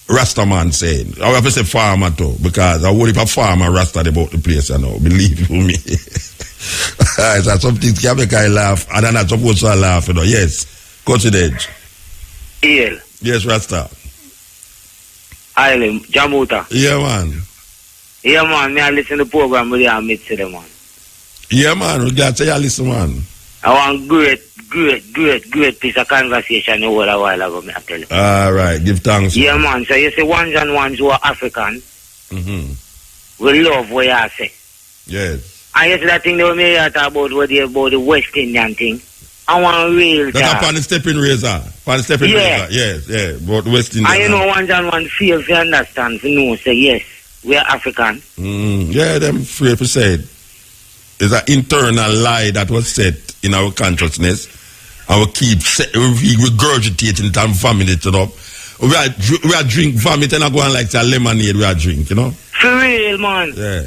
S1: Rastaman saying. I have to say farmer too, because I worry if a farmer Rasta about the place, you know. Believe me. So some things can make I laugh, and I'm not supposed to laugh, you know. Yes. Cutting Edge.
S15: Iel.
S1: Yes, Rasta.
S15: Island, Jamuta.
S1: Yeah, man.
S15: Yeah, man. Me I listen to the program with you and meet to them, man.
S1: Yeah, man. We're glad to you listen, man.
S15: I want great piece of conversation you had a while ago, me I tell you.
S1: All right. Give thanks.
S15: Yeah, man. So you say ones and ones who are African, we love what you say.
S1: Yes.
S15: And you see that thing they may talk about what about the West Indian thing. I want real
S1: that's upon the stepping razor. Upon the stepping razor. Yes, yeah. But West Indian.
S15: And you know ones and ones feel if you understand, if you know, say yes, we are African.
S1: Yeah, them free to say it. It's an internal lie that was set in our consciousness. And we keep regurgitating it and vomiting it up. We are drink vomit and I go on like a lemonade we are drink, you know?
S15: For real, man.
S1: Yeah.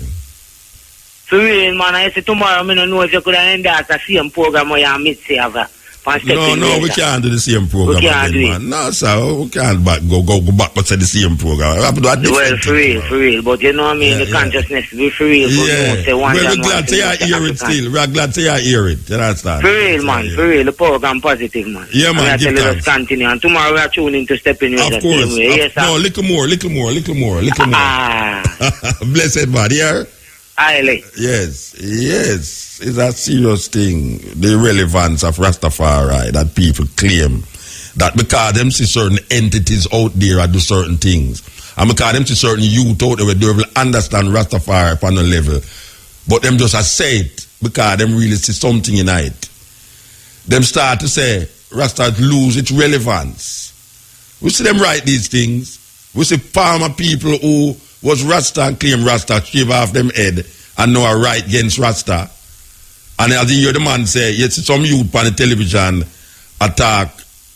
S15: For real, man. I say tomorrow, I don't know if you could end that the same program where you meet say have a
S1: No, we can't do the same program again, man. No, sir, we can't go back but say the same program. We have to do a different
S15: for real. But you know what I mean? The consciousnly be for real.
S1: Yeah. We're glad to hear it still. We're glad to hear it. You understand?
S15: For real, man. For real. The program positive, man.
S1: Yeah, man.
S15: I tell you, let's continue. And tomorrow we are tuning to step in.
S1: Of course.
S15: Yes,
S1: no, little more. Blessed man, yeah? Yes. It's a serious thing. The relevance of Rastafari that people claim that because them see certain entities out there that do certain things, and because them see certain youth out there they will understand Rastafari upon a level, but them just say it because them really see something in it. Them start to say Rasta lose its relevance. We see them write these things. We see farmer people who was Rasta and claim Rasta shave off them head and now are right against Rasta. And as you hear the man say, you see some youth on the television attack,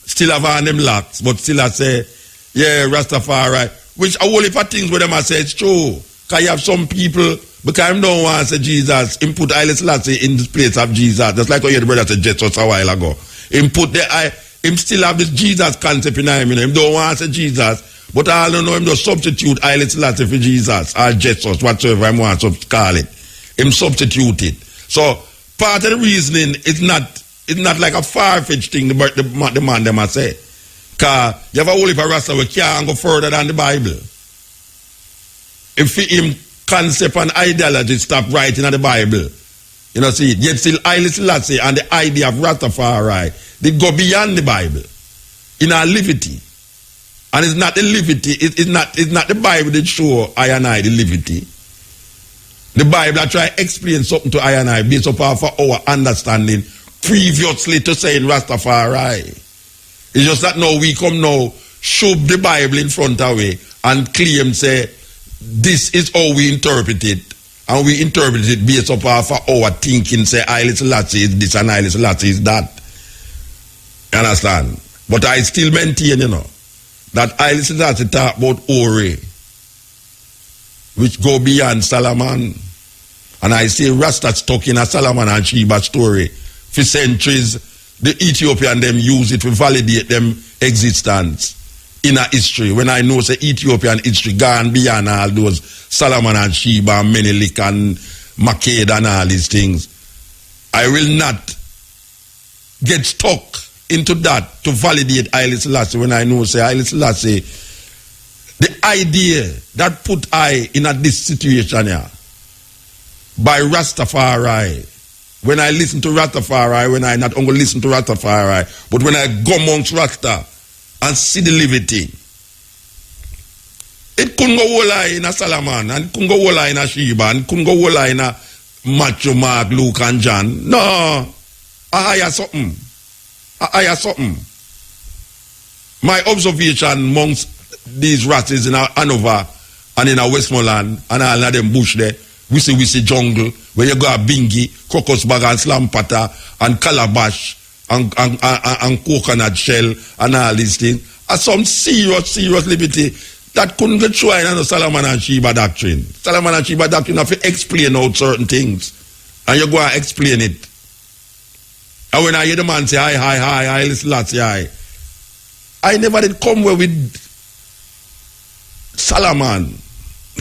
S1: still have on them locks, but still I say, yeah, Rastafari. Which a whole heap of things with them I say it's true. Because you have some people, because I don't want to say Jesus, him put Haile Selassie in the place of Jesus. Just like how you hear the brother said Jesus a while ago. Him still have this Jesus concept in him, you know. Him don't want to say Jesus. But I don't know him just substitute Haile Selassie for Jesus or Jesus, whatsoever I want to call it. Him substitute it. So part of the reasoning is not like a far-fetched thing the man them must say. Because you have a whole heap of Rasta we can't go further than the Bible. If him concept and ideology stop writing in the Bible, you know, see, yet still Haile Selassie and the idea of Rastafari, they go beyond the Bible in our liberty. And it's not the liberty, it's not the Bible that show I and I the liberty. The Bible I try to explain something to I and I based upon our understanding previously to saying Rastafari. It's just that now we come now, shove the Bible in front of we and claim say this is how we interpret it. And we interpret it based upon our thinking say Haile Selassie is this and Haile Selassie is that. You understand? But I still maintain, you know, that Haile Selassie talk about Ori, which go beyond Solomon. And I say Rasta stuck in a Solomon and Sheba story. For centuries, the Ethiopian them use it to validate them existence in a history. When I know say Ethiopian history gone beyond all those Solomon and Sheba and Menelik and Makeda and all these things, I will not get stuck into that to validate Haile Selassie when I know say Haile Selassie, the idea that put I in this situation here by Rastafari. When I listen to Rastafari, when I not only listen to Rastafari, but when I go amongst Rasta and see the liberty, it couldn't go whole in a Solomon, and it couldn't go whole in a Sheba, and it couldn't go whole in a Matthew, Mark, Luke, and John. No, I hire something. My observation amongst these Rastas in Hanover and in a Westmoreland and all of them bush there, we see jungle, where you go a Bingi, Crocus Bag and Slampata and Calabash and coconut shell and all these things, are some serious liberty that couldn't get through in the Solomon and Sheba doctrine. Solomon and Sheba doctrine have to explain out certain things, and you go and explain it. And when I hear the man say, hi, listen, I never did come with Solomon.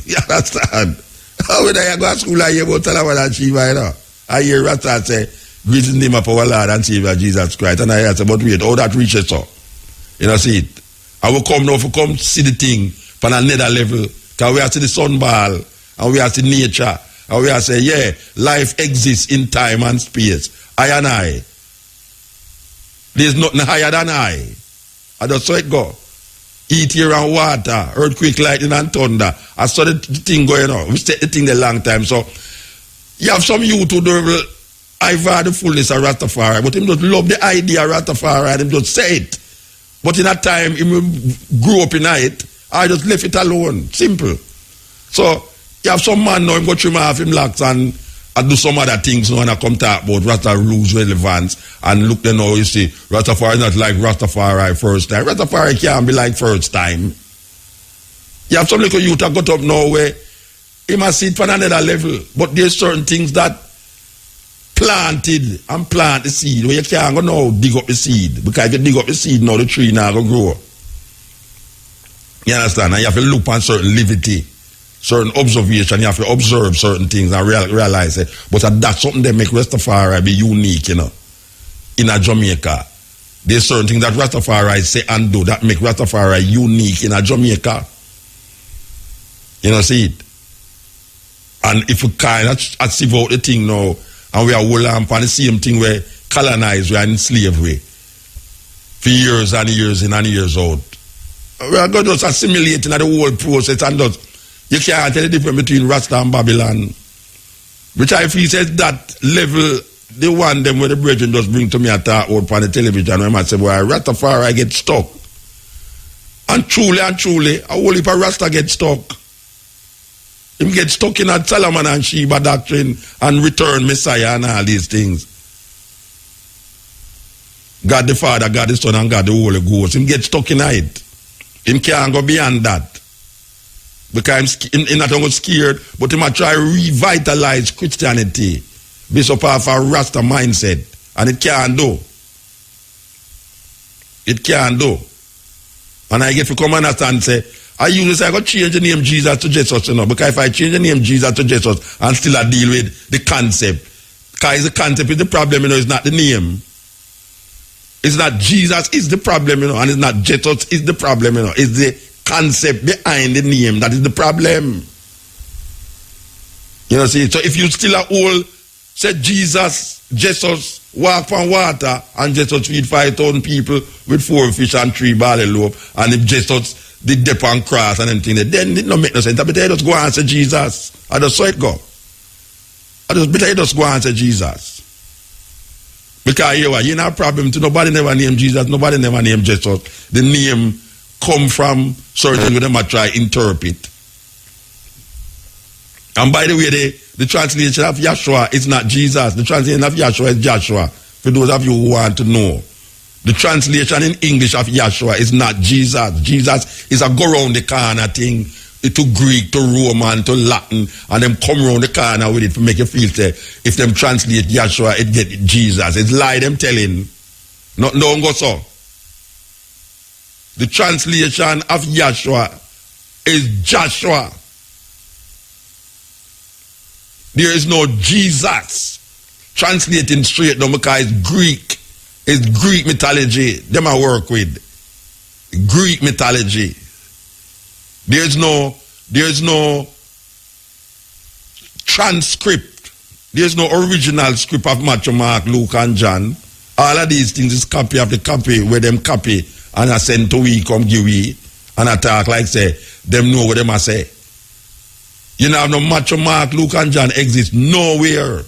S1: You understand? When I go to school, I hear about Solomon and Sheba, you know. I hear Rasta say, greet in the name of our Lord and Savior Jesus Christ. And I ask, but wait, how that reaches so? You know, see it. I will come now to come see the thing from another level. Because we are see the sunball, and we are see nature, and we are say, yeah, life exists in time and space. I and I. There's nothing higher than I just saw it go. Eat here and water, earthquake, lightning and thunder. I saw the thing going on. We stayed the thing a long time. So you have some youth who don't I've had the fullness of Rastafari, but him just love the idea of Rastafari and him just say it. But in that time, him grew up in it, I just left it alone. Simple. So you have some man now, him go trim off him locks and do some other things now, and I come talk about Rasta lose relevance and look then now you see Rastafari is not like Rastafari first time. Rastafari can't be like first time. You have some little youth that got up now where he must sit for another level, but there's certain things that planted and plant the seed where you can't go now dig up the seed, because if you dig up the seed now the tree now go grow. You understand? And you have to look on certain liberty, certain observation. You have to observe certain things and realize it. But that's something that make Rastafari be unique, you know. In a Jamaica, there's certain things that Rastafari say and do that make Rastafari unique in a Jamaica. You know, see it. And if we kind of sieve out the thing now, and we are all on the same thing where colonized, we are in slavery for years and years in and years out. We are going to just assimilate in the whole process, and just, you can't tell the difference between Rasta and Babylon. Which I feel says that level, the one them where the brethren just bring to me a talk out on the television, when I say, well, Rastafari get stuck. And truly, a whole heap of Rasta get stuck. Him get stuck in that Solomon and Sheba doctrine and return Messiah and all these things. God the Father, God the Son, and God the Holy Ghost. Him get stuck in it. Him can't go beyond that. Because he's not only scared, but he might try to revitalize Christianity based upon a Rasta mindset. And it can't do. It can't do. And I get to come understand and say, I usually say I got to change the name Jesus to Jesus, you know, because if I change the name Jesus to Jesus and still I deal with the concept, because the concept is the problem, you know, it's not the name. It's not Jesus is the problem, you know, and it's not Jesus is the problem, you know. It's the concept behind the name that is the problem. You know, see, so if you still are all say Jesus walk on water and Jesus feed 5,000 people with 4 fish and 3 barley loaf, and if Jesus did dip and cross and anything, then it don't make no sense. I better just go and say Jesus. I just saw it go. I just better just go and say Jesus. Because you have a problem to nobody never name Jesus, nobody never name Jesus. The name come from certain with them I try interpret. And by the way, the translation of Yahshua is not Jesus. The translation of Yahshua is Joshua. For those of you who want to know. The translation in English of Yahshua is not Jesus. Jesus is a go round the corner thing. to Greek, to Roman, to Latin, and them come around the corner with it to make you feel say if them translate Joshua, it get Jesus. It's lie them telling. No go so. The translation of Joshua is Joshua. There is no Jesus. Translating straight down because it's Greek. It's Greek mythology. Them I work with. Greek mythology. There's no transcript. There's no original script of Matthew, Mark, Luke, and John. All of these things is copy of the copy where them copy and I send to we come give we and I talk like say them know what them I say. You know no Matthew, Mark, Luke, and John exist nowhere.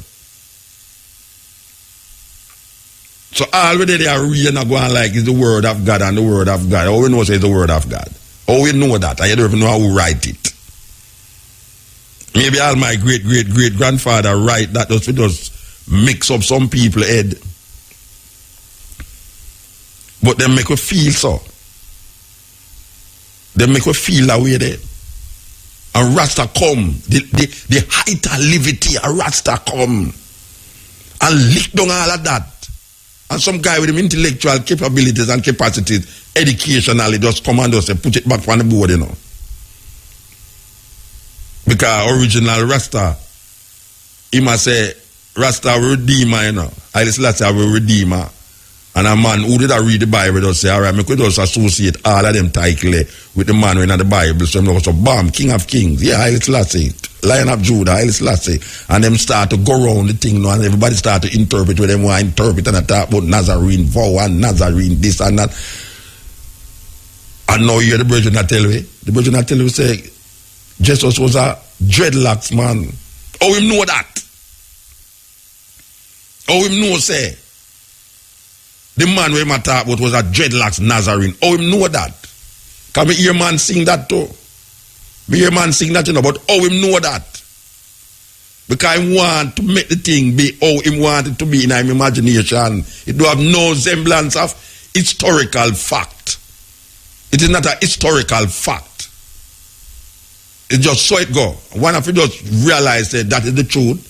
S1: So already they are reading and going like it's the word of God and the word of God. All we know is the word of God. All we know that. I don't even know how we write it. Maybe all my great-great-great-grandfather write that just we just mix up some people's head. But they make we feel so. They make we feel that way there. And Rasta come. The height of levity of Rasta come. And lick down all of that. And some guy with them intellectual capabilities and capacities, educationally, just come and just say, put it back on the board, you know. Because original Rasta, he must say, Rasta will redeemer, you know. I just let say, will redeemer. And a man who did read the Bible just say, all right, I could just associate all of them titles with the man who in the Bible. So I'm so bam, King of Kings. Yeah, I just say Lion of Judah, I just say. And them start to go around the thing now, and everybody start to interpret what them want to interpret and talk about Nazarene vow and Nazarene this and that. And now you hear the Virgin I tell you. The Virgin I tell you say, Jesus was a dreadlocks man. Oh, him know that. Oh, him know say. The man where I talk about was a dreadlocks Nazarene. Oh, him know that. Can me hear man sing that too? Me hear man sing that, you know, but oh, him know that. Because I want to make the thing be how him want it to be in his imagination. It do have no semblance of historical fact. It is not a historical fact. It's just so it go. One of you just realize that is the truth.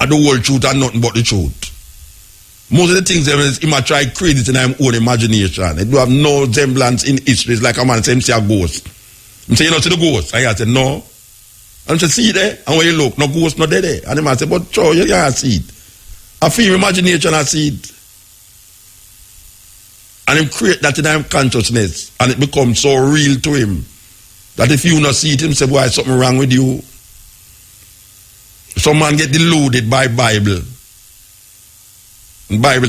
S1: And the whole truth and nothing but the truth. Most of the things he might try to create it in his own imagination. It do have no semblance in history. It's like a man say him see a ghost. Him say, you know, see the ghost? And I say, no. And he say, see it there? And when you look, no ghost, no dead there. And he might say, but sure, you can't see it. I feel imagination, I see it. And him create that in his consciousness. And it becomes so real to him. That if you not see it, him say, boy, something wrong with you. Some man get deluded by Bible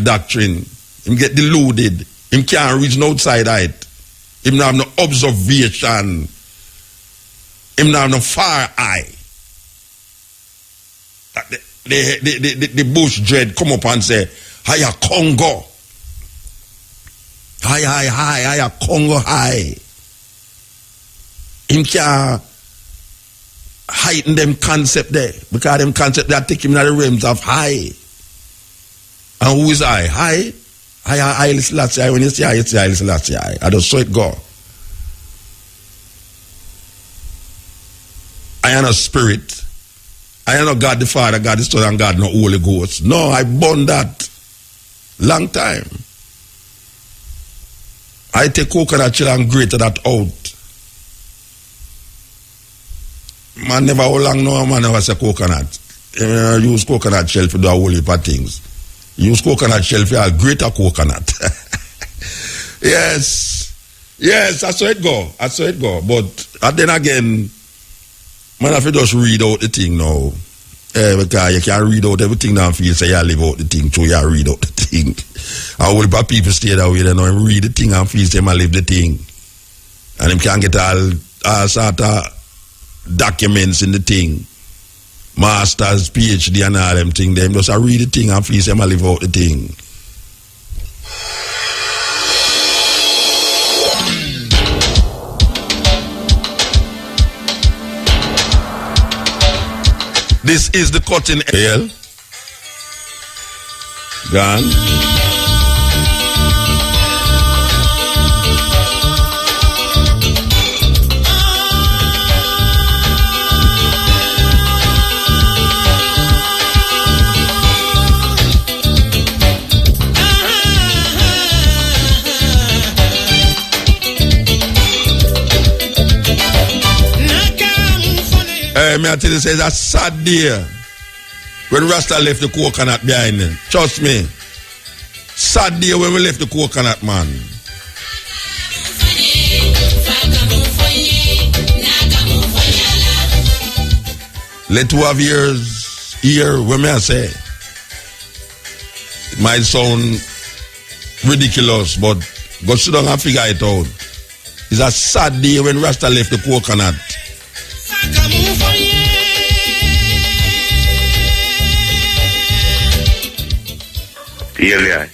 S1: doctrine. Him get deluded. Him can't reach no outside height. Him not have no observation. Him not have no far eye. The bush dread come up and say, hiya Congo. Hiya Congo high. Him can't heighten them concept there. Because them concept that take him in the realms of high. And who is I? High? I last year. When you say I say I last year. I just saw it go. I am a spirit. I am not God the Father, God the Son, and God no Holy Ghost. No, I born that long time. I take coconut shell and grate that out. Man never how long no man never say coconut. Use coconut shell to do a whole heap of things. Use coconut shell for a greater coconut. Yes, that's how it go. That's how it go. But then again, man, if you just read out the thing now, because you can't read out everything now and feel say you live out the thing, so you read out the thing. I will but people stay that way, they know him read the thing and feel say I live the thing. And him can't get all sort of documents in the thing. Masters, PhD and all them thing. Them just read the thing and feel say I live out the thing. This is the cutting edge. Gone. Boy, me I tell you, say it's a sad day when Rasta left the coconut behind him. Trust me. Sad day when we left the coconut, man. Let 2 have years here, what may I say? It might sound ridiculous, but go sit down and figure it out. It's a sad day when Rasta left the coconut.
S14: Yeah.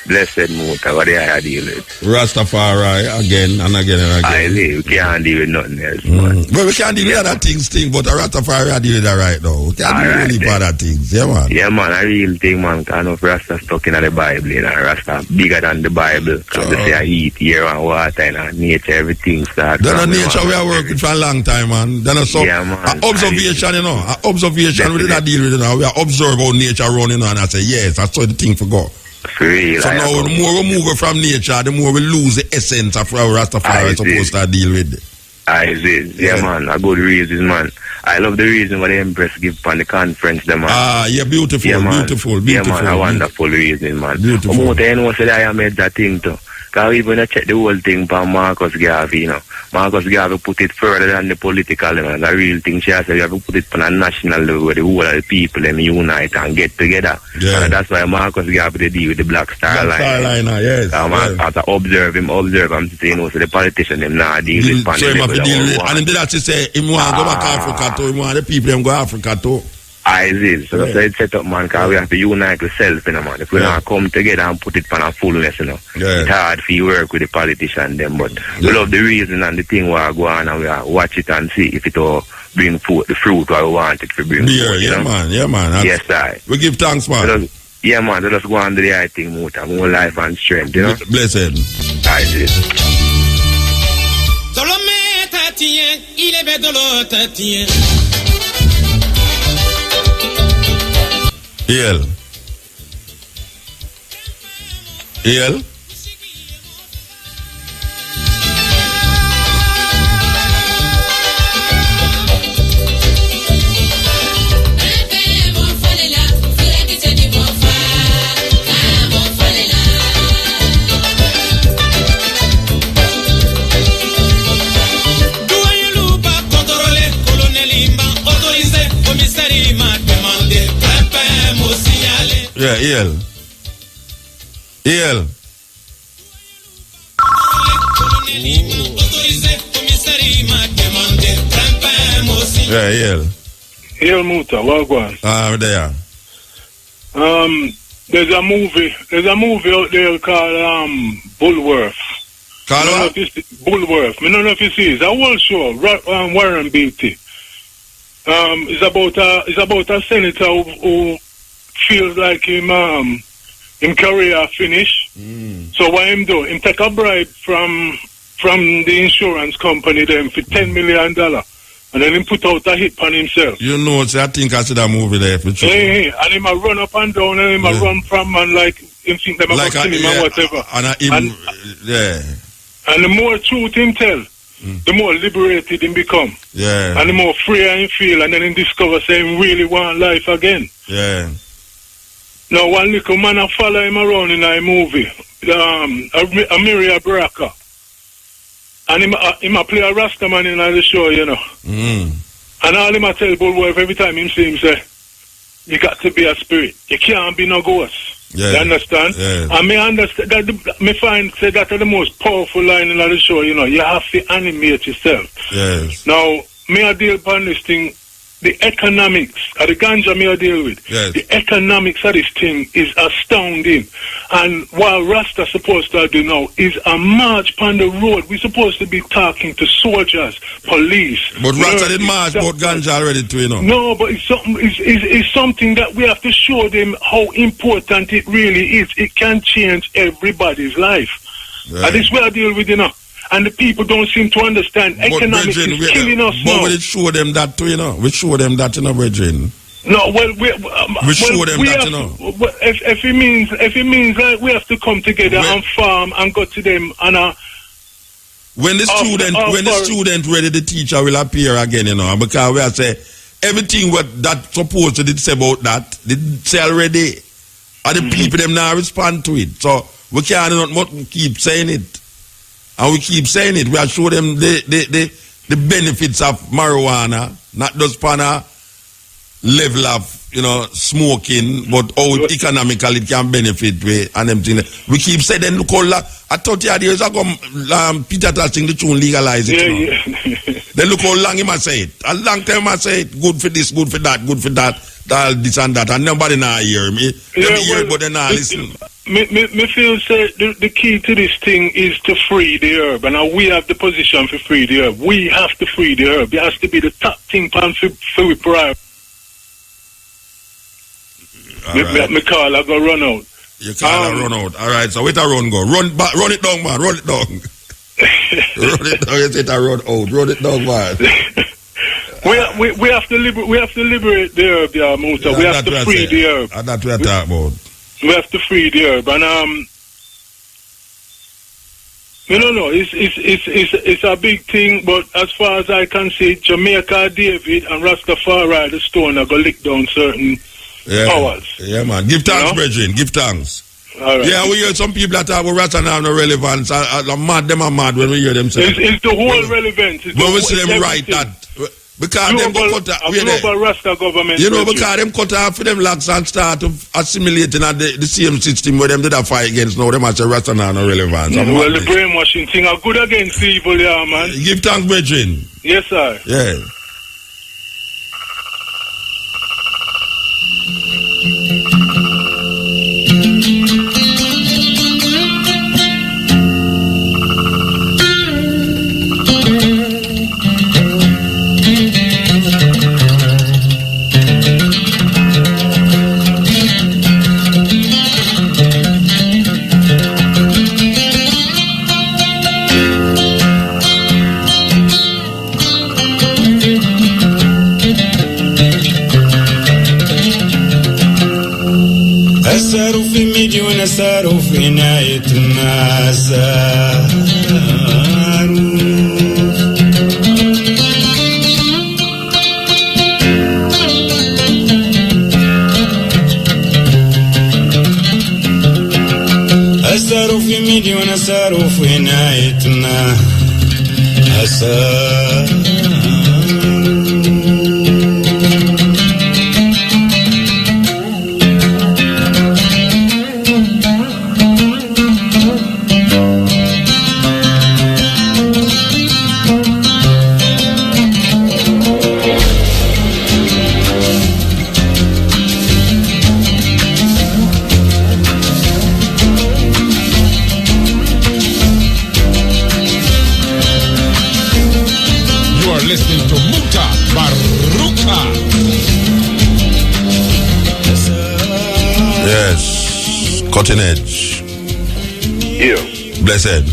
S14: Blessed Muta, what do I deal with?
S1: Rastafari again and again and again.
S14: I see, we can't deal with nothing else.
S1: Well, we can't deal with other things, but Rastafari I deal with that right now. We can't deal with really other things, yeah, man.
S14: Yeah, man, a real thing, man. Kind of Rasta stuck in the Bible, you know. Rasta bigger than the Bible. Because they say I eat, air and water, and nature, everything starts.
S1: Then nature we are working for a long time, man. Then so,
S14: yeah, man.
S1: Observation, you know. Observation, we did not deal with it now. We are observe how nature running, and I say, yes, that's how the thing for go.
S14: Real,
S1: so now the more we move from nature, the more we lose the essence of how Rastafari is supposed to deal with.
S14: I see. Yeah, man. A good reason, man. I love the reason what the Empress give on the conference, man.
S1: Yeah, beautiful, yeah, beautiful.
S14: Yeah, man, a wonderful reason, man.
S1: Beautiful.
S14: But you know, say I made that thing too. Because even I check the whole thing from Marcus Garvey, you know. Marcus Garvey put it further than the political, you know. The real thing, she said you have to put it on a national level where the whole of the people them unite and get together.
S1: Yeah.
S14: And that's why Marcus Garvey deal with the Black Star Line.
S1: Star Line, yes.
S14: After observe him, you know, so the politician them now deal with
S1: so him have to deal with it. And then that she say, him want to go back to Africa too, him want the people them go Africa too.
S14: I see. So that's why it's set up, man, because we have to unite ourselves, you know, man. If we don't come together and put it on a fullness, you know, it's hard for you work with the politician them, but we love the reason and the thing where I go on and we watch it and see if it will bring the fruit where we want it to bring.
S1: Yeah, man.
S14: Yes, I.
S1: We give thanks, man.
S14: Yeah, man, let us go on to the right thing, more life and strength, you know.
S1: Blessed.
S14: I see.
S1: EL. Yeah, EL. Yeah,
S16: EL Muta, well gone.
S1: There.
S16: There's a movie out there called Bullworth. Bullworth. I don't know if you see it. It's a whole show. Warren Beatty. It's about a senator who feels like him career finish. So what him do? Him take a bribe from the insurance company them for $10 million. And then him put out a hit on himself.
S1: You know, I think I see that movie there.
S16: Hey, and him a run up and down, and him a run from and like him think them about kill him and whatever. And the more truth him tell, the more liberated him become.
S1: Yeah.
S16: And the more freer him feel, and then him discover say him really want life again.
S1: Yeah.
S16: Now one little man a follow him around in a movie, Mutabaruka. And him a play a Rasta man in the show, you know. And all him a tell Bullworth every time him see him say, you got to be a spirit. You can't be no ghost.
S1: Yeah.
S16: You understand?
S1: Yeah.
S16: And me understand that me find say that the most powerful line in the show, you know, you have to animate yourself.
S1: Yes.
S16: Now, me I deal upon this thing, the economics of the ganja me I deal with.
S1: Yes.
S16: The economics of this thing is astounding. And what Rasta supposed to do now is a march on the road. We're supposed to be talking to soldiers, police.
S1: But Rasta did march about ganja already too, you know.
S16: No, but it's something that we have to show them how important it really is. It can change everybody's life.
S1: Yeah.
S16: And this is what I deal with, you know. And the people don't seem to understand. Economics is killing us now.
S1: But we show them that too, you know. We show them that, you know, brethren.
S16: No, well, we
S1: show them that, you know.
S16: If it means like we have to come together and farm and go to them and
S1: when the student ready, the teacher will appear again, you know, because we are say everything what that supposed to did say about that, they say already, and the people them now respond to it. So we can't not keep saying it, and we keep saying it. We are show them the benefits of marijuana, not just on a level of smoking, but how economically it can benefit we and them things. We keep saying then look how I 30 years ago Peter Tosh sing the tune legalize it. Then look how long he must say it. A long time I say it, good for this, good for that, good for that, this and that, and nobody now hear me. Hear but they not listen.
S16: Me feel say the key to this thing is to free the herb, and now we have the position for free the herb. We have to free the herb. It has to be the top thing for we prior. Me call, I go run out.
S1: You can't run out. All right, so wait a run go. Run it down, man. Run it down. Run it down. You say to run out. Run it down, man.
S16: we have to liberate the herb, yeah, Muta. We have to free the herb.
S1: And that's what we talk about.
S16: We have to free the herb, and no, it's a big thing. But as far as I can see, Jamaica, David, and Rastafari, the stone, are gonna lick down certain powers.
S1: Yeah, man. Give thanks, brethren. Give thanks.
S16: All right.
S1: Yeah, we hear some people that talk about Rasta and have no relevance. I'm mad. Them are mad when we hear them say.
S16: It's the whole relevance.
S1: When we see them write that. Because them go cut off.
S16: Global Rasta government.
S1: Because them cut off for them locks and start to assimilating at the same system where them did a fight against. Now them are say Rasta and no relevance.
S16: Well, the brainwashing thing are good against evil, yeah, man.
S1: Give thanks, brethren.
S16: Yes, sir.
S1: Yeah.
S17: أسأل في مليون أسأل في نهاية النازار أسأل في مليون أسأل في نهاية النازار
S18: Listening to Mutabaruka.
S1: Yes, cutting edge.
S19: Yeah.
S1: Blessed.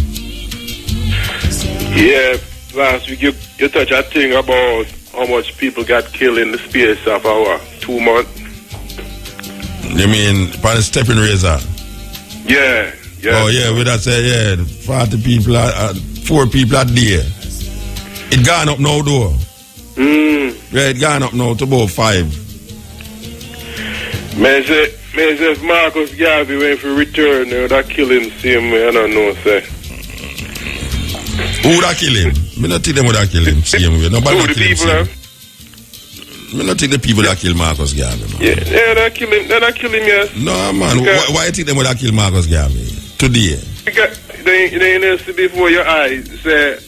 S19: Yeah, last week you touched a thing about how much people got killed in the space of 2 months.
S1: You mean by the stepping razor?
S19: Yeah.
S1: Oh yeah, we that say 40 people, 4 people a day. It gone up now though. Yeah, it gone up now to about 5.
S19: Man say if Marcus Garvey went for return, they would have killed him same way. I don't know, say.
S1: Who would have killed him? Me not think them would have killed him same way. Nobody
S19: Who the people have?
S1: Me not think the people that kill Marcus Garvey, man.
S19: Yeah, they kill him. They not kill him, yes.
S1: No, man. Why you think them would have killed Marcus Garvey today?
S19: Because they used to before your eyes say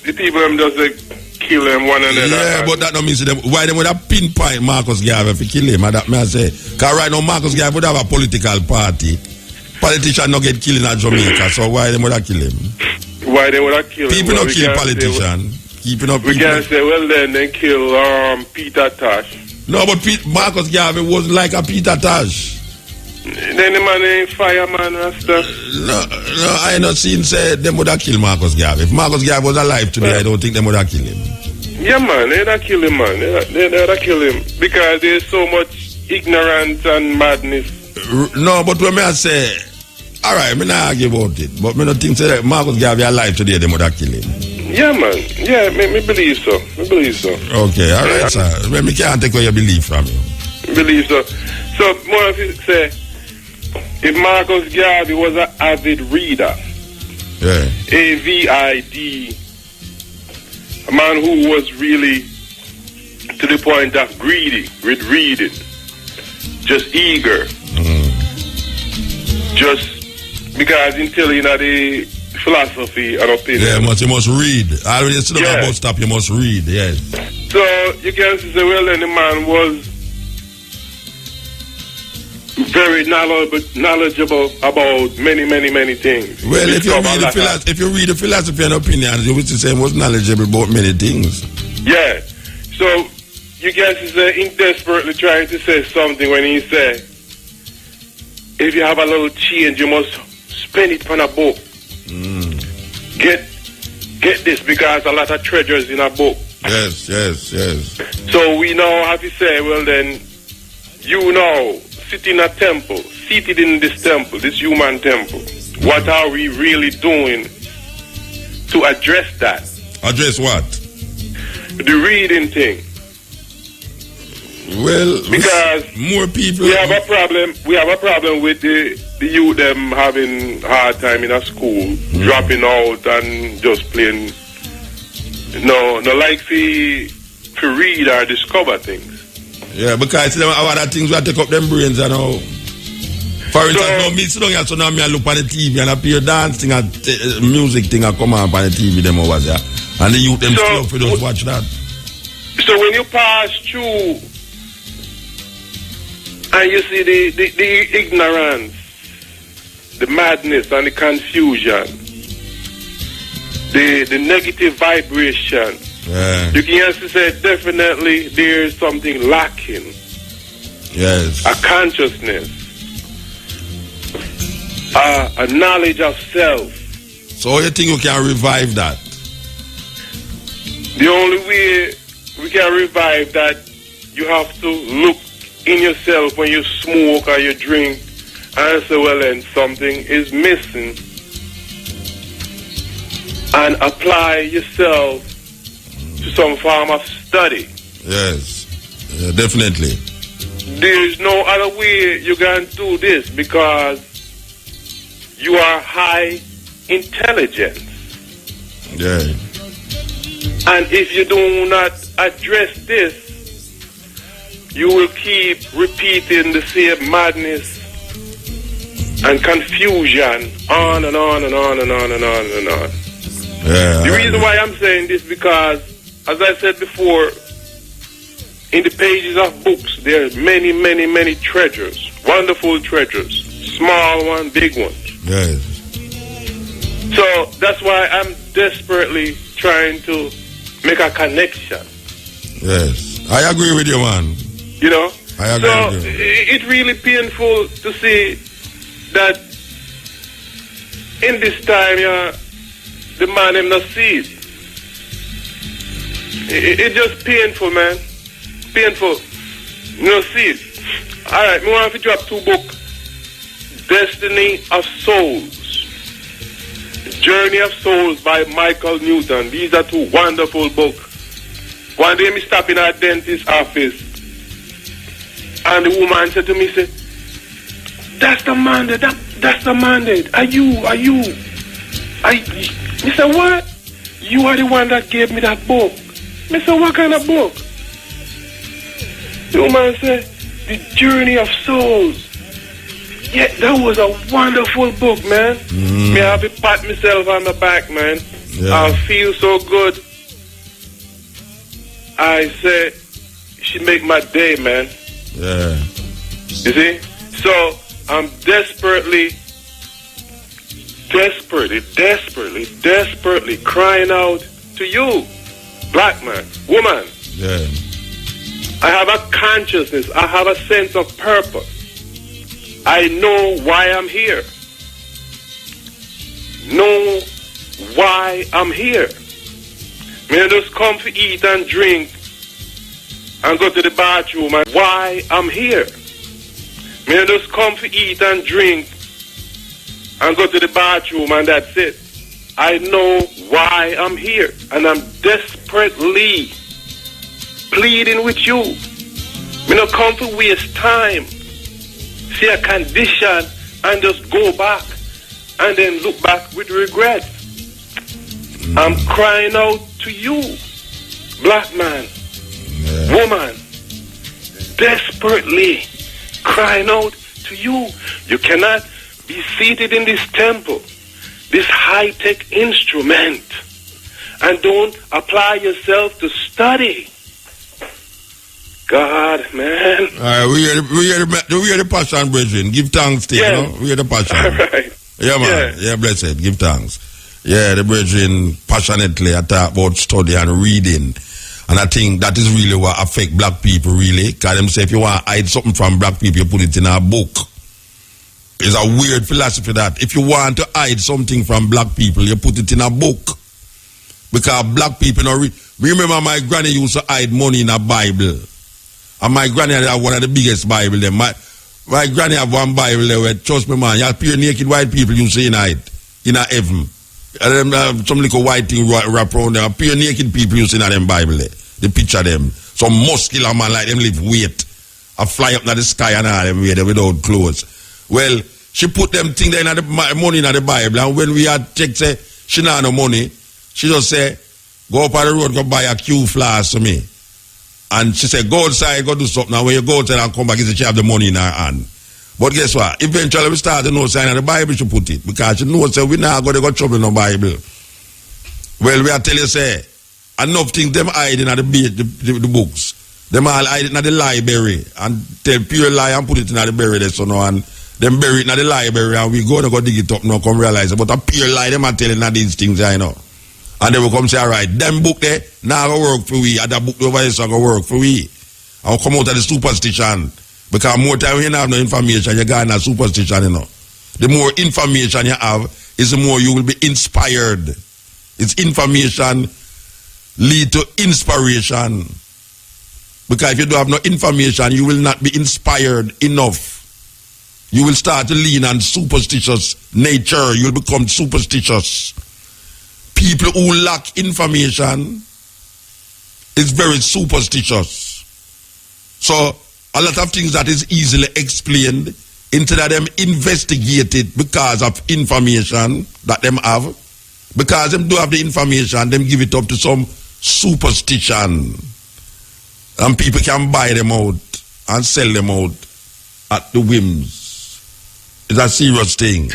S19: the people them just kill them one another.
S1: Yeah, but that don't mean them. Why they would have pinpoint Marcus Garvey if kill him? That may I say. Because right now Marcus Garvey would have a political party. Politicians not get killed in Jamaica, so why they would have kill him?
S19: Why they would have killed him?
S1: People don't kill politicians. Keeping up.
S19: We can't say, well then they kill Peter Tosh.
S1: No, but Marcus Garvey wasn't like a Peter Tosh.
S19: Then the man ain't fireman and stuff.
S1: No, I ain't not seen say them would have killed Marcus Garvey. If Marcus Garvey was alive today, I don't think them would have killed him.
S19: Yeah, man, they'd have killed him, man. They'd have killed him because there's so much ignorance and madness.
S1: No, but when I say All right, me not argue about it, but me not think that Marcus Garvey alive today, they would have killed him.
S19: Yeah, man. Yeah, me believe so. Me believe so.
S1: Okay, all right, sir. Well, me can't take away your belief from you.
S19: Believe so. So, more of you say, if Marcus Garvey was an avid reader, AVID, a man who was really to the point of greedy with reading, just eager, just because until you know the philosophy and opinion.
S1: Yeah, you must read. Already instead of about stop, you must read, yes.
S19: So you can say, well, then the man was very knowledgeable about many things.
S1: Well, if you read the philosophy and opinions, you would say he was knowledgeable about many things.
S19: Yeah. So you can say he's desperately trying to say something when he said, if you have a little change, you must spend it on a book. Get this, because a lot of treasures in a book.
S1: Yes.
S19: So we now have to say, well then, you know, sit in a temple, seated in this temple, this human temple. What are we really doing to address that?
S1: Address what?
S19: The reading thing.
S1: Well,
S19: because
S1: more people.
S19: We have a problem. We have a problem with the youth them having hard time in a school, dropping out and just playing. No, like to read or discover things.
S1: Yeah, because them have other things that take up them brains, you know. For instance, now me sit down here, so now me I look on the TV and appear dancing and music thing I come up on the TV them over there, and the youth them still for those watch that.
S19: So when you pass through and you see the ignorance, the madness and the confusion, the negative vibration, you can say definitely there's something lacking.
S1: Yes.
S19: A consciousness, a knowledge of self.
S1: So you think you can revive that?
S19: The only way we can revive that, you have to look in yourself when you smoke or you drink and say, well then, something is missing, and apply yourself to some form of study.
S1: Yes, definitely.
S19: There's no other way you can do this, because you are high intelligence.
S1: Yeah.
S19: And if you do not address this, you will keep repeating the same madness and confusion on and on and on and on and on and on.
S1: Yeah.
S19: The reason why I'm saying this, because, as I said before, in the pages of books, there are many treasures, wonderful treasures, small ones, big ones.
S1: Yes.
S19: So that's why I'm desperately trying to make a connection.
S1: Yes, I agree with you, man.
S19: You know?
S1: I agree
S19: so
S1: with you.
S19: It's really painful to see that in this time, the man him not see it. It's just painful, man. Painful. You don't see it. Alright, me want to drop two books. Destiny of Souls. Journey of Souls by Michael Newton. These are two wonderful books. One day me stop in a dentist's office, and the woman said to me, say, that's the mandate, that's the mandate. Are you? He said, what? You are the one that gave me that book. I said, what kind of book? The woman said, The Journey of Souls. Yeah, that was a wonderful book, man. Me have to pat myself on the back, man.
S1: Yeah.
S19: I feel so good. I say, she make my day, man.
S1: Yeah.
S19: You see? So, I'm desperately crying out to you, black man, woman.
S1: Yeah.
S19: I have a consciousness. I have a sense of purpose. I know why I'm here. Know why I'm here. May I just come to eat and drink and go to the bathroom and why I'm here. May I just come to eat and drink and go to the bathroom and that's it. I know why I'm here, and I'm desperately pleading with you. Me not come to waste time, see a condition and just go back and then look back with regret. I'm crying out to you, black man, woman, desperately crying out to you. You cannot be seated in this temple, this high-tech instrument, and don't apply yourself to study. God, man.
S1: All right, we hear the passion, brethren. Give thanks to you,
S19: Yeah.
S1: you know? We hear the passion.
S19: All right.
S1: Yeah, man. Yeah, blessed. Give thanks. Yeah, the brethren passionately talk about study and reading. And I think that is really what affect black people, really. Because them say if you want to hide something from black people, you put it in a book. It's a weird philosophy that if you want to hide something from black people, you put it in a book. Because black people don't read. Remember my granny used to hide money in a Bible. And my granny had one of the biggest Bible there. My granny have one Bible there where, trust me man, you have pure naked white people you see in a heaven. And them some little white thing wrap around there. Pure naked people you see in them Bible there. The picture them. Some muscular man like them live weight. I fly up to the sky and all them way there without clothes. Well, she put them thing there in the money in the Bible. And when we had checked say she not no money, she just say, go up on the road, go buy a Q flask for me. And she said, go outside, go do something. And when you go outside and come back, she have the money in her hand. But guess what? Eventually we start to know sign of the Bible she put it. Because she knows that we not going to go trouble in the Bible. Well, we are telling you, say, enough things them hide in the books. Them all hide it in the library. And tell pure lie and put it in the library there, so now. And them bury it in the library and we go dig it up now, come realize it. But a pure lie, them are telling her these things, I know. And they will come say, all right, them book there, now go work for we. And that book over here, so go work for we. And come out of the superstition. Because more time you have no information, you got no superstition, you know. The more information you have, is the more you will be inspired. It's information lead to inspiration. Because if you don't have no information, you will not be inspired enough. You will start to lean on superstitious nature. You'll become superstitious. People who lack information is very superstitious. So a lot of things that is easily explained, instead of them investigated because of information that them have, because them do have the information, them give it up to some superstition. And people can buy them out and sell them out at the whims. It's a serious thing.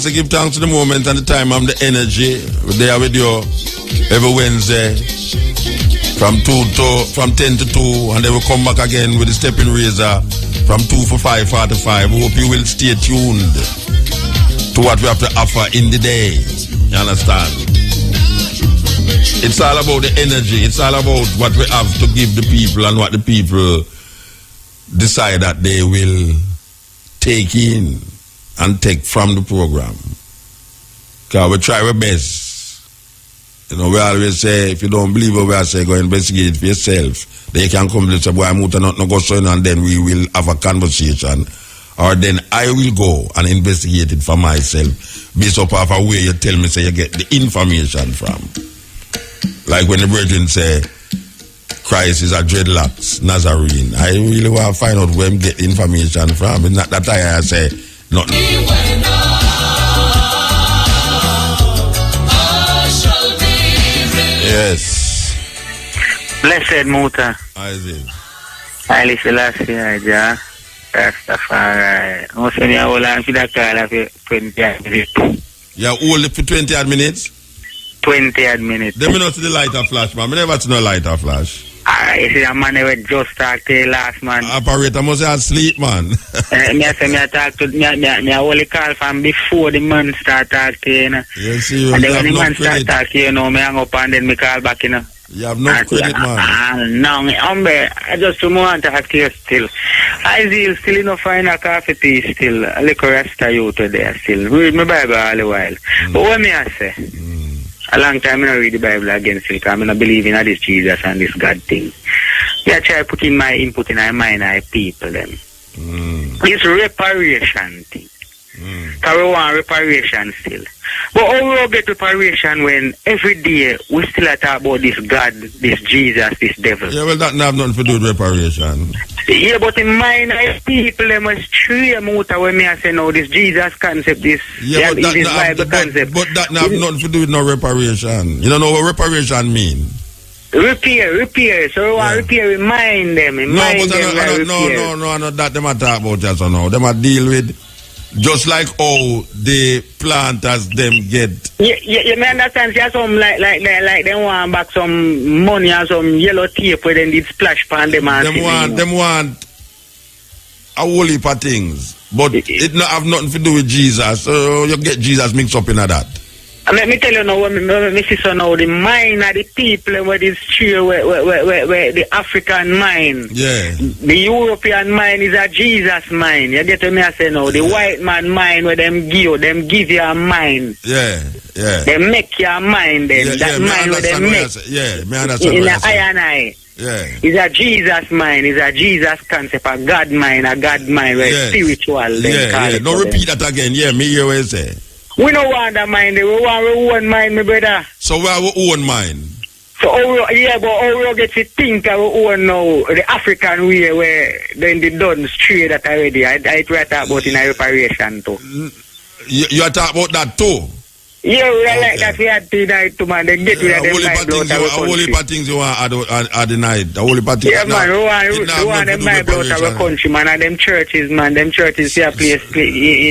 S1: To give thanks to the moment and the time and the energy. We're there with you every Wednesday from 10 to 2, and then we'll come back again with the stepping razor from 2 for 5:45. We hope you will stay tuned to what we have to offer in the day. You understand? It's all about the energy. It's all about what we have to give the people and what the people decide that they will take in and take from the program. Because we try our best. You know, we always say, if you don't believe what we are saying, go investigate it for yourself. Then you can come to say, boy, I'm not go so, and then we will have a conversation. Or then I will go and investigate it for myself based upon where you tell me, say, you get the information from. Like when the brethren say, Christ is a dreadlocks, Nazarene. I really want to find out where I get the information from. It's not that I say, nothing. Yes.
S15: Blessed Muta.
S1: Isaac.
S15: Haile Selassie, Jah. Rastafari. I say me hold on to that call for 20 minutes.
S1: You hold it for 20 minutes?
S15: 20 minutes.
S1: Then me not see the lighter flash, man. I never see no lighter flash.
S15: You see that man never just talk to you last man.
S1: Operator must have sleep, man.
S15: Me say me talk to me only call from before the man start talking to you, you know.
S1: You see,
S15: and then when the man start talking, you know, me hang up and then me call back, you know.
S1: You have no credit, man.
S15: No, I just want to talk to you still. I still in a find a coffee tea still. A little rest of you today still. Read my Bible all the while. But what me I say? A long time I don't read the Bible again still because I don't believe in this Jesus and this God thing. I try to put in my input in my mind and people them. It's reparation thing. Because we want reparation still. But how we get reparation when every day we still talk about this God, this Jesus, this devil?
S1: Yeah, well, that have nothing to do with reparation.
S15: Yeah, but in mind, people, they must stray out when me I say, no, this Jesus concept, this,
S1: yeah, but
S15: this Bible concept.
S1: But that have nothing to do with no reparation. You don't know what reparation mean?
S15: Repair. So we want repair in mind them.
S1: No, I know that them are talk about just now. Them are deal with just like how the planters them get.
S15: You may understand, see some like they want back some money and some yellow tape where then it splash pan them and
S1: them want a whole heap of things. But it not have nothing to do with Jesus. So you get Jesus mixed up in that.
S15: Let me tell you now, me see so now, the mind of the people where this tree, where the African mind, the European mind is a Jesus mind. You get what me I say now? The white man mind where them give you a mind. They make your mind then. That mind where they make.
S1: Me understand.
S15: In the eye and eye. It's a Jesus mind. It's a Jesus concept. A God mind. A God mind. Where spiritual.
S1: No, repeat that again. Me hear what you say.
S15: We don't want that mind. We want our own mind, my brother.
S1: So we have our own mind.
S15: So but how we get to think our own now, the African way where then they done straight that already. I talk about in a reparation too.
S1: You are talking about that too?
S15: Yeah, we are like that we had tonight too, man. They get rid of them Bible out of our country.
S1: Only things you want at the night. The only things.
S15: Yeah, man. We want them Bible out of our country, man. And them churches, man. Them churches here play.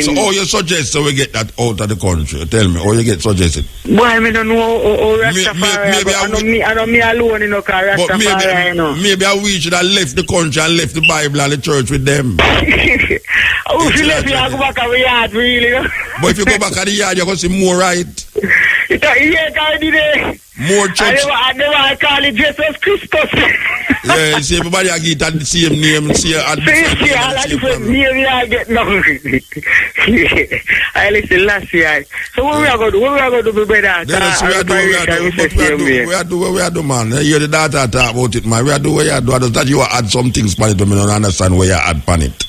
S1: So you suggest so we get that out of the country? Tell me, you get suggested?
S15: Boy, I don't know how Rastafari. I know me alone, you know, because Rastafari, you know.
S1: Maybe we should have left the country and left the Bible and the church with them.
S15: Oh, if you left me, I go back to the yard, really.
S1: But if you go back to the yard, you're going to see more right. More church.
S15: I never call it Jesus Christus.
S1: Yeah, see, everybody I get the same name. See, all
S15: the different name I get now. I listen last year. So what we are going to do? What we are going to do, brother?
S1: We are do, man. You hear the data talk about it, man. We are do what you do. That you add some things on it, but I don't understand where you add on it.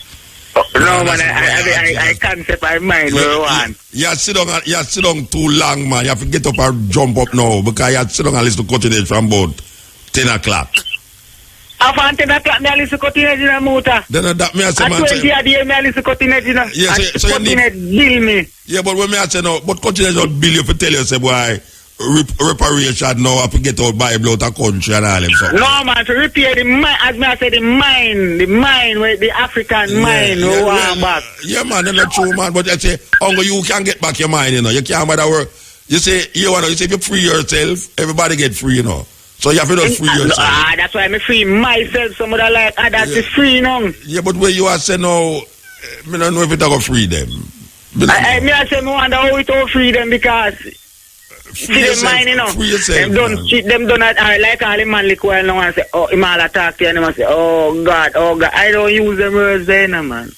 S15: No, man, I can't set my mind where I want.
S1: You sit down too long, man. You have to get up and jump up now because you sit down and listen to cutting edge from about 10 o'clock.
S15: After 10 o'clock, I listen to cutting edge in a motor.
S1: Then that me I say,
S15: man. At 20 a day, I listen to cutting edge in a.
S1: Yes, so
S15: cutting edge bill me.
S1: Yeah, but when I say no, but cutting edge not bill you for tell you, say, boy, reparation now, I have to get out Bible out of country and all them stuff.
S15: No, man, to repair the mind, as I said, the mind, where the African mind, back.
S1: Yeah, man, that's not true, man. But I say, you can get back your mind, you know. You can't matter where. You say, if you free yourself, everybody get free, you know. So you have to free yourself.
S15: That's why I'm free myself. Some other like others is free, you know.
S1: Yeah, but where you are saying now, I don't know if it's going to free them.
S15: I say, I wonder how it will free them because. See them mind, you know. Them done like all the man like well now and say, oh, him all attack you and them say, oh God. I don't use them words there, no, man.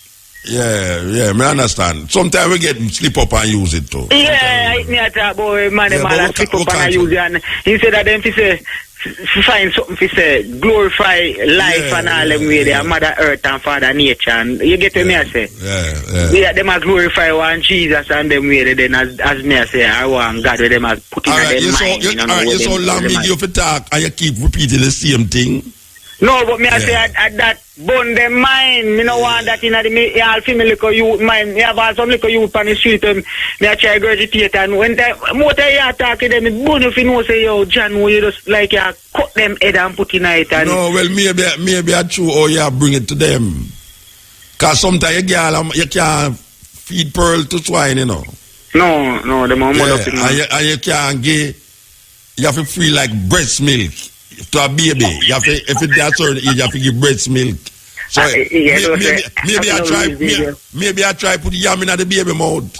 S1: Yeah, I understand. Sometimes we get slip up and use it too.
S15: Yeah, me talk about man, them all slip up and use it. And instead of them to say, find something to say, glorify life and all them way there, Mother Earth and Father Nature. And you get what me I say? Yeah. Them a glorify one Jesus and them way then as me I say, I want God with them as put in their mind.
S1: You're so long you have to talk and you keep repeating the same thing.
S15: No, but me I say at that bone them mind. Me no want that in the all female little youth mind. Me have some little youth on the street and me I try regurgitate and when the more they are talking them, me bone if you know say yo John, you just like you cut them head and put in it and
S1: no, well maybe I true or you bring it to them. Cause sometimes you can't feed pearl to swine, you know.
S15: No, them are
S1: and you can't give you have to free like breast milk. To a baby, you have to, if it's that certain age, you have to give breast milk. So maybe I try put yam in the baby mouth.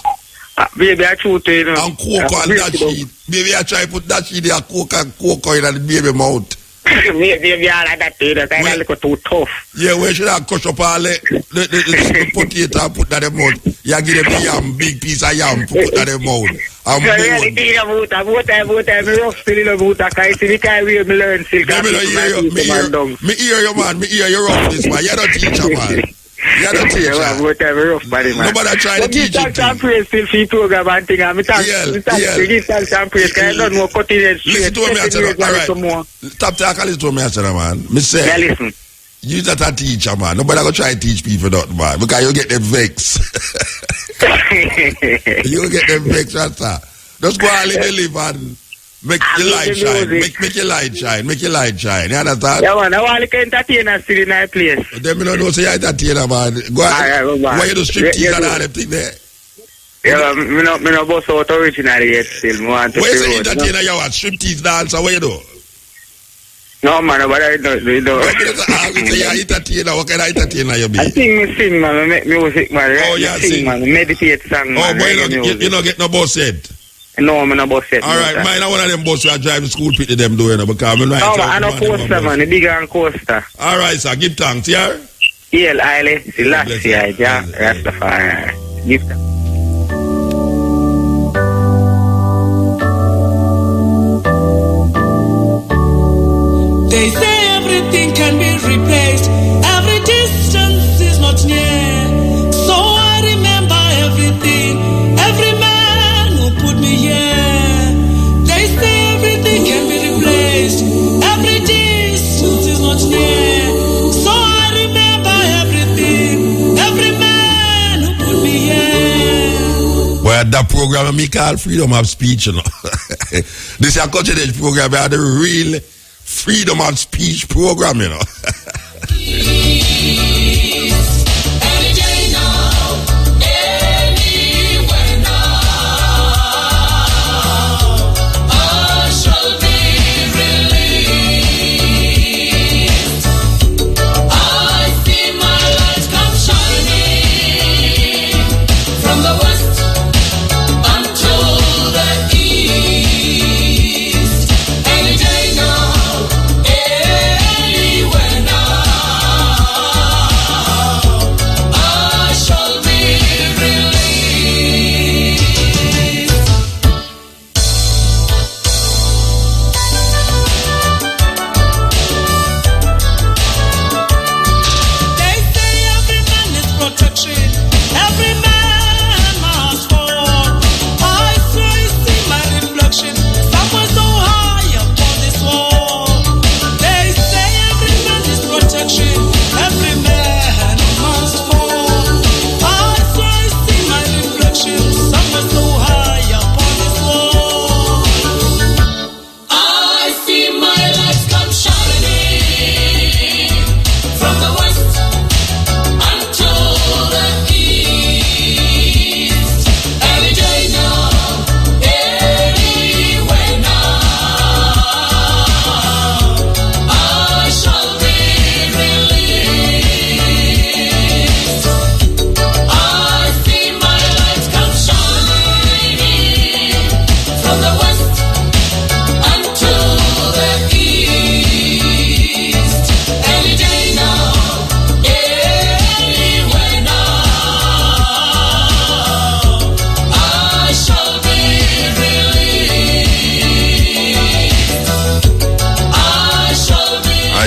S15: Baby, I choose to, you know.
S1: And cocoa and that shit. Maybe I try put that shit there, cocoa in the baby mouth.
S15: Maybe I like that too. That's a little too tough.
S1: Yeah, we should have cut up all the potato and put that in the mouth. You give them the yam, big piece of yam, put that in the mouth. I'm
S15: rough still in the I see the kind of me learn still.
S1: Me hear you, man. Me hear you rough this, man. You're not teacher, man. You're not teacher. Nobody try to teach you.
S15: Give thanks and praise still for the program and thing. Give thanks and praise because I don't know cutting it straight.
S1: Listen to me, I said, all right. Stop talking, listen to me, I said, man. Me say,
S15: yeah, listen.
S1: You're not a teacher, man. Nobody gonna try to teach people that, man. Because you get them vexed. You get them vexed, that's that. Just go and live and make your light shine. Make your light shine. Make your light shine. You understand?
S15: Yeah, man. I want to entertain us still in our place.
S1: Then me don't say you're entertainer, man. Go ahead. Why you do striptease and all them things there?
S15: Yeah, me no boss out originally yet still.
S1: Why you say entertainer you want? Striptease dancer, what you do?
S15: No, man, but I don't.
S1: You say you're entertainer. What kind of entertainer you be?
S15: I sing, man. I make music, man.
S1: Oh, yeah,
S15: sing, man. Meditate song, man.
S1: Oh, boy, you don't get no boss head.
S15: No, I'm not bus yet.
S1: All right, mine are one of them bus who are driving school pit to them doing it because I'm
S15: I know Coaster, man. The bigger and Coaster.
S1: All right, sir. Give thanks, yeah?
S15: Hail, Haile, Selassie, Jah, Rastafari. Give thanks.
S2: They say everything can be replaced. Every distance is not near. So I remember everything. Every man who put me here. They say everything can be replaced. Every distance is not near. So I remember everything. Every man who put me here.
S1: Well, that program me call Freedom of Speech, you know. This is a culture program where the real freedom of speech program, you know.
S2: Any day now, anywhere now, I shall be released. I see my light come shining from the west unto the east. Any day now.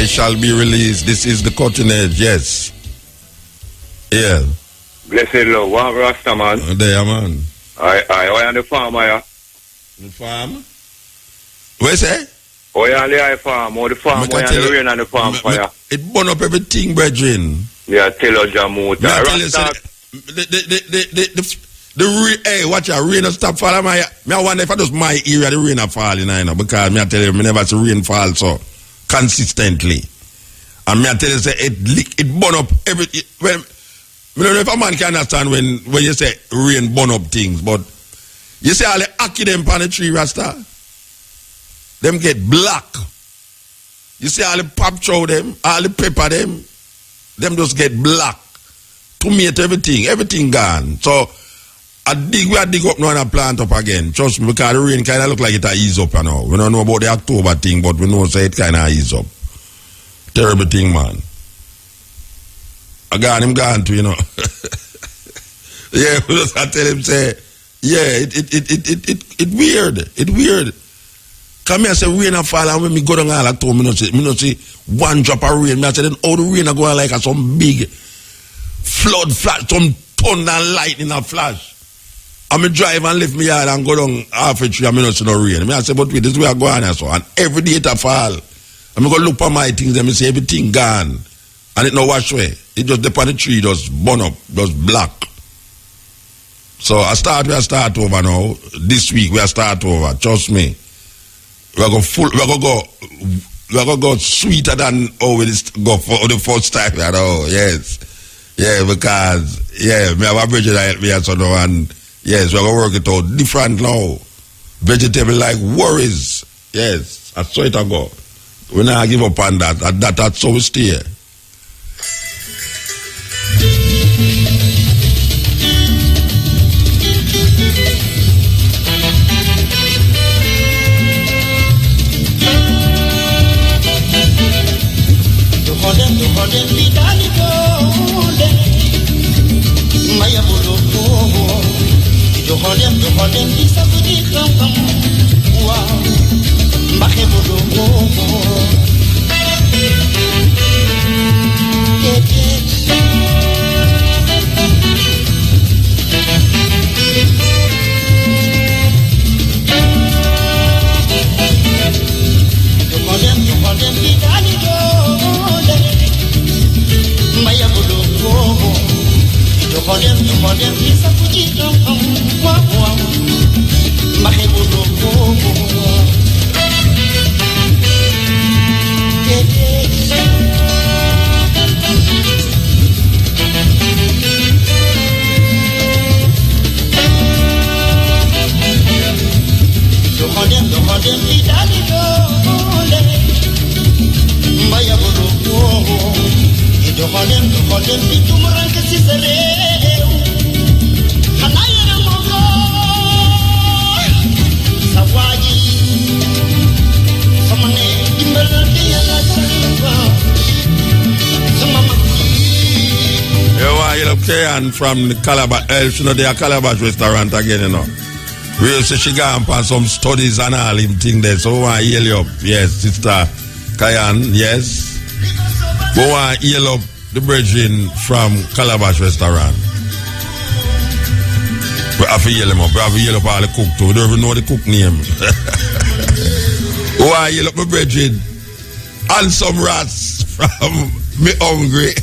S1: Shall be released. This is the cutting edge, yes. Yeah.
S14: Blessed Lord, one Rasta man.
S1: There, man.
S14: I on the farm, yeah.
S1: The farm? Where say?
S14: Oh, yeah, on the farm, or the farm, or on the rain on the farm fire.
S1: It burn up everything, brethren.
S14: Yeah, tell you, Jamuta.
S1: Hey, watch out, rain will stop falling. I wonder if I just my area, the rain will fall, you know, because I tell you, I never see rain fall so consistently. And I tell you, say it burn up every. Well, I don't know if a man can understand when you say rain burn up things, but you say all the ackee them on the tree, Rasta, them get black. You see all the pop chow them, all the pepper them just get black. Tomato, everything gone. So I dig up now and I plant up again. Trust me, because the rain kind of look like it a ease up, you know. We don't know about the October thing, but we know say it kind of ease up. Terrible thing, man. Him gone too, you know. Yeah, I tell him, say, yeah, it weird. It weird. Come here, say rain a fall, and when me go down all October, me not see one drop of rain. I say, then all the rain a go like some big flood flash, some thunder and lightning a flash. I me drive and lift me yard and go down half a tree and me not see no rain. I say, but wait, this is where I go on so. And every day it a fall. I'm going to look for my things and I see everything gone. And it no wash away. It just dip on the tree, just burn up, just black. So we start over now. This week we start over. Trust me. We're going to go sweeter than we go for the first time. You know? Yes. Yeah, because me have a bridge that help me and so now, and yes, we're going to work it out different now. Vegetable like worries. Yes, that's how it go. We not give up on that. That's how we stay. From the Calabash, you know, the Calabash restaurant again, you know. We used to she gone for some studies and all him thing there. So we want to heal you up. Yes, Sister Kayan, yes. We want to heal up the brethren from Calabash restaurant. We have to heal them up. We have to heal up all the cook too. We don't even know the cook name. We want to heal up my brethren and some rats from me hungry.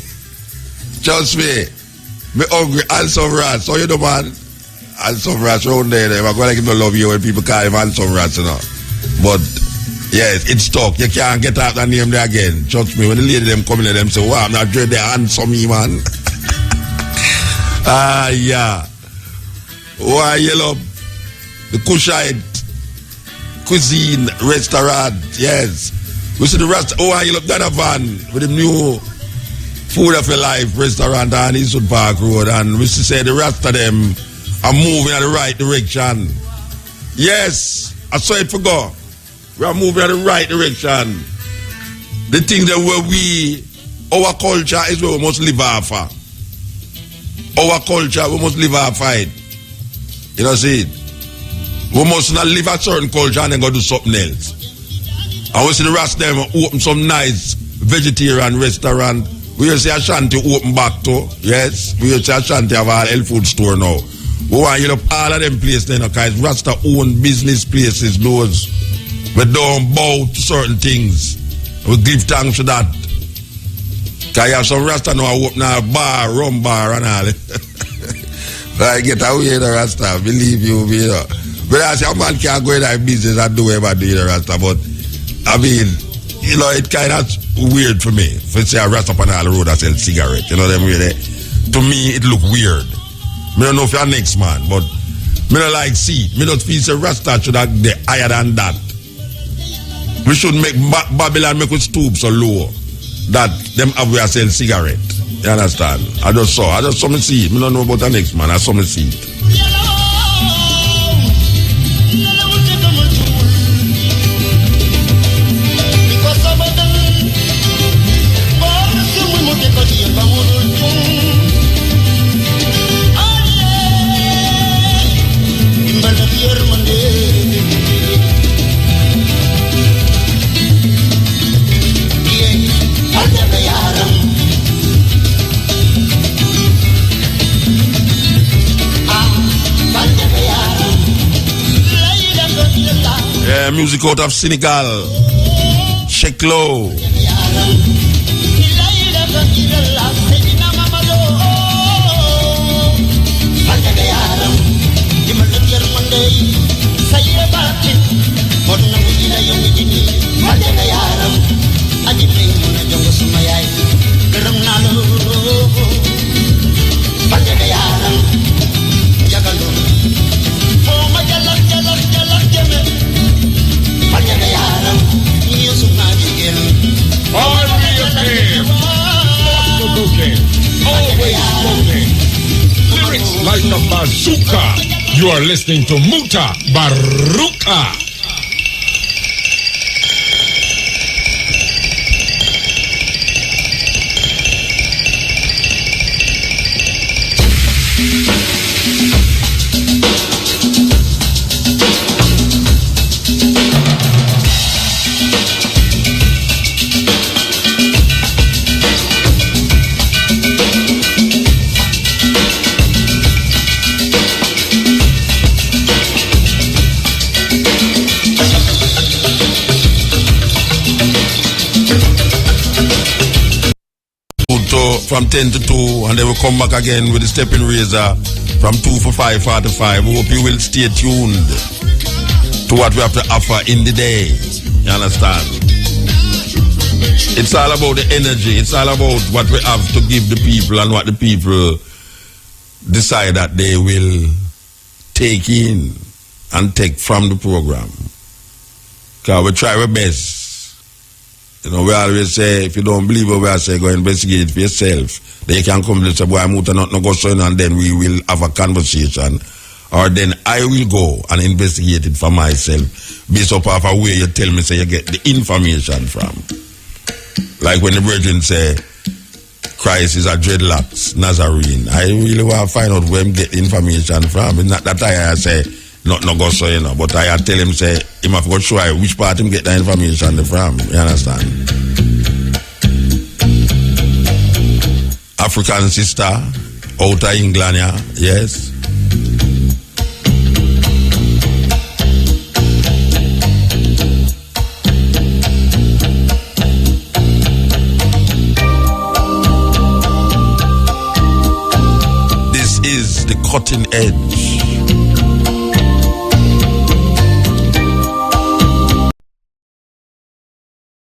S1: Trust me. Me hungry and some rats. So you know, man, and some rats around there. I'm going to love you when people call him and some rats, you know. But yes, it's stuck. You can't get out that name there again. Trust me, when the lady them come in, them say, "Wow, I'm not dread there handsome, man." Yeah. Why you love the Kushite cuisine restaurant? Yes. We see the rest. Why you love Donovan with the new Food of Your Life restaurant on Eastwood Park Road, and we say the rest of them are moving in the right direction. Yes, I saw it for go. We are moving in the right direction. The thing that our culture is where we must live off of. Our culture, we must live off of it. You know, see it? We must not live a certain culture and then go do something else. And we see the rest of them open some nice vegetarian restaurant. We will see Ashanti open back to, yes. We will see Ashanti have a health food store now. We want you to all of them places now, because Rasta own business places, those. We don't bow to certain things. We give thanks for that. Because you have some Rasta now open a bar, rum bar and all. I get away the Rasta, believe you, you know. But I say a man can't go in that business and do whatever do the Rasta, but I mean, you know, it kind of weird for me. If I say a Rasta on all the road that sell cigarette, you know what I mean? To me, it look weird. I don't know if you're next man, but I don't like see. I don't feel say Rasta should have the higher than that. We should make Babylon make it stoop so low that them have where sell cigarette. You understand? I just saw me see it. I don't know about the next man. I saw me see it. Music out of Senegal, Sheklo.
S18: Lyrics like a bazooka. You are listening to Mutabaruka.
S1: From 10 to 2, and they will come back again with the stepping razor from 2 for 5:45. We hope you will stay tuned to what we have to offer in the day. You understand? It's all about the energy. It's all about what we have to give the people and what the people decide that they will take in and take from the program. Because we try our best. You know, we always say, if you don't believe what we say, go investigate it for yourself. Then you can come and say, boy, I'm not go so, and then we will have a conversation. Or then I will go and investigate it for myself based upon a way you tell me, say, you get the information from. Like when the brethren say, Christ is a dreadlocks, Nazarene. I really want to find out where him get the information from. It's not that I say, not go so, you know, but I tell him, say, him have to show which part him get the information from. You understand? African sister, out of England, yeah, yes. This is the cutting edge.